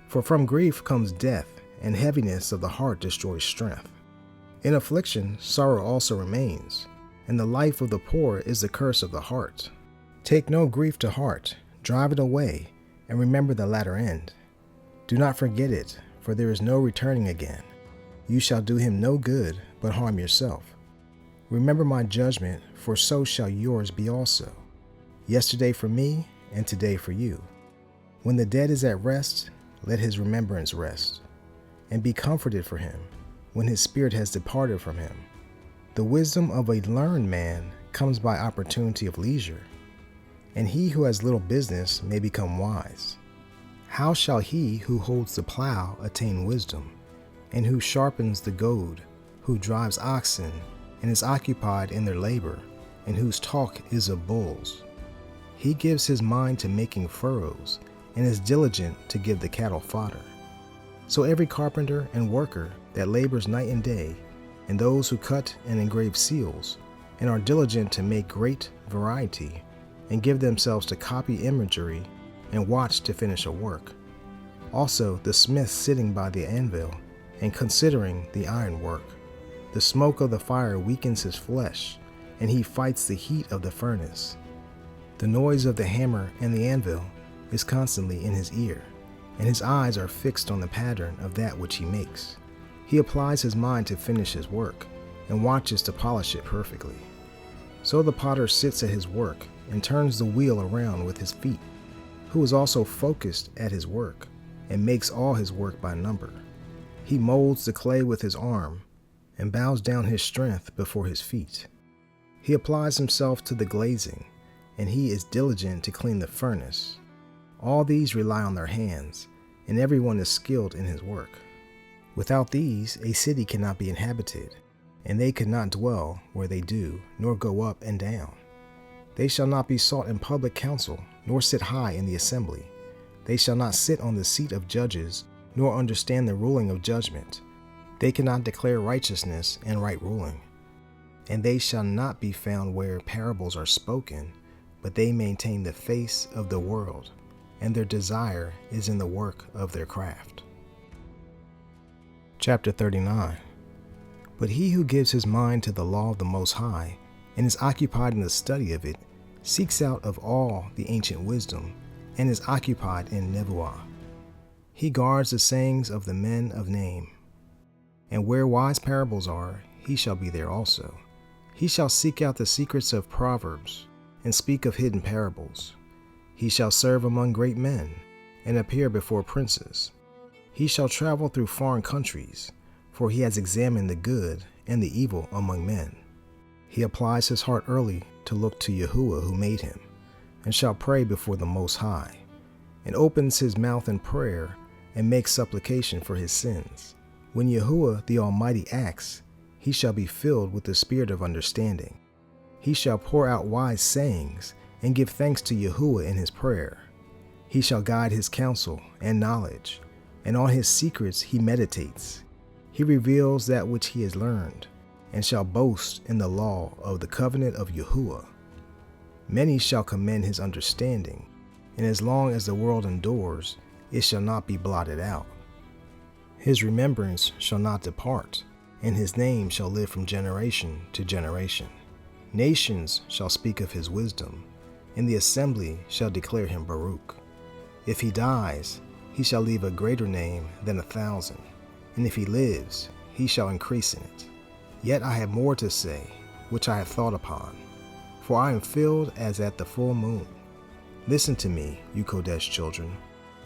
For from grief comes death, and heaviness of the heart destroys strength. In affliction, sorrow also remains, and the life of the poor is the curse of the heart. Take no grief to heart, drive it away, and remember the latter end. Do not forget it, for there is no returning again. You shall do him no good, but harm yourself. Remember my judgment, for so shall yours be also. Yesterday for me, and today for you. When the dead is at rest, let his remembrance rest, and be comforted for him, when his spirit has departed from him. The wisdom of a learned man comes by opportunity of leisure, and he who has little business may become wise. How shall he who holds the plow attain wisdom, and who sharpens the goad, who drives oxen, and is occupied in their labor, and whose talk is of bulls? He gives his mind to making furrows, and is diligent to give the cattle fodder. So every carpenter and worker that labors night and day, and those who cut and engrave seals, and are diligent to make great variety, and give themselves to copy imagery, and watch to finish a work. Also the smith sitting by the anvil, and considering the ironwork. The smoke of the fire weakens his flesh, and he fights the heat of the furnace. The noise of the hammer and the anvil is constantly in his ear, and his eyes are fixed on the pattern of that which he makes. He applies his mind to finish his work, and watches to polish it perfectly. So the potter sits at his work, and turns the wheel around with his feet, who is also focused at his work, and makes all his work by number. He molds the clay with his arm, and bows down his strength before his feet. He applies himself to the glazing, and he is diligent to clean the furnace. All these rely on their hands, and everyone is skilled in his work. Without these, a city cannot be inhabited, and they could not dwell where they do, nor go up and down. They shall not be sought in public council, nor sit high in the assembly. They shall not sit on the seat of judges, nor understand the ruling of judgment. They cannot declare righteousness and right ruling. And they shall not be found where parables are spoken, but they maintain the face of the world, and their desire is in the work of their craft. Chapter 39. But he who gives his mind to the law of the Most High, and is occupied in the study of it, seeks out of all the ancient wisdom, and is occupied in Name YAHUAH. He guards the sayings of the men of Name, and where wise parables are, he shall be there also. He shall seek out the secrets of Proverbs, and speak of hidden parables. He shall serve among great men, and appear before princes. He shall travel through foreign countries, for he has examined the good and the evil among men. He applies his heart early to look to Yahuwah who made him, and shall pray before the Most High, and opens his mouth in prayer, and makes supplication for his sins. When Yahuwah the Almighty acts, he shall be filled with the spirit of understanding. He shall pour out wise sayings, and give thanks to Yahuwah in his prayer. He shall guide his counsel and knowledge, and on his secrets he meditates. He reveals that which he has learned, and shall boast in the law of the covenant of Yahuwah. Many shall commend his understanding, and as long as the world endures, it shall not be blotted out. His remembrance shall not depart, and his name shall live from generation to generation. Nations shall speak of his wisdom, and the assembly shall declare him Baruch. If he dies, he shall leave a greater name than 1,000, and if he lives, he shall increase in it. Yet I have more to say, which I have thought upon, for I am filled as at the full moon. Listen to me, you Kodesh children,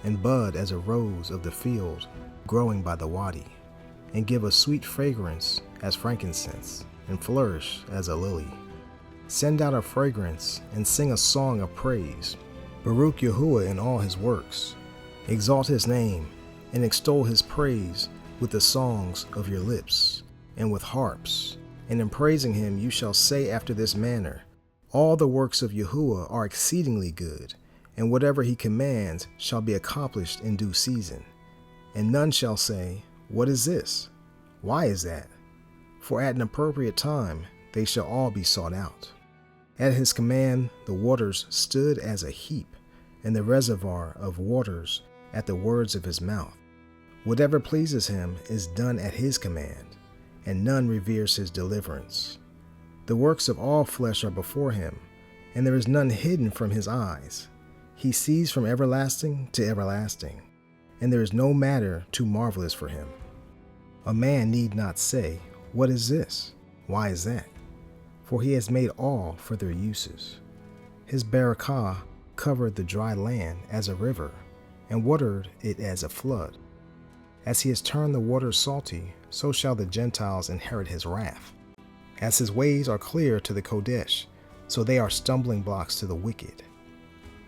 and bud as a rose of the field growing by the wadi, and give a sweet fragrance as frankincense, and flourish as a lily. Send out a fragrance, and sing a song of praise. Baruch Yahuwah in all his works. Exalt his name, and extol his praise with the songs of your lips, and with harps. And in praising him you shall say after this manner, all the works of Yahuwah are exceedingly good, and whatever he commands shall be accomplished in due season. And none shall say, what is this? Why is that? For at an appropriate time they shall all be sought out. At his command the waters stood as a heap, and the reservoir of waters at the words of his mouth. Whatever pleases him is done at his command, and none reveres his deliverance. The works of all flesh are before him, and there is none hidden from his eyes. He sees from everlasting to everlasting, and there is no matter too marvelous for him. A man need not say, what is this? Why is that? For he has made all for their uses. His barakah covered the dry land as a river, and watered it as a flood. As he has turned the waters salty, so shall the Gentiles inherit his wrath. As his ways are clear to the Kodesh, so they are stumbling blocks to the wicked.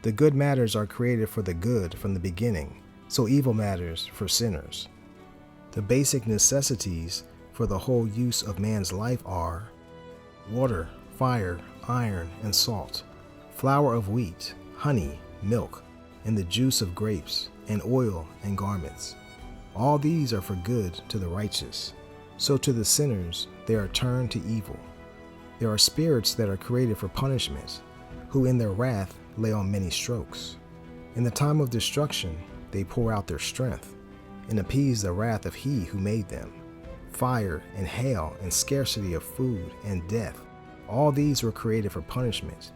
The good matters are created for the good from the beginning, so evil matters for sinners. The basic necessities for the whole use of man's life are water, fire, iron, and salt, flour of wheat, honey, milk, and the juice of grapes, and oil and garments. All these are for good to the righteous, so to the sinners they are turned to evil. There are spirits that are created for punishment, who in their wrath lay on many strokes. In the time of destruction they pour out their strength, and appease the wrath of he who made them. Fire and hail and scarcity of food and death, all these were created for punishment.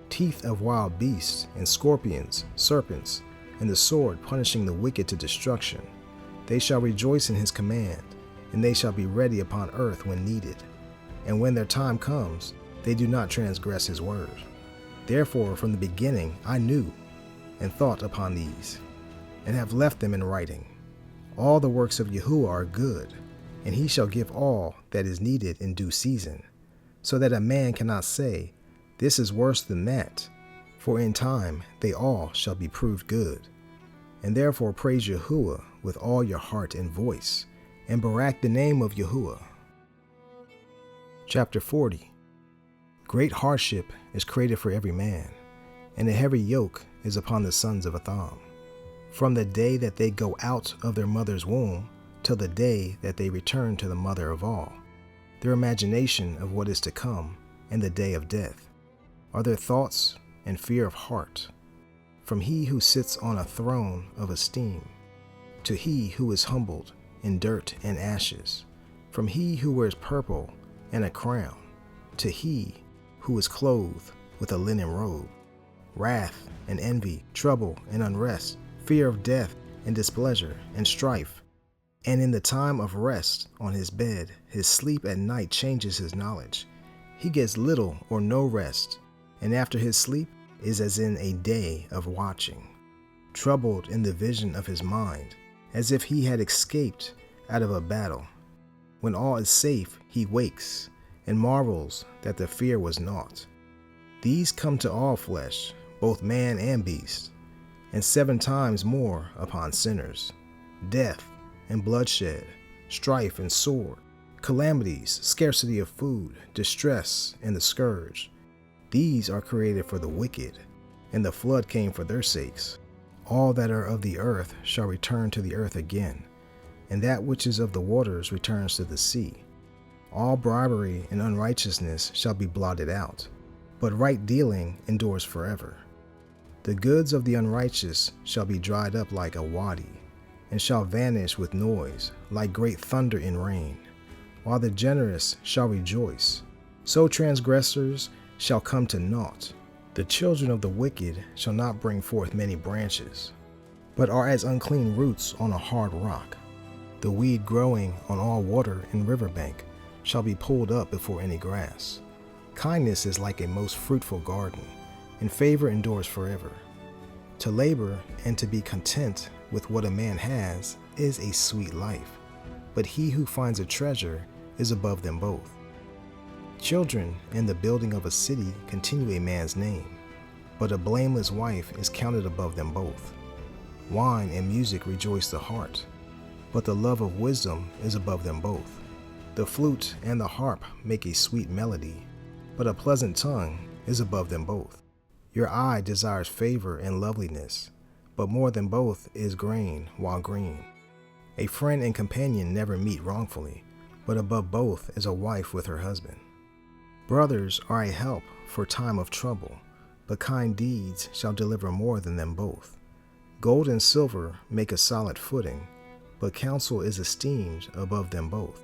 Teeth of wild beasts and scorpions, serpents, and the sword punishing the wicked to destruction. They shall rejoice in his command, and they shall be ready upon earth when needed. And when their time comes, they do not transgress his word. Therefore from the beginning I knew, and thought upon these, and have left them in writing. All the works of Yahuwah are good, and he shall give all that is needed in due season, so that a man cannot say, this is worse than that, for in time they all shall be proved good. And therefore praise Yahuwah with all your heart and voice, and barak the name of Yahuwah. Chapter 40. Great hardship is created for every man, and a heavy yoke is upon the sons of Atham. From the day that they go out of their mother's womb, till the day that they return to the mother of all, their imagination of what is to come, and the day of death, are their thoughts and fear of heart. From he who sits on a throne of esteem, to he who is humbled in dirt and ashes, from he who wears purple and a crown, to he who is clothed with a linen robe. Wrath and envy, trouble and unrest, fear of death and displeasure and strife. And in the time of rest on his bed, his sleep at night changes his knowledge. He gets little or no rest, and after his sleep is as in a day of watching, troubled in the vision of his mind, as if he had escaped out of a battle. When all is safe, he wakes, and marvels that the fear was naught. These come to all flesh, both man and beast, and 7 times more upon sinners: death and bloodshed, strife and sword, calamities, scarcity of food, distress, and the scourge. These are created for the wicked, and the flood came for their sakes. All that are of the earth shall return to the earth again, and that which is of the waters returns to the sea. All bribery and unrighteousness shall be blotted out, but right dealing endures forever. The goods of the unrighteous shall be dried up like a wadi, and shall vanish with noise, like great thunder in rain, while the generous shall rejoice. So transgressors shall come to naught. The children of the wicked shall not bring forth many branches, but are as unclean roots on a hard rock. The weed growing on all water and riverbank shall be pulled up before any grass. Kindness is like a most fruitful garden, and favor endures forever. To labor and to be content with what a man has is a sweet life, but he who finds a treasure is above them both. Children and the building of a city continue a man's name, but a blameless wife is counted above them both. Wine and music rejoice the heart, but the love of wisdom is above them both. The flute and the harp make a sweet melody, but a pleasant tongue is above them both. Your eye desires favor and loveliness, but more than both is grain while green. A friend and companion never meet wrongfully, but above both is a wife with her husband. Brothers are a help for time of trouble, but kind deeds shall deliver more than them both. Gold and silver make a solid footing, but counsel is esteemed above them both.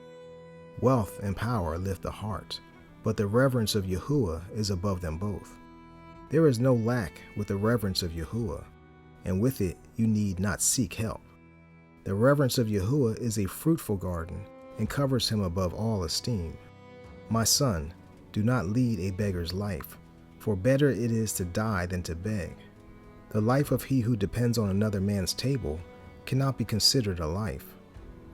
Wealth and power lift the heart, but the reverence of Yahuwah is above them both. There is no lack with the reverence of Yahuwah, and with it you need not seek help. The reverence of Yahuwah is a fruitful garden, and covers him above all esteem. My son, do not lead a beggar's life, for better it is to die than to beg. The life of he who depends on another man's table cannot be considered a life,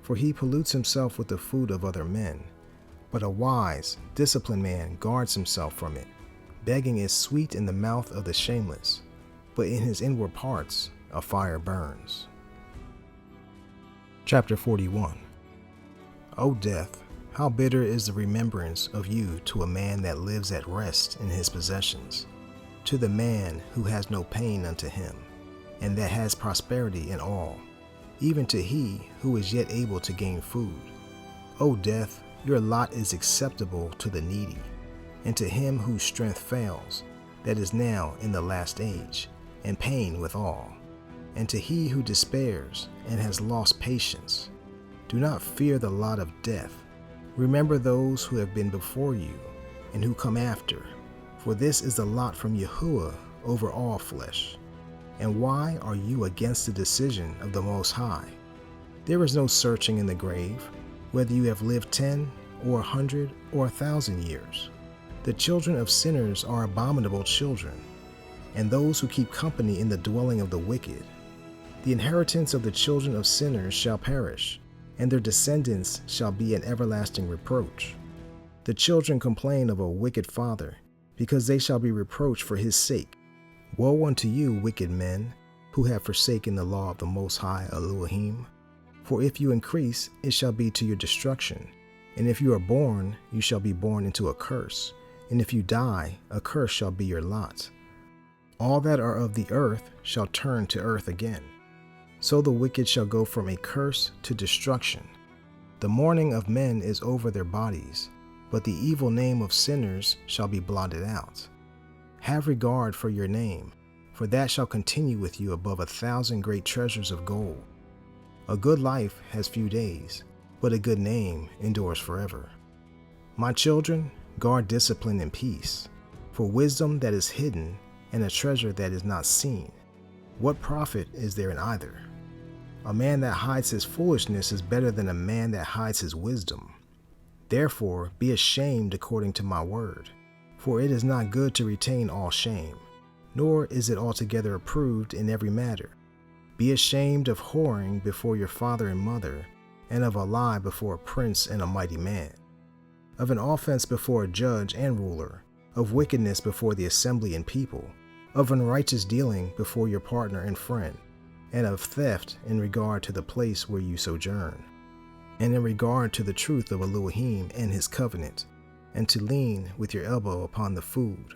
for he pollutes himself with the food of other men. But a wise, disciplined man guards himself from it. Begging is sweet in the mouth of the shameless, but in his inward parts a fire burns. Chapter 41. O death, how bitter is the remembrance of you to a man that lives at rest in his possessions, to the man who has no pain unto him, and that has prosperity in all, even to he who is yet able to gain food. O death, your lot is acceptable to the needy, and to him whose strength fails, that is now in the last age, and pain withal, and to he who despairs and has lost patience. Do not fear the lot of death. Remember those who have been before you, and who come after, for this is the lot from Yahuwah over all flesh. And why are you against the decision of the Most High? There is no searching in the grave, whether you have lived 10 or 100 or 1,000 years. The children of sinners are abominable children, and those who keep company in the dwelling of the wicked. The inheritance of the children of sinners shall perish, and their descendants shall be an everlasting reproach. The children complain of a wicked father, because they shall be reproached for his sake. Woe unto you, wicked men, who have forsaken the law of the Most High Elohim. For if you increase, it shall be to your destruction. And if you are born, you shall be born into a curse. And if you die, a curse shall be your lot. All that are of the earth shall turn to earth again. So the wicked shall go from a curse to destruction. The mourning of men is over their bodies, but the evil name of sinners shall be blotted out. Have regard for your name, for that shall continue with you above 1,000 great treasures of gold. A good life has few days, but a good name endures forever. My children, guard discipline and peace, for wisdom that is hidden and a treasure that is not seen. What profit is there in either? A man that hides his foolishness is better than a man that hides his wisdom. Therefore, be ashamed according to my word, for it is not good to retain all shame, nor is it altogether approved in every matter. Be ashamed of whoring before your father and mother, and of a lie before a prince and a mighty man, of an offense before a judge and ruler, of wickedness before the assembly and people, of unrighteous dealing before your partner and friend, and of theft in regard to the place where you sojourn, and in regard to the truth of Elohim and his covenant, and to lean with your elbow upon the food,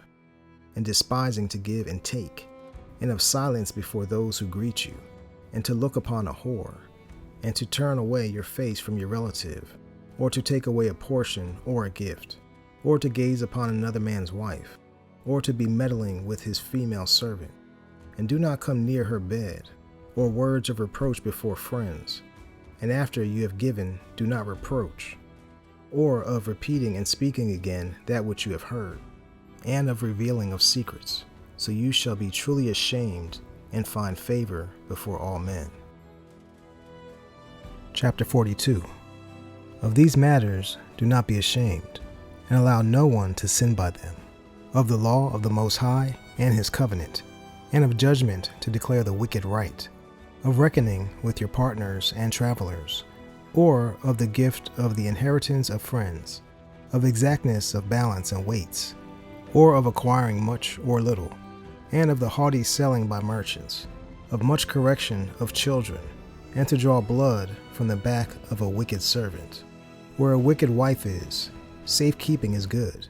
and despising to give and take, and of silence before those who greet you, and to look upon a whore, and to turn away your face from your relative, or to take away a portion or a gift, or to gaze upon another man's wife, or to be meddling with his female servant. And do not come near her bed, or words of reproach before friends. And after you have given, do not reproach, or of repeating and speaking again that which you have heard, and of revealing of secrets. So you shall be truly ashamed and find favor before all men. Chapter 42. Of these matters do not be ashamed, and allow no one to sin by them. Of the law of the Most High and his covenant, and of judgment to declare the wicked right, of reckoning with your partners and travelers, or of the gift of the inheritance of friends, of exactness of balance and weights, or of acquiring much or little, and of the haughty selling by merchants, of much correction of children, and to draw blood from the back of a wicked servant. Where a wicked wife is, safekeeping is good,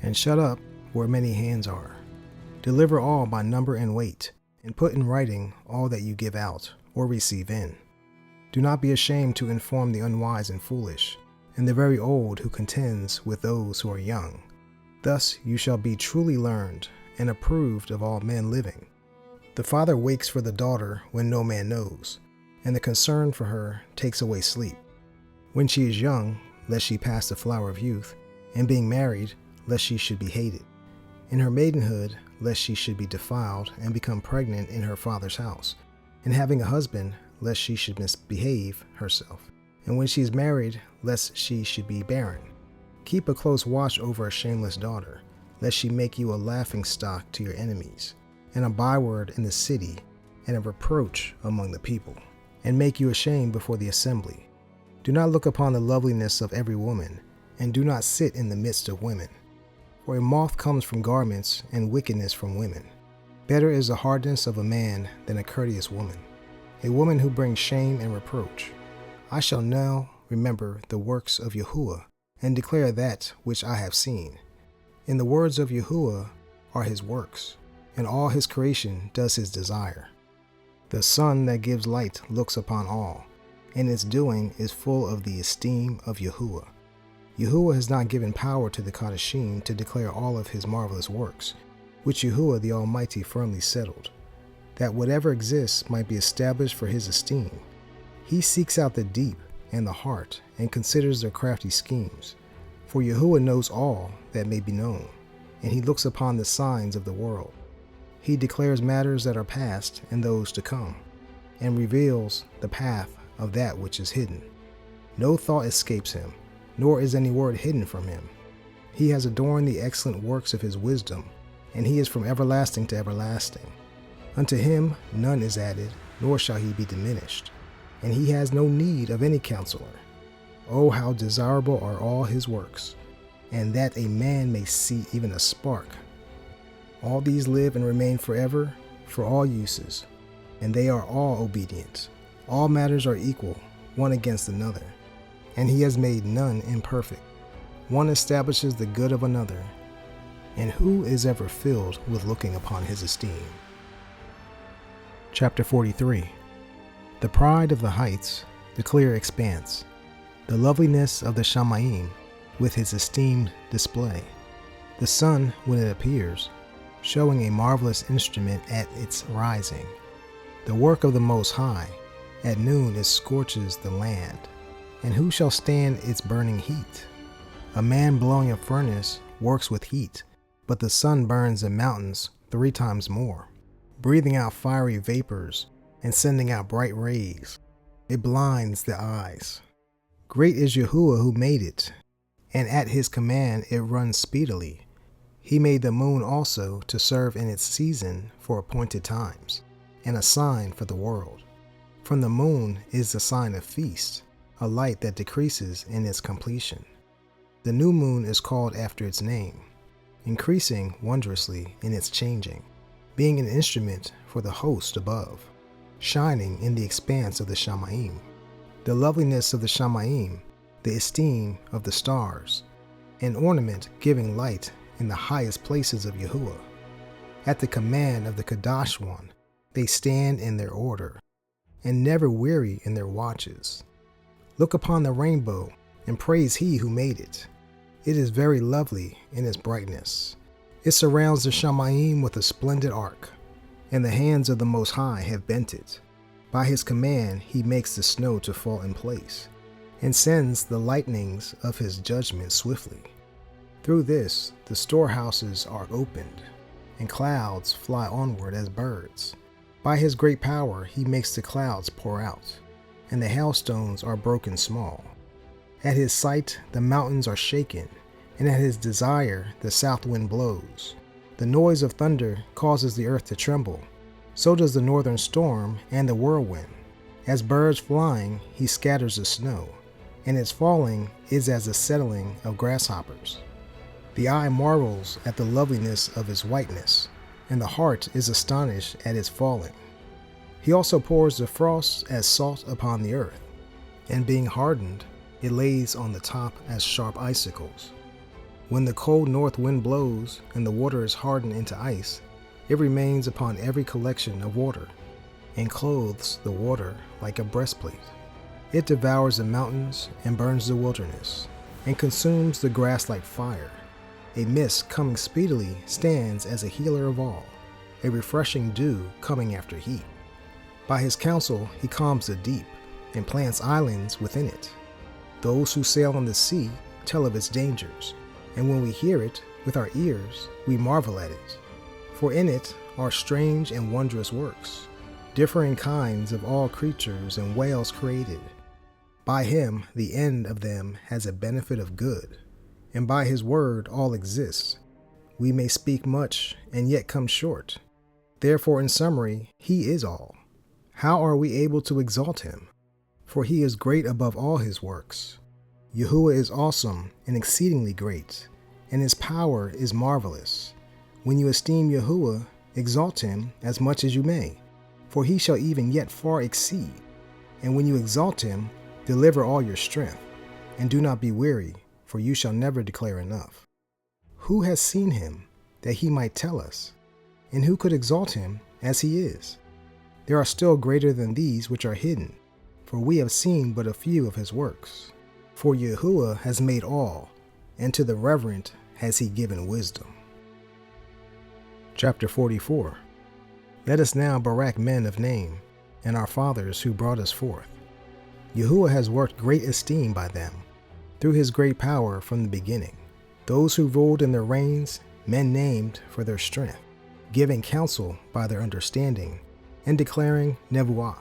and shut up where many hands are. Deliver all by number and weight, and put in writing all that you give out or receive in. Do not be ashamed to inform the unwise and foolish, and the very old who contends with those who are young. Thus you shall be truly learned and approved of all men living. The father wakes for the daughter when no man knows, and the concern for her takes away sleep. When she is young, lest she pass the flower of youth, and being married, lest she should be hated. In her maidenhood, lest she should be defiled and become pregnant in her father's house. And having a husband, lest she should misbehave herself. And when she is married, lest she should be barren. Keep a close watch over a shameless daughter, lest she make you a laughingstock to your enemies, and a byword in the city, and a reproach among the people, and make you ashamed before the assembly. Do not look upon the loveliness of every woman, and do not sit in the midst of women. For a moth comes from garments, and wickedness from women. Better is the hardness of a man than a courteous woman, a woman who brings shame and reproach. I shall now remember the works of Yahuwah, and declare that which I have seen. In the words of Yahuwah are his works, and all his creation does his desire. The sun that gives light looks upon all, and its doing is full of the esteem of Yahuwah. Yahuwah has not given power to the Kadashim to declare all of his marvelous works, which Yahuwah the Almighty firmly settled, that whatever exists might be established for his esteem. He seeks out the deep and the heart, and considers their crafty schemes. For Yahuwah knows all that may be known, and he looks upon the signs of the world. He declares matters that are past and those to come, and reveals the path of that which is hidden. No thought escapes him, nor is any word hidden from him. He has adorned the excellent works of his wisdom, and he is from everlasting to everlasting. Unto him none is added, nor shall he be diminished, and he has no need of any counselor. Oh, how desirable are all his works, and that a man may see even a spark. All these live and remain forever, for all uses, and they are all obedient. All matters are equal, one against another, and he has made none imperfect. One establishes the good of another, and who is ever filled with looking upon his esteem? Chapter 43. The pride of the heights, the clear expanse, the loveliness of the Shamayim, with his esteemed display. The sun, when it appears, showing a marvelous instrument at its rising. The work of the Most High, at noon it scorches the land, and who shall stand its burning heat? A man blowing a furnace works with heat, but the sun burns the mountains 3 times more, breathing out fiery vapors and sending out bright rays. It blinds the eyes. Great is Yahuwah who made it, and at his command it runs speedily. He made the moon also to serve in its season for appointed times, and a sign for the world. From the moon is the sign of feast, a light that decreases in its completion. The new moon is called after its name, increasing wondrously in its changing, being an instrument for the host above, shining in the expanse of the Shamayim. The loveliness of the Shamayim, the esteem of the stars, an ornament giving light in the highest places of Yahuwah. At the command of the Kadash One, they stand in their order, and never weary in their watches. Look upon the rainbow, and praise he who made it. It is very lovely in its brightness. It surrounds the Shamayim with a splendid arc, and the hands of the Most High have bent it. By his command he makes the snow to fall in place, and sends the lightnings of his judgment swiftly. Through this the storehouses are opened, and clouds fly onward as birds. By his great power he makes the clouds pour out, and the hailstones are broken small. At his sight the mountains are shaken, and at his desire the south wind blows. The noise of thunder causes the earth to tremble, so does the northern storm and the whirlwind. As birds flying he scatters the snow, and its falling is as the settling of grasshoppers. The eye marvels at the loveliness of its whiteness, and the heart is astonished at its falling. He also pours the frost as salt upon the earth, and being hardened, it lays on the top as sharp icicles. When the cold north wind blows and the water is hardened into ice, it remains upon every collection of water, and clothes the water like a breastplate. It devours the mountains and burns the wilderness, and consumes the grass like fire. A mist coming speedily stands as a healer of all, a refreshing dew coming after heat. By his counsel he calms the deep, and plants islands within it. Those who sail on the sea tell of its dangers, and when we hear it with our ears, we marvel at it. For in it are strange and wondrous works, differing kinds of all creatures and whales created. By him the end of them has a benefit of good, and by his word all exists. We may speak much and yet come short. Therefore, in summary, he is all. How are we able to exalt him? For he is great above all his works. Yahuwah is awesome and exceedingly great, and his power is marvelous. When you esteem Yahuwah, exalt him as much as you may, for he shall even yet far exceed. And when you exalt him, deliver all your strength, and do not be weary, for you shall never declare enough. Who has seen him, that he might tell us? And who could exalt him as he is? There are still greater than these which are hidden, for we have seen but a few of his works. For Yahuwah has made all, and to the reverent has he given wisdom. Chapter 44. Let us now barak men of name, and our fathers who brought us forth. Yahuwah has worked great esteem by them, through his great power from the beginning. Those who ruled in their reigns, men named for their strength, giving counsel by their understanding, and declaring Nevuah.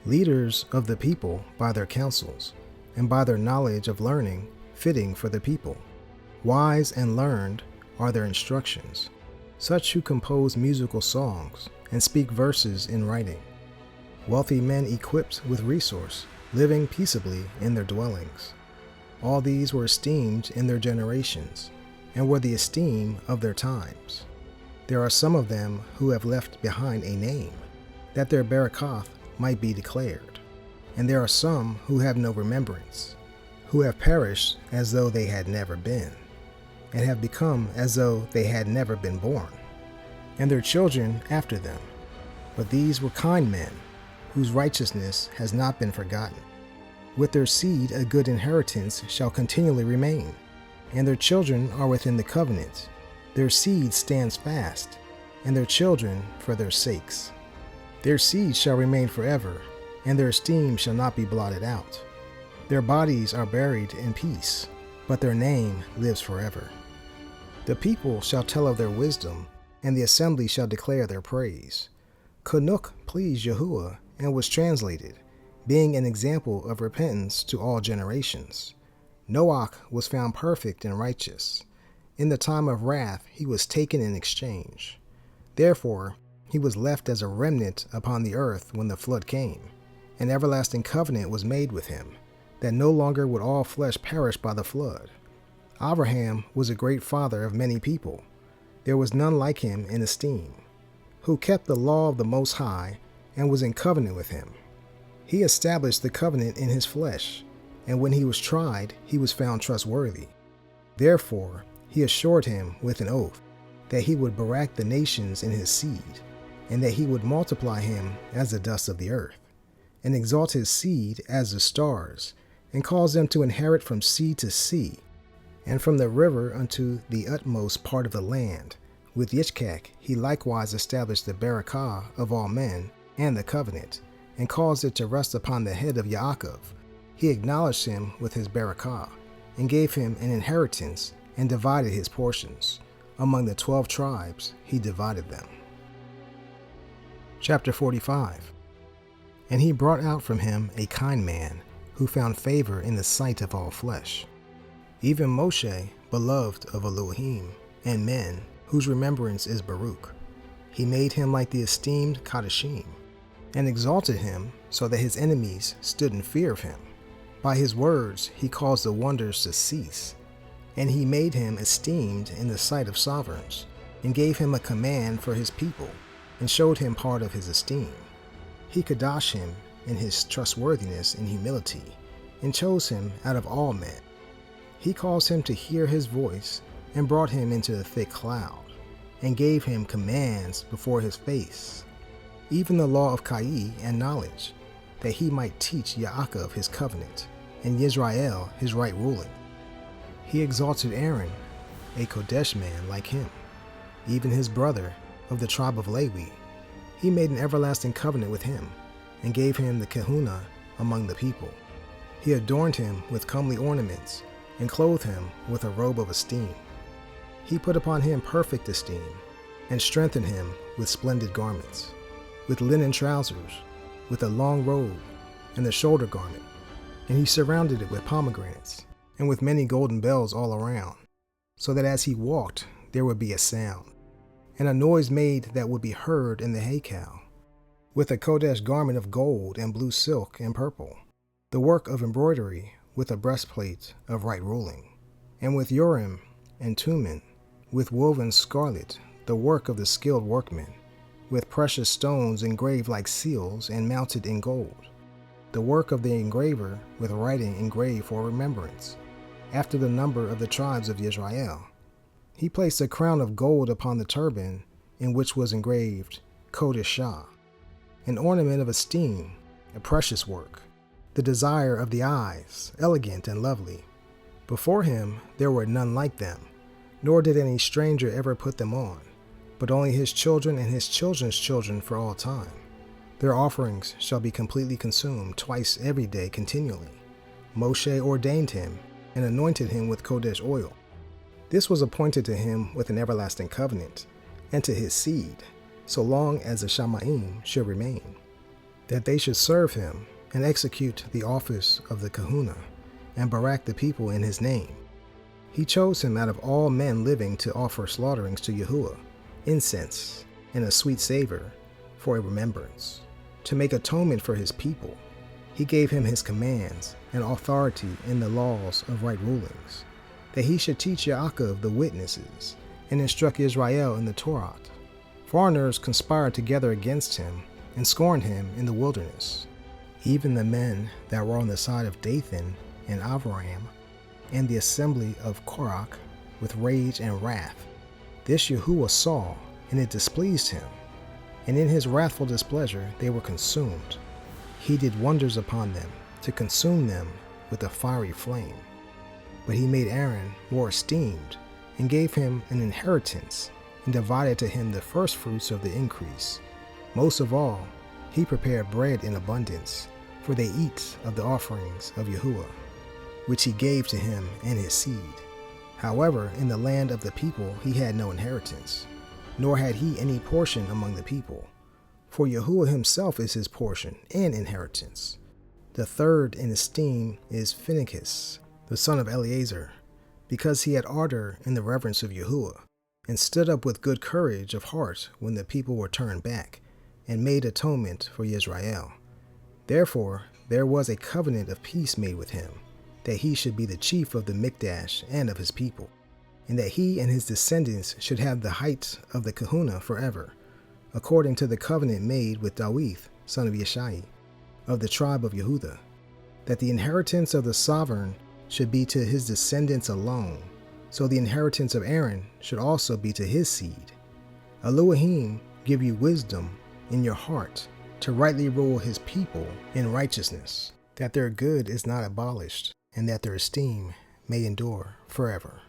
Leaders of the people by their counsels, and by their knowledge of learning, fitting for the people. Wise and learned are their instructions, such who compose musical songs, and speak verses in writing. Wealthy men equipped with resource, living peaceably in their dwellings. All these were esteemed in their generations, and were the esteem of their times. There are some of them who have left behind a name, that their Barakath might be declared. And there are some who have no remembrance, who have perished as though they had never been, and have become as though they had never been born, and their children after them. But these were kind men, whose righteousness has not been forgotten. With their seed a good inheritance shall continually remain, and their children are within the covenant. Their seed stands fast, and their children for their sakes. Their seed shall remain forever, and their esteem shall not be blotted out. Their bodies are buried in peace, but their name lives forever. The people shall tell of their wisdom, and the assembly shall declare their praise. Kanuk pleased Yahuwah, and was translated, being an example of repentance to all generations. Noach was found perfect and righteous. In the time of wrath he was taken in exchange. Therefore he was left as a remnant upon the earth when the flood came. An everlasting covenant was made with him, that no longer would all flesh perish by the flood. Abraham was a great father of many people. There was none like him in esteem, who kept the law of the Most High, and was in covenant with him. He established the covenant in his flesh, and when he was tried, he was found trustworthy. Therefore he assured him with an oath, that he would barak the nations in his seed, and that he would multiply him as the dust of the earth, and exalt his seed as the stars, and cause them to inherit from sea to sea, and from the river unto the utmost part of the land. With Yitzchak he likewise established the barakah of all men, and the covenant, and caused it to rest upon the head of Yaakov. He acknowledged him with his barakah, and gave him an inheritance, and divided his portions. Among the 12 tribes he divided them. Chapter 45. And he brought out from him a kind man, who found favor in the sight of all flesh, even Moshe, beloved of Elohim, and men, whose remembrance is Baruch. He made him like the esteemed Kadashim, and exalted him so that his enemies stood in fear of him. By his words he caused the wonders to cease, and he made him esteemed in the sight of sovereigns, and gave him a command for his people, and showed him part of his esteem. He kadashed him in his trustworthiness and humility, and chose him out of all men. He caused him to hear his voice, and brought him into the thick cloud, and gave him commands before his face, even the law of Kai and knowledge, that he might teach Yaakov his covenant, and Yisrael his right ruling. He exalted Aaron, a Kodesh man like him, even his brother of the tribe of Levi. He made an everlasting covenant with him, and gave him the kahuna among the people. He adorned him with comely ornaments, and clothed him with a robe of esteem. He put upon him perfect esteem, and strengthened him with splendid garments, with linen trousers, with a long robe, and the shoulder garment. And he surrounded it with pomegranates, and with many golden bells all around, so that as he walked there would be a sound, and a noise made that would be heard in the haycow, with a Kodesh garment of gold and blue silk and purple, the work of embroidery, with a breastplate of right ruling, and with Urim and Thummim, with woven scarlet, the work of the skilled workman, with precious stones engraved like seals and mounted in gold, the work of the engraver, with writing engraved for remembrance, after the number of the tribes of Israel. He placed a crown of gold upon the turban, in which was engraved Kodeshah, an ornament of esteem, a precious work, the desire of the eyes, elegant and lovely. Before him there were none like them, nor did any stranger ever put them on, but only his children and his children's children for all time. Their offerings shall be completely consumed twice every day continually. Moshe ordained him, and anointed him with Kodesh oil. This was appointed to him with an everlasting covenant, and to his seed, so long as the Shamaim should remain, that they should serve him, and execute the office of the kahuna, and barak the people in his name. He chose him out of all men living to offer slaughterings to Yahuwah, incense, and a sweet savor, for a remembrance, to make atonement for his people. He gave him his commands and authority in the laws of right rulings, that he should teach Yaakov the witnesses, and instruct Israel in the Torah. Foreigners conspired together against him, and scorned him in the wilderness, even the men that were on the side of Dathan and Abiram, and the assembly of Korach, with rage and wrath. This Yahuwah saw, and it displeased him, and in his wrathful displeasure they were consumed. He did wonders upon them, to consume them with a fiery flame. But he made Aaron more esteemed, and gave him an inheritance, and divided to him the firstfruits of the increase. Most of all, he prepared bread in abundance, for they eat of the offerings of Yahuwah, which he gave to him and his seed. However, in the land of the people he had no inheritance, nor had he any portion among the people. For Yahuwah himself is his portion and inheritance. The third in esteem is Phinehas, the son of Eleazar, because he had ardor in the reverence of Yahuwah, and stood up with good courage of heart when the people were turned back, and made atonement for Israel. Therefore there was a covenant of peace made with him, that he should be the chief of the Mikdash and of his people, and that he and his descendants should have the height of the kahuna forever, according to the covenant made with Dawid, son of Yeshai, of the tribe of Yehuda, that the inheritance of the sovereign should be to his descendants alone, so the inheritance of Aaron should also be to his seed. Elohim give you wisdom in your heart to rightly rule his people in righteousness, that their good is not abolished, and that their esteem may endure forever.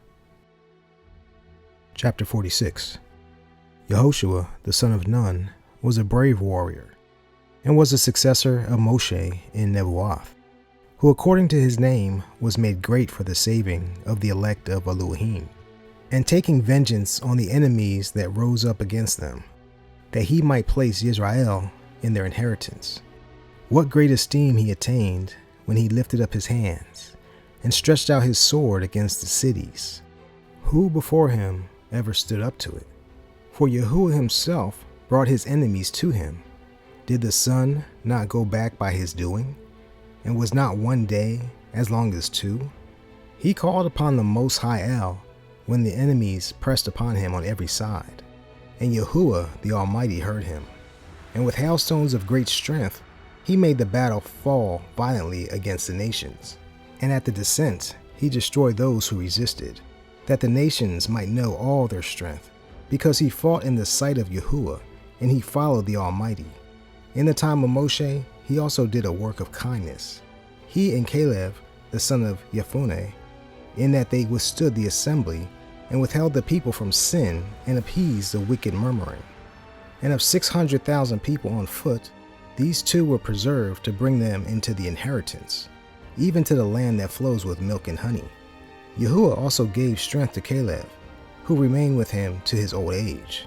Chapter 46. Yahoshua, the son of Nun, was a brave warrior, and was the successor of Moshe in Nebuath, who according to his name was made great for the saving of the elect of Elohim, and taking vengeance on the enemies that rose up against them, that he might place Israel in their inheritance. What great esteem he attained when he lifted up his hands, and stretched out his sword against the cities. Who before him ever stood up to it? For Yahuwah himself brought his enemies to him. Did the sun not go back by his doing? And was not one day as long as two? He called upon the Most High El when the enemies pressed upon him on every side. And Yahuwah the Almighty heard him. and with hailstones of great strength, he made the battle fall violently against the nations. And at the descent, he destroyed those who resisted, that the nations might know all their strength, because he fought in the sight of Yahuwah, and he followed the Almighty. In the time of Moshe, he also did a work of kindness, he and Caleb, the son of Jephunneh, in that they withstood the assembly, and withheld the people from sin, and appeased the wicked murmuring. And of 600,000 people on foot, these two were preserved to bring them into the inheritance, even to the land that flows with milk and honey. Yahuwah also gave strength to Caleb, who remained with him to his old age,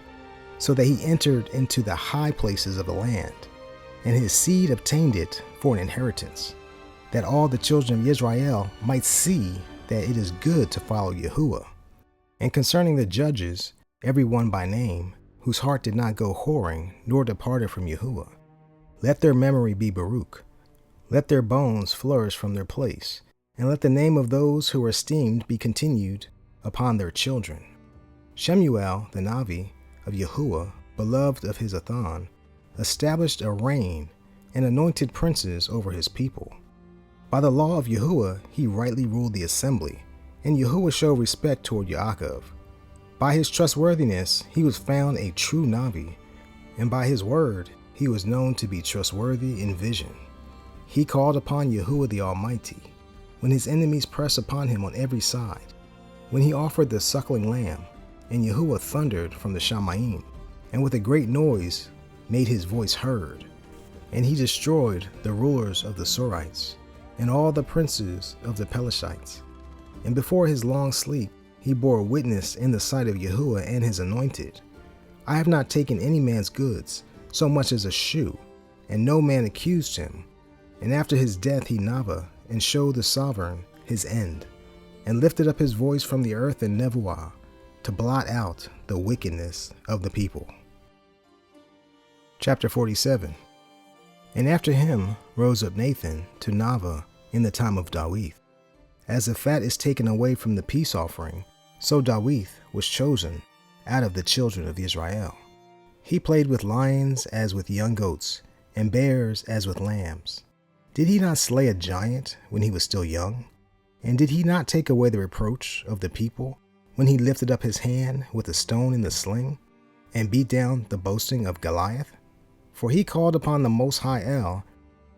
so that he entered into the high places of the land, and his seed obtained it for an inheritance, that all the children of Israel might see that it is good to follow Yahuwah. And concerning the judges, every one by name, whose heart did not go whoring, nor departed from Yahuwah, let their memory be Baruch, let their bones flourish from their place, and let the name of those who are esteemed be continued upon their children. Shemuel, the Navi of Yahuwah, beloved of his Athan, established a reign and anointed princes over his people. By the law of Yahuwah he rightly ruled the assembly, and Yahuwah showed respect toward Yaakov. By his trustworthiness he was found a true Navi, and by his word he was known to be trustworthy in vision. He called upon Yahuwah the Almighty, when his enemies pressed upon him on every side, when he offered the suckling lamb, and Yahuwah thundered from the Shamayim, and with a great noise made his voice heard. And he destroyed the rulers of the Sorites, and all the princes of the Pelishites. And before his long sleep, he bore witness in the sight of Yahuwah and his anointed. I have not taken any man's goods, so much as a shoe, and no man accused him. And after his death he nava, and showed the sovereign his end, and lifted up his voice from the earth in Nevuah, to blot out the wickedness of the people. Chapter 47. And after him rose up Nathan to Nava in the time of Dawith. As the fat is taken away from the peace offering, so Dawith was chosen out of the children of Israel. He played with lions as with young goats, and bears as with lambs. Did he not slay a giant when he was still young? And did he not take away the reproach of the people when he lifted up his hand with a stone in the sling, and beat down the boasting of Goliath? For he called upon the Most High El,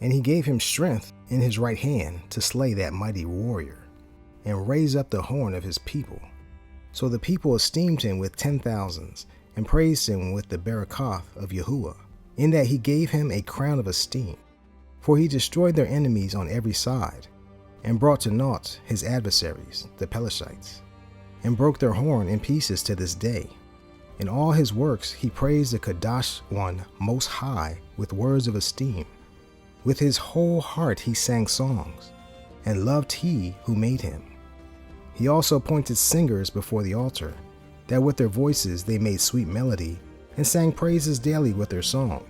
and he gave him strength in his right hand to slay that mighty warrior, and raise up the horn of his people. So the people esteemed him with 10,000s, and praised him with the Barakoth of Yahuwah, in that he gave him a crown of esteem. For he destroyed their enemies on every side, and brought to naught his adversaries, the Pelishites, and broke their horn in pieces to this day. In all his works he praised the Kadash One Most High with words of esteem. With his whole heart he sang songs, and loved he who made him. He also appointed singers before the altar, that with their voices they made sweet melody, and sang praises daily with their song.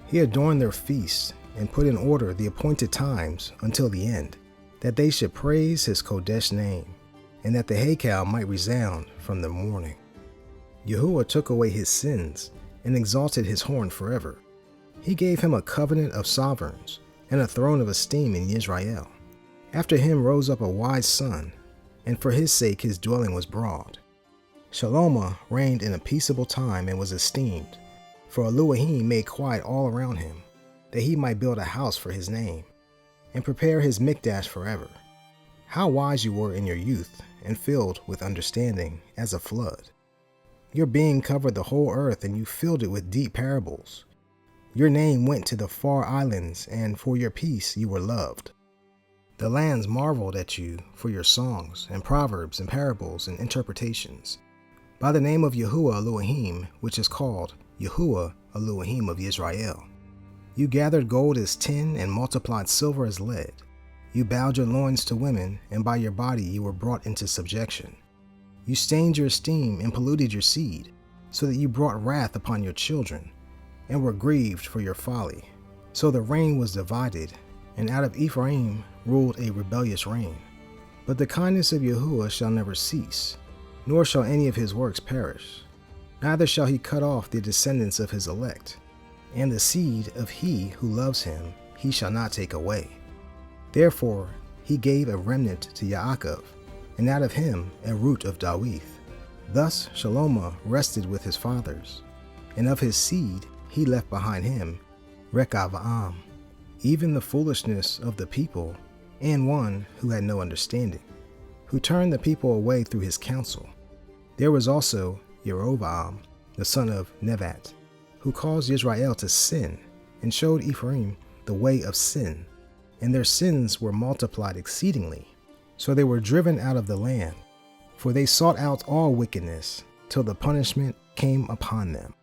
He adorned their feasts, and put in order the appointed times until the end, that they should praise his Kodesh name, and that the Haykal might resound from the morning. Yahuwah took away his sins, and exalted his horn forever. He gave him a covenant of sovereigns, and a throne of esteem in Israel. After him rose up a wise son, and for his sake his dwelling was broad. Shalom reigned in a peaceable time and was esteemed, for Elohim made quiet all around him, that he might build a house for his name, and prepare his mikdash forever. How wise you were in your youth, and filled with understanding as a flood. Your being covered the whole earth, and you filled it with deep parables. Your name went to the far islands, and for your peace you were loved. The lands marveled at you for your songs, and proverbs, and parables, and interpretations. By the name of Yahuwah Elohim, which is called Yahuwah Elohim of Israel. You gathered gold as tin, and multiplied silver as lead. You bowed your loins to women, and by your body you were brought into subjection. You stained your esteem and polluted your seed, so that you brought wrath upon your children, and were grieved for your folly. So the reign was divided, and out of Ephraim ruled a rebellious reign. But the kindness of Yahuwah shall never cease, nor shall any of his works perish. Neither shall he cut off the descendants of his elect, and the seed of he who loves him he shall not take away. Therefore he gave a remnant to Yaakov, and out of him a root of Dawith. Thus Shalom rested with his fathers, and of his seed he left behind him Rekav'am, even the foolishness of the people, and one who had no understanding, who turned the people away through his counsel. There was also Yerovam, the son of Nevat, who caused Israel to sin, and showed Ephraim the way of sin, and their sins were multiplied exceedingly. So they were driven out of the land, for they sought out all wickedness, till the punishment came upon them.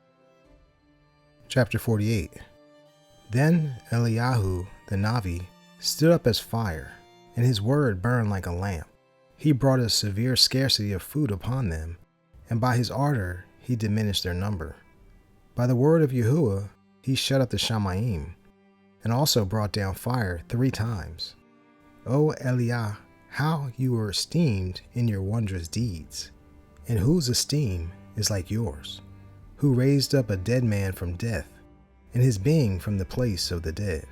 Chapter 48. Then Eliyahu the Navi stood up as fire, and his word burned like a lamp. He brought a severe scarcity of food upon them, and by his ardor he diminished their number. By the word of Yahuwah he shut up the Shamayim, and also brought down fire 3 times. O Eliah, how you were esteemed in your wondrous deeds, and whose esteem is like yours, who raised up a dead man from death, and his being from the place of the dead.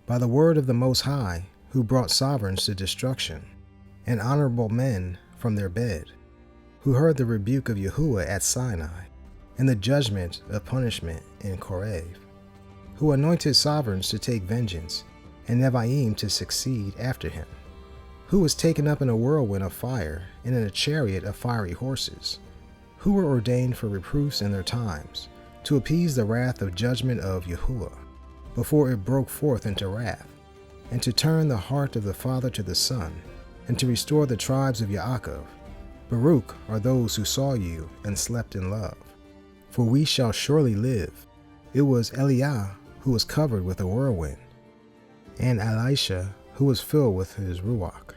By the word of the Most High, who brought sovereigns to destruction, and honorable men from their bed, who heard the rebuke of Yahuwah at Sinai, and the judgment of punishment in Koreb, who anointed sovereigns to take vengeance, and Nevi'im to succeed after him, who was taken up in a whirlwind of fire, and in a chariot of fiery horses, who were ordained for reproofs in their times, to appease the wrath of judgment of Yahuwah, before it broke forth into wrath, and to turn the heart of the father to the son, and to restore the tribes of Yaakov. Baruch are those who saw you and slept in love, for we shall surely live. It was Eliah who was covered with a whirlwind, and Elisha who was filled with his ruach.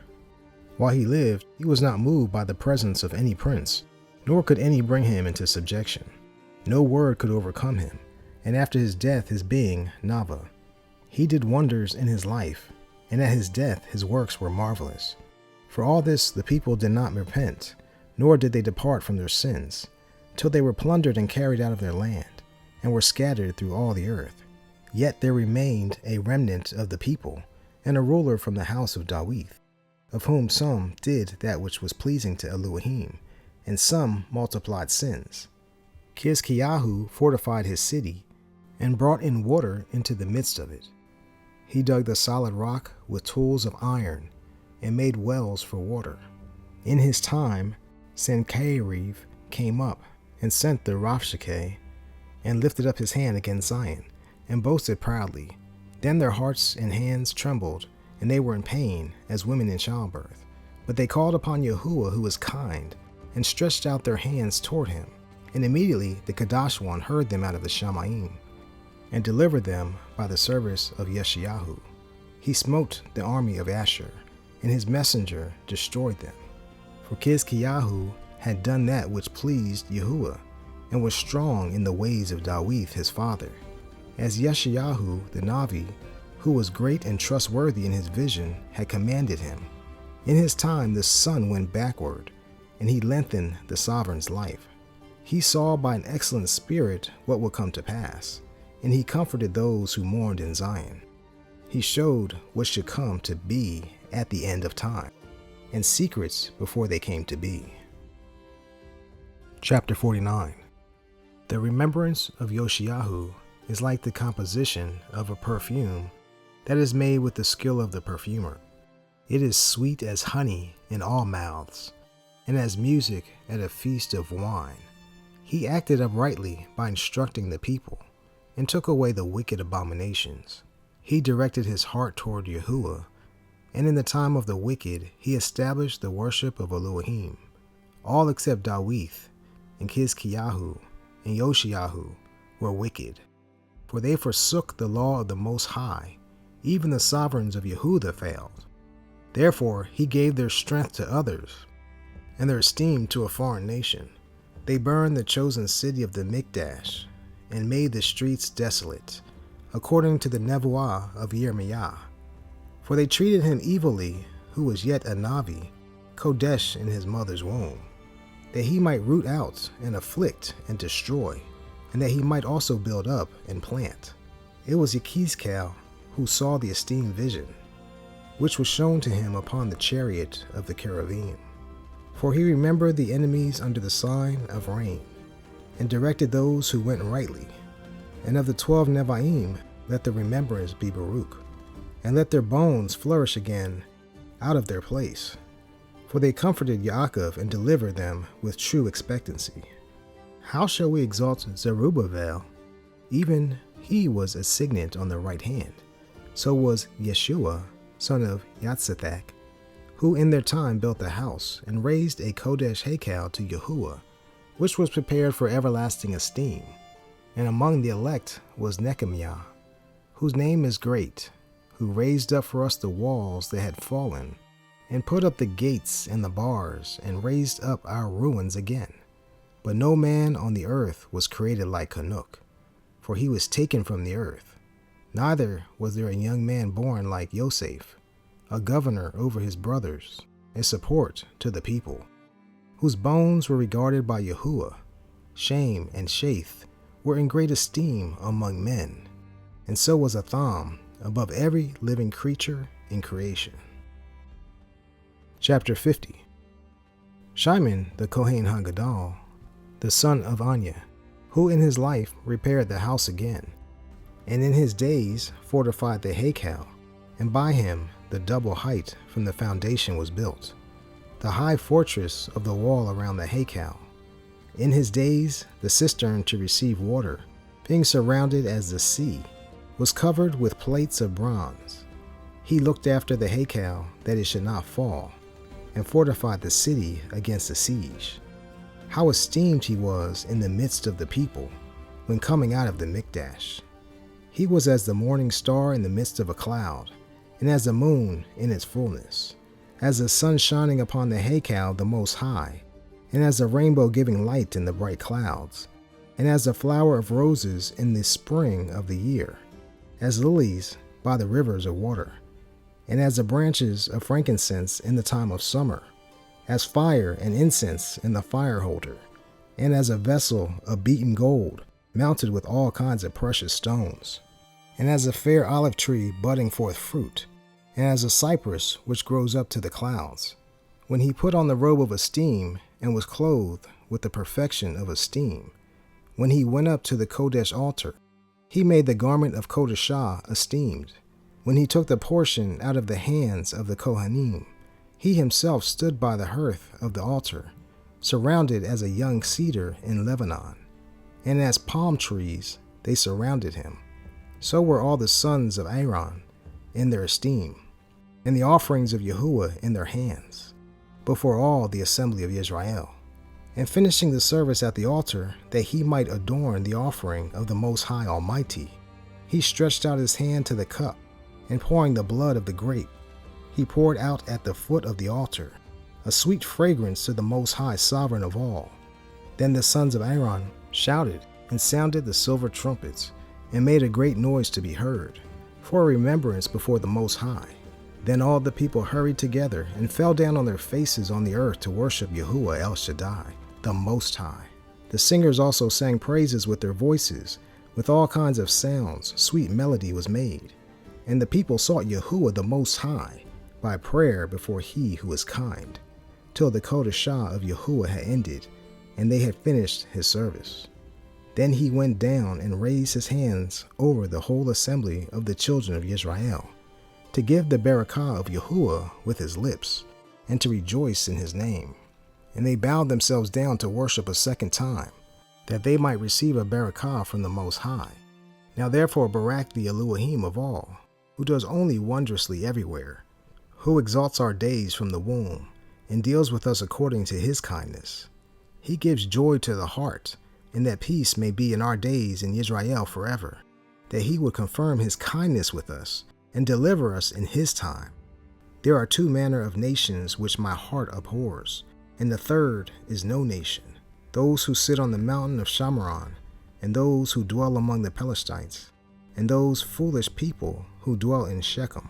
While he lived, he was not moved by the presence of any prince, nor could any bring him into subjection. No word could overcome him, and after his death his being Nava. He did wonders in his life, and at his death his works were marvelous. For all this the people did not repent, nor did they depart from their sins, till they were plundered and carried out of their land, and were scattered through all the earth. Yet there remained a remnant of the people, and a ruler from the house of Dawith, of whom some did that which was pleasing to Elohim, and some multiplied sins. Chizkiyahu fortified his city, and brought in water into the midst of it. He dug the solid rock with tools of iron, and made wells for water. In his time, Sennacherib came up, and sent the Rapshakeh, and lifted up his hand against Zion, and boasted proudly. Then their hearts and hands trembled, and they were in pain, as women in childbirth. But they called upon Yahuwah, who was kind, and stretched out their hands toward him. And immediately the Kadash one heard them out of the Shamayim, and delivered them by the service of Yeshayahu. He smote the army of Asher, and his messenger destroyed them. For Chizkiyahu had done that which pleased Yahuwah, and was strong in the ways of Dawith his father, as Yeshayahu the Navi, who was great and trustworthy in his vision, had commanded him. In his time the sun went backward, and he lengthened the sovereign's life. He saw by an excellent spirit what would come to pass, and he comforted those who mourned in Zion. He showed what should come to be at the end of time, and secrets before they came to be. Chapter 49. The remembrance of Yoshiyahu is like the composition of a perfume that is made with the skill of the perfumer. It is sweet as honey in all mouths, and as music at a feast of wine. He acted uprightly by instructing the people, and took away the wicked abominations. He directed his heart toward Yahuwah, and in the time of the wicked he established the worship of Elohim. All except Dawith, and Chizkiyahu, and Yoshiyahu were wicked, for they forsook the law of the Most High. Even the sovereigns of Yehuda failed. Therefore he gave their strength to others, and their esteem to a foreign nation. They burned the chosen city of the Mikdash, and made the streets desolate, according to the Nevuah of Yirmiah. For they treated him evilly, who was yet a Navi, Kodesh in his mother's womb, that he might root out and afflict and destroy, and that he might also build up and plant. It was Yechezkel who saw the esteemed vision, which was shown to him upon the chariot of the cherubim. For he remembered the enemies under the sign of rain, and directed those who went rightly. And of the 12 Nevi'im, let the remembrance be Baruch, and let their bones flourish again out of their place. For they comforted Yaakov and delivered them with true expectancy. How shall we exalt Zerubbabel? Even he was a signet on the right hand. So was Yeshua, son of Yatzethak, who in their time built the house and raised a Kodesh Hakel to Yahuwah, which was prepared for everlasting esteem. And among the elect was Nehemiah, whose name is great, who raised up for us the walls that had fallen, and put up the gates and the bars, and raised up our ruins again. But no man on the earth was created like Hanuk, for he was taken from the earth. Neither was there a young man born like Yosef, a governor over his brothers, a support to the people, whose bones were regarded by Yahuwah. Shem and Sheth were in great esteem among men, and so was Atham above every living creature in creation. Chapter 50. Shimon the Kohen Hagadol, the son of Anya, who in his life repaired the house again, and in his days fortified the Hakel, and by him the double height from the foundation was built, the high fortress of the wall around the Hakel. In his days the cistern to receive water, being surrounded as the sea, was covered with plates of bronze. He looked after the Hakel that it should not fall, and fortified the city against the siege. How esteemed he was in the midst of the people, when coming out of the Mikdash. He was as the morning star in the midst of a cloud, and as the moon in its fullness, as the sun shining upon the Hakel the Most High, and as a rainbow giving light in the bright clouds, and as the flower of roses in the spring of the year, as lilies by the rivers of water, and as the branches of frankincense in the time of summer, as fire and incense in the fire holder, and as a vessel of beaten gold, mounted with all kinds of precious stones, and as a fair olive tree budding forth fruit, and as a cypress which grows up to the clouds. When he put on the robe of esteem, and was clothed with the perfection of esteem, when he went up to the Kodesh altar, he made the garment of Kodeshah esteemed. When he took the portion out of the hands of the Kohanim, he himself stood by the hearth of the altar, surrounded as a young cedar in Lebanon, and as palm trees they surrounded him. So were all the sons of Aaron in their esteem, and the offerings of Yahuwah in their hands, before all the assembly of Israel. And finishing the service at the altar, that he might adorn the offering of the Most High Almighty, he stretched out his hand to the cup, and pouring the blood of the grape, he poured out at the foot of the altar, a sweet fragrance to the Most High Sovereign of all. Then the sons of Aaron shouted and sounded the silver trumpets, and made a great noise to be heard, for a remembrance before the Most High. Then all the people hurried together and fell down on their faces on the earth to worship Yahuwah El Shaddai, the Most High. The singers also sang praises with their voices, with all kinds of sounds, sweet melody was made. And the people sought Yahuwah the Most High by prayer before he who is kind, till the Kodeshah of Yahuwah had ended, and they had finished his service. Then he went down and raised his hands over the whole assembly of the children of Israel, to give the barakah of Yahuwah with his lips, and to rejoice in his name. And they bowed themselves down to worship a second time, that they might receive a barakah from the Most High. Now therefore Barak the Elohim of all, who does only wondrously everywhere, who exalts our days from the womb, and deals with us according to his kindness. He gives joy to the heart, and that peace may be in our days in Israel forever, that he would confirm his kindness with us, and deliver us in his time. There are two manner of nations which my heart abhors, and the third is no nation, those who sit on the mountain of Shamaron, and those who dwell among the Pelethites, and those foolish people who dwell in Shechem.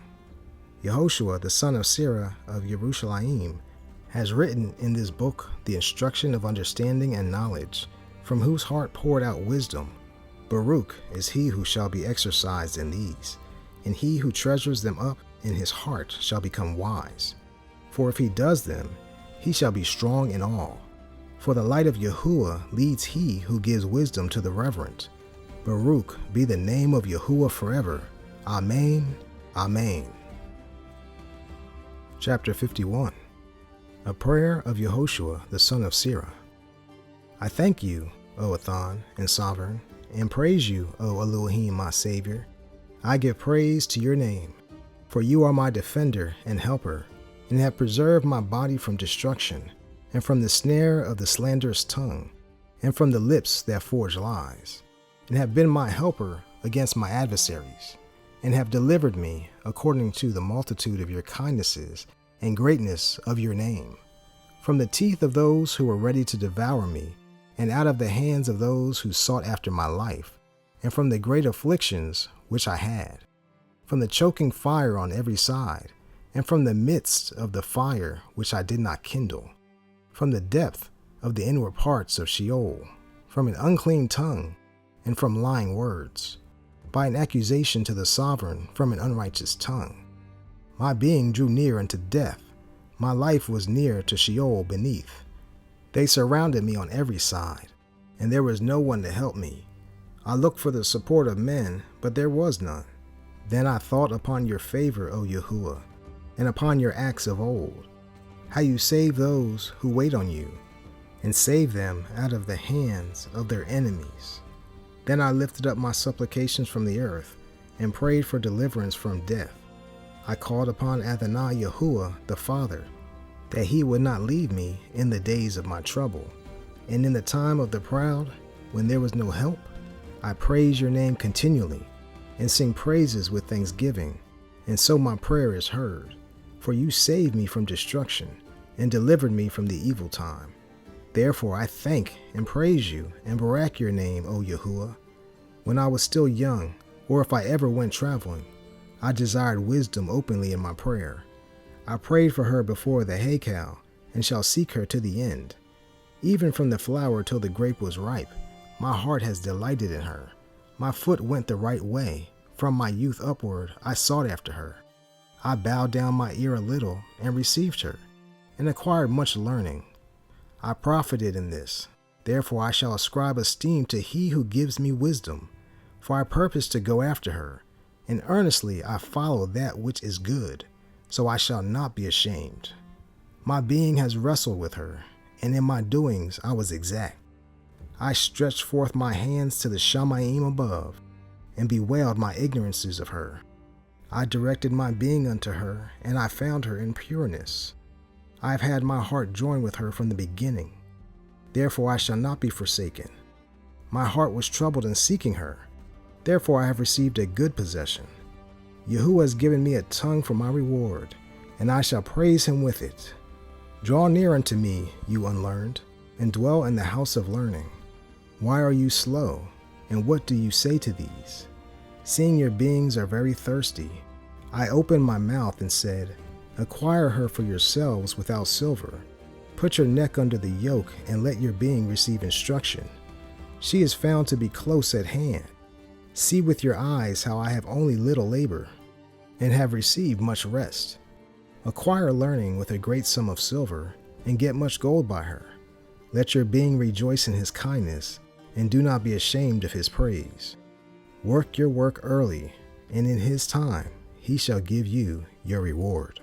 Yahoshua, the son of Sira of Yerushalayim, has written in this book the instruction of understanding and knowledge, from whose heart poured out wisdom, Baruch is he who shall be exercised in these, and he who treasures them up in his heart shall become wise. For if he does them, he shall be strong in all. For the light of Yahuwah leads he who gives wisdom to the reverent. Baruch be the name of Yahuwah forever. Amen. Amen. Chapter 51. A prayer of Yahoshua, the son of Sira. I thank you, O Athan and Sovereign, and praise you, O Elohim, my Savior. I give praise to your name, for you are my defender and helper, and have preserved my body from destruction, and from the snare of the slanderous tongue, and from the lips that forge lies, and have been my helper against my adversaries, and have delivered me according to the multitude of your kindnesses and greatness of your name, from the teeth of those who were ready to devour me, and out of the hands of those who sought after my life, and from the great afflictions which I had, from the choking fire on every side, and from the midst of the fire which I did not kindle, from the depth of the inward parts of Sheol, from an unclean tongue, and from lying words, by an accusation to the sovereign from an unrighteous tongue. My being drew near unto death, my life was near to Sheol beneath. They surrounded me on every side, and there was no one to help me. I looked for the support of men, but there was none. Then I thought upon your favor, O Yahuwah, and upon your acts of old, how you save those who wait on you, and save them out of the hands of their enemies. Then I lifted up my supplications from the earth, and prayed for deliverance from death. I called upon Adonai Yahuwah the Father, that he would not leave me in the days of my trouble. And in the time of the proud, when there was no help, I praise your name continually, and sing praises with thanksgiving, and so my prayer is heard. For you saved me from destruction, and delivered me from the evil time. Therefore I thank and praise you, and barak your name, O Yahuwah. When I was still young, or if I ever went traveling, I desired wisdom openly in my prayer. I prayed for her before the haycow, and shall seek her to the end. Even from the flower till the grape was ripe, my heart has delighted in her. My foot went the right way. From my youth upward I sought after her. I bowed down my ear a little, and received her, and acquired much learning. I profited in this. Therefore I shall ascribe esteem to he who gives me wisdom. For I purpose to go after her, and earnestly I follow that which is good, so I shall not be ashamed. My being has wrestled with her, and in my doings I was exact. I stretched forth my hands to the Shamayim above, and bewailed my ignorances of her. I directed my being unto her, and I found her in pureness. I have had my heart joined with her from the beginning. Therefore I shall not be forsaken. My heart was troubled in seeking her. Therefore I have received a good possession. Yahuwah has given me a tongue for my reward, and I shall praise him with it. Draw near unto me, you unlearned, and dwell in the house of learning. Why are you slow, and what do you say to these? Seeing your beings are very thirsty, I opened my mouth and said, acquire her for yourselves without silver. Put your neck under the yoke, and let your being receive instruction. She is found to be close at hand. See with your eyes how I have only little labor, and have received much rest. Acquire learning with a great sum of silver, and get much gold by her. Let your being rejoice in his kindness, and do not be ashamed of his praise. Work your work early, and in his time he shall give you your reward.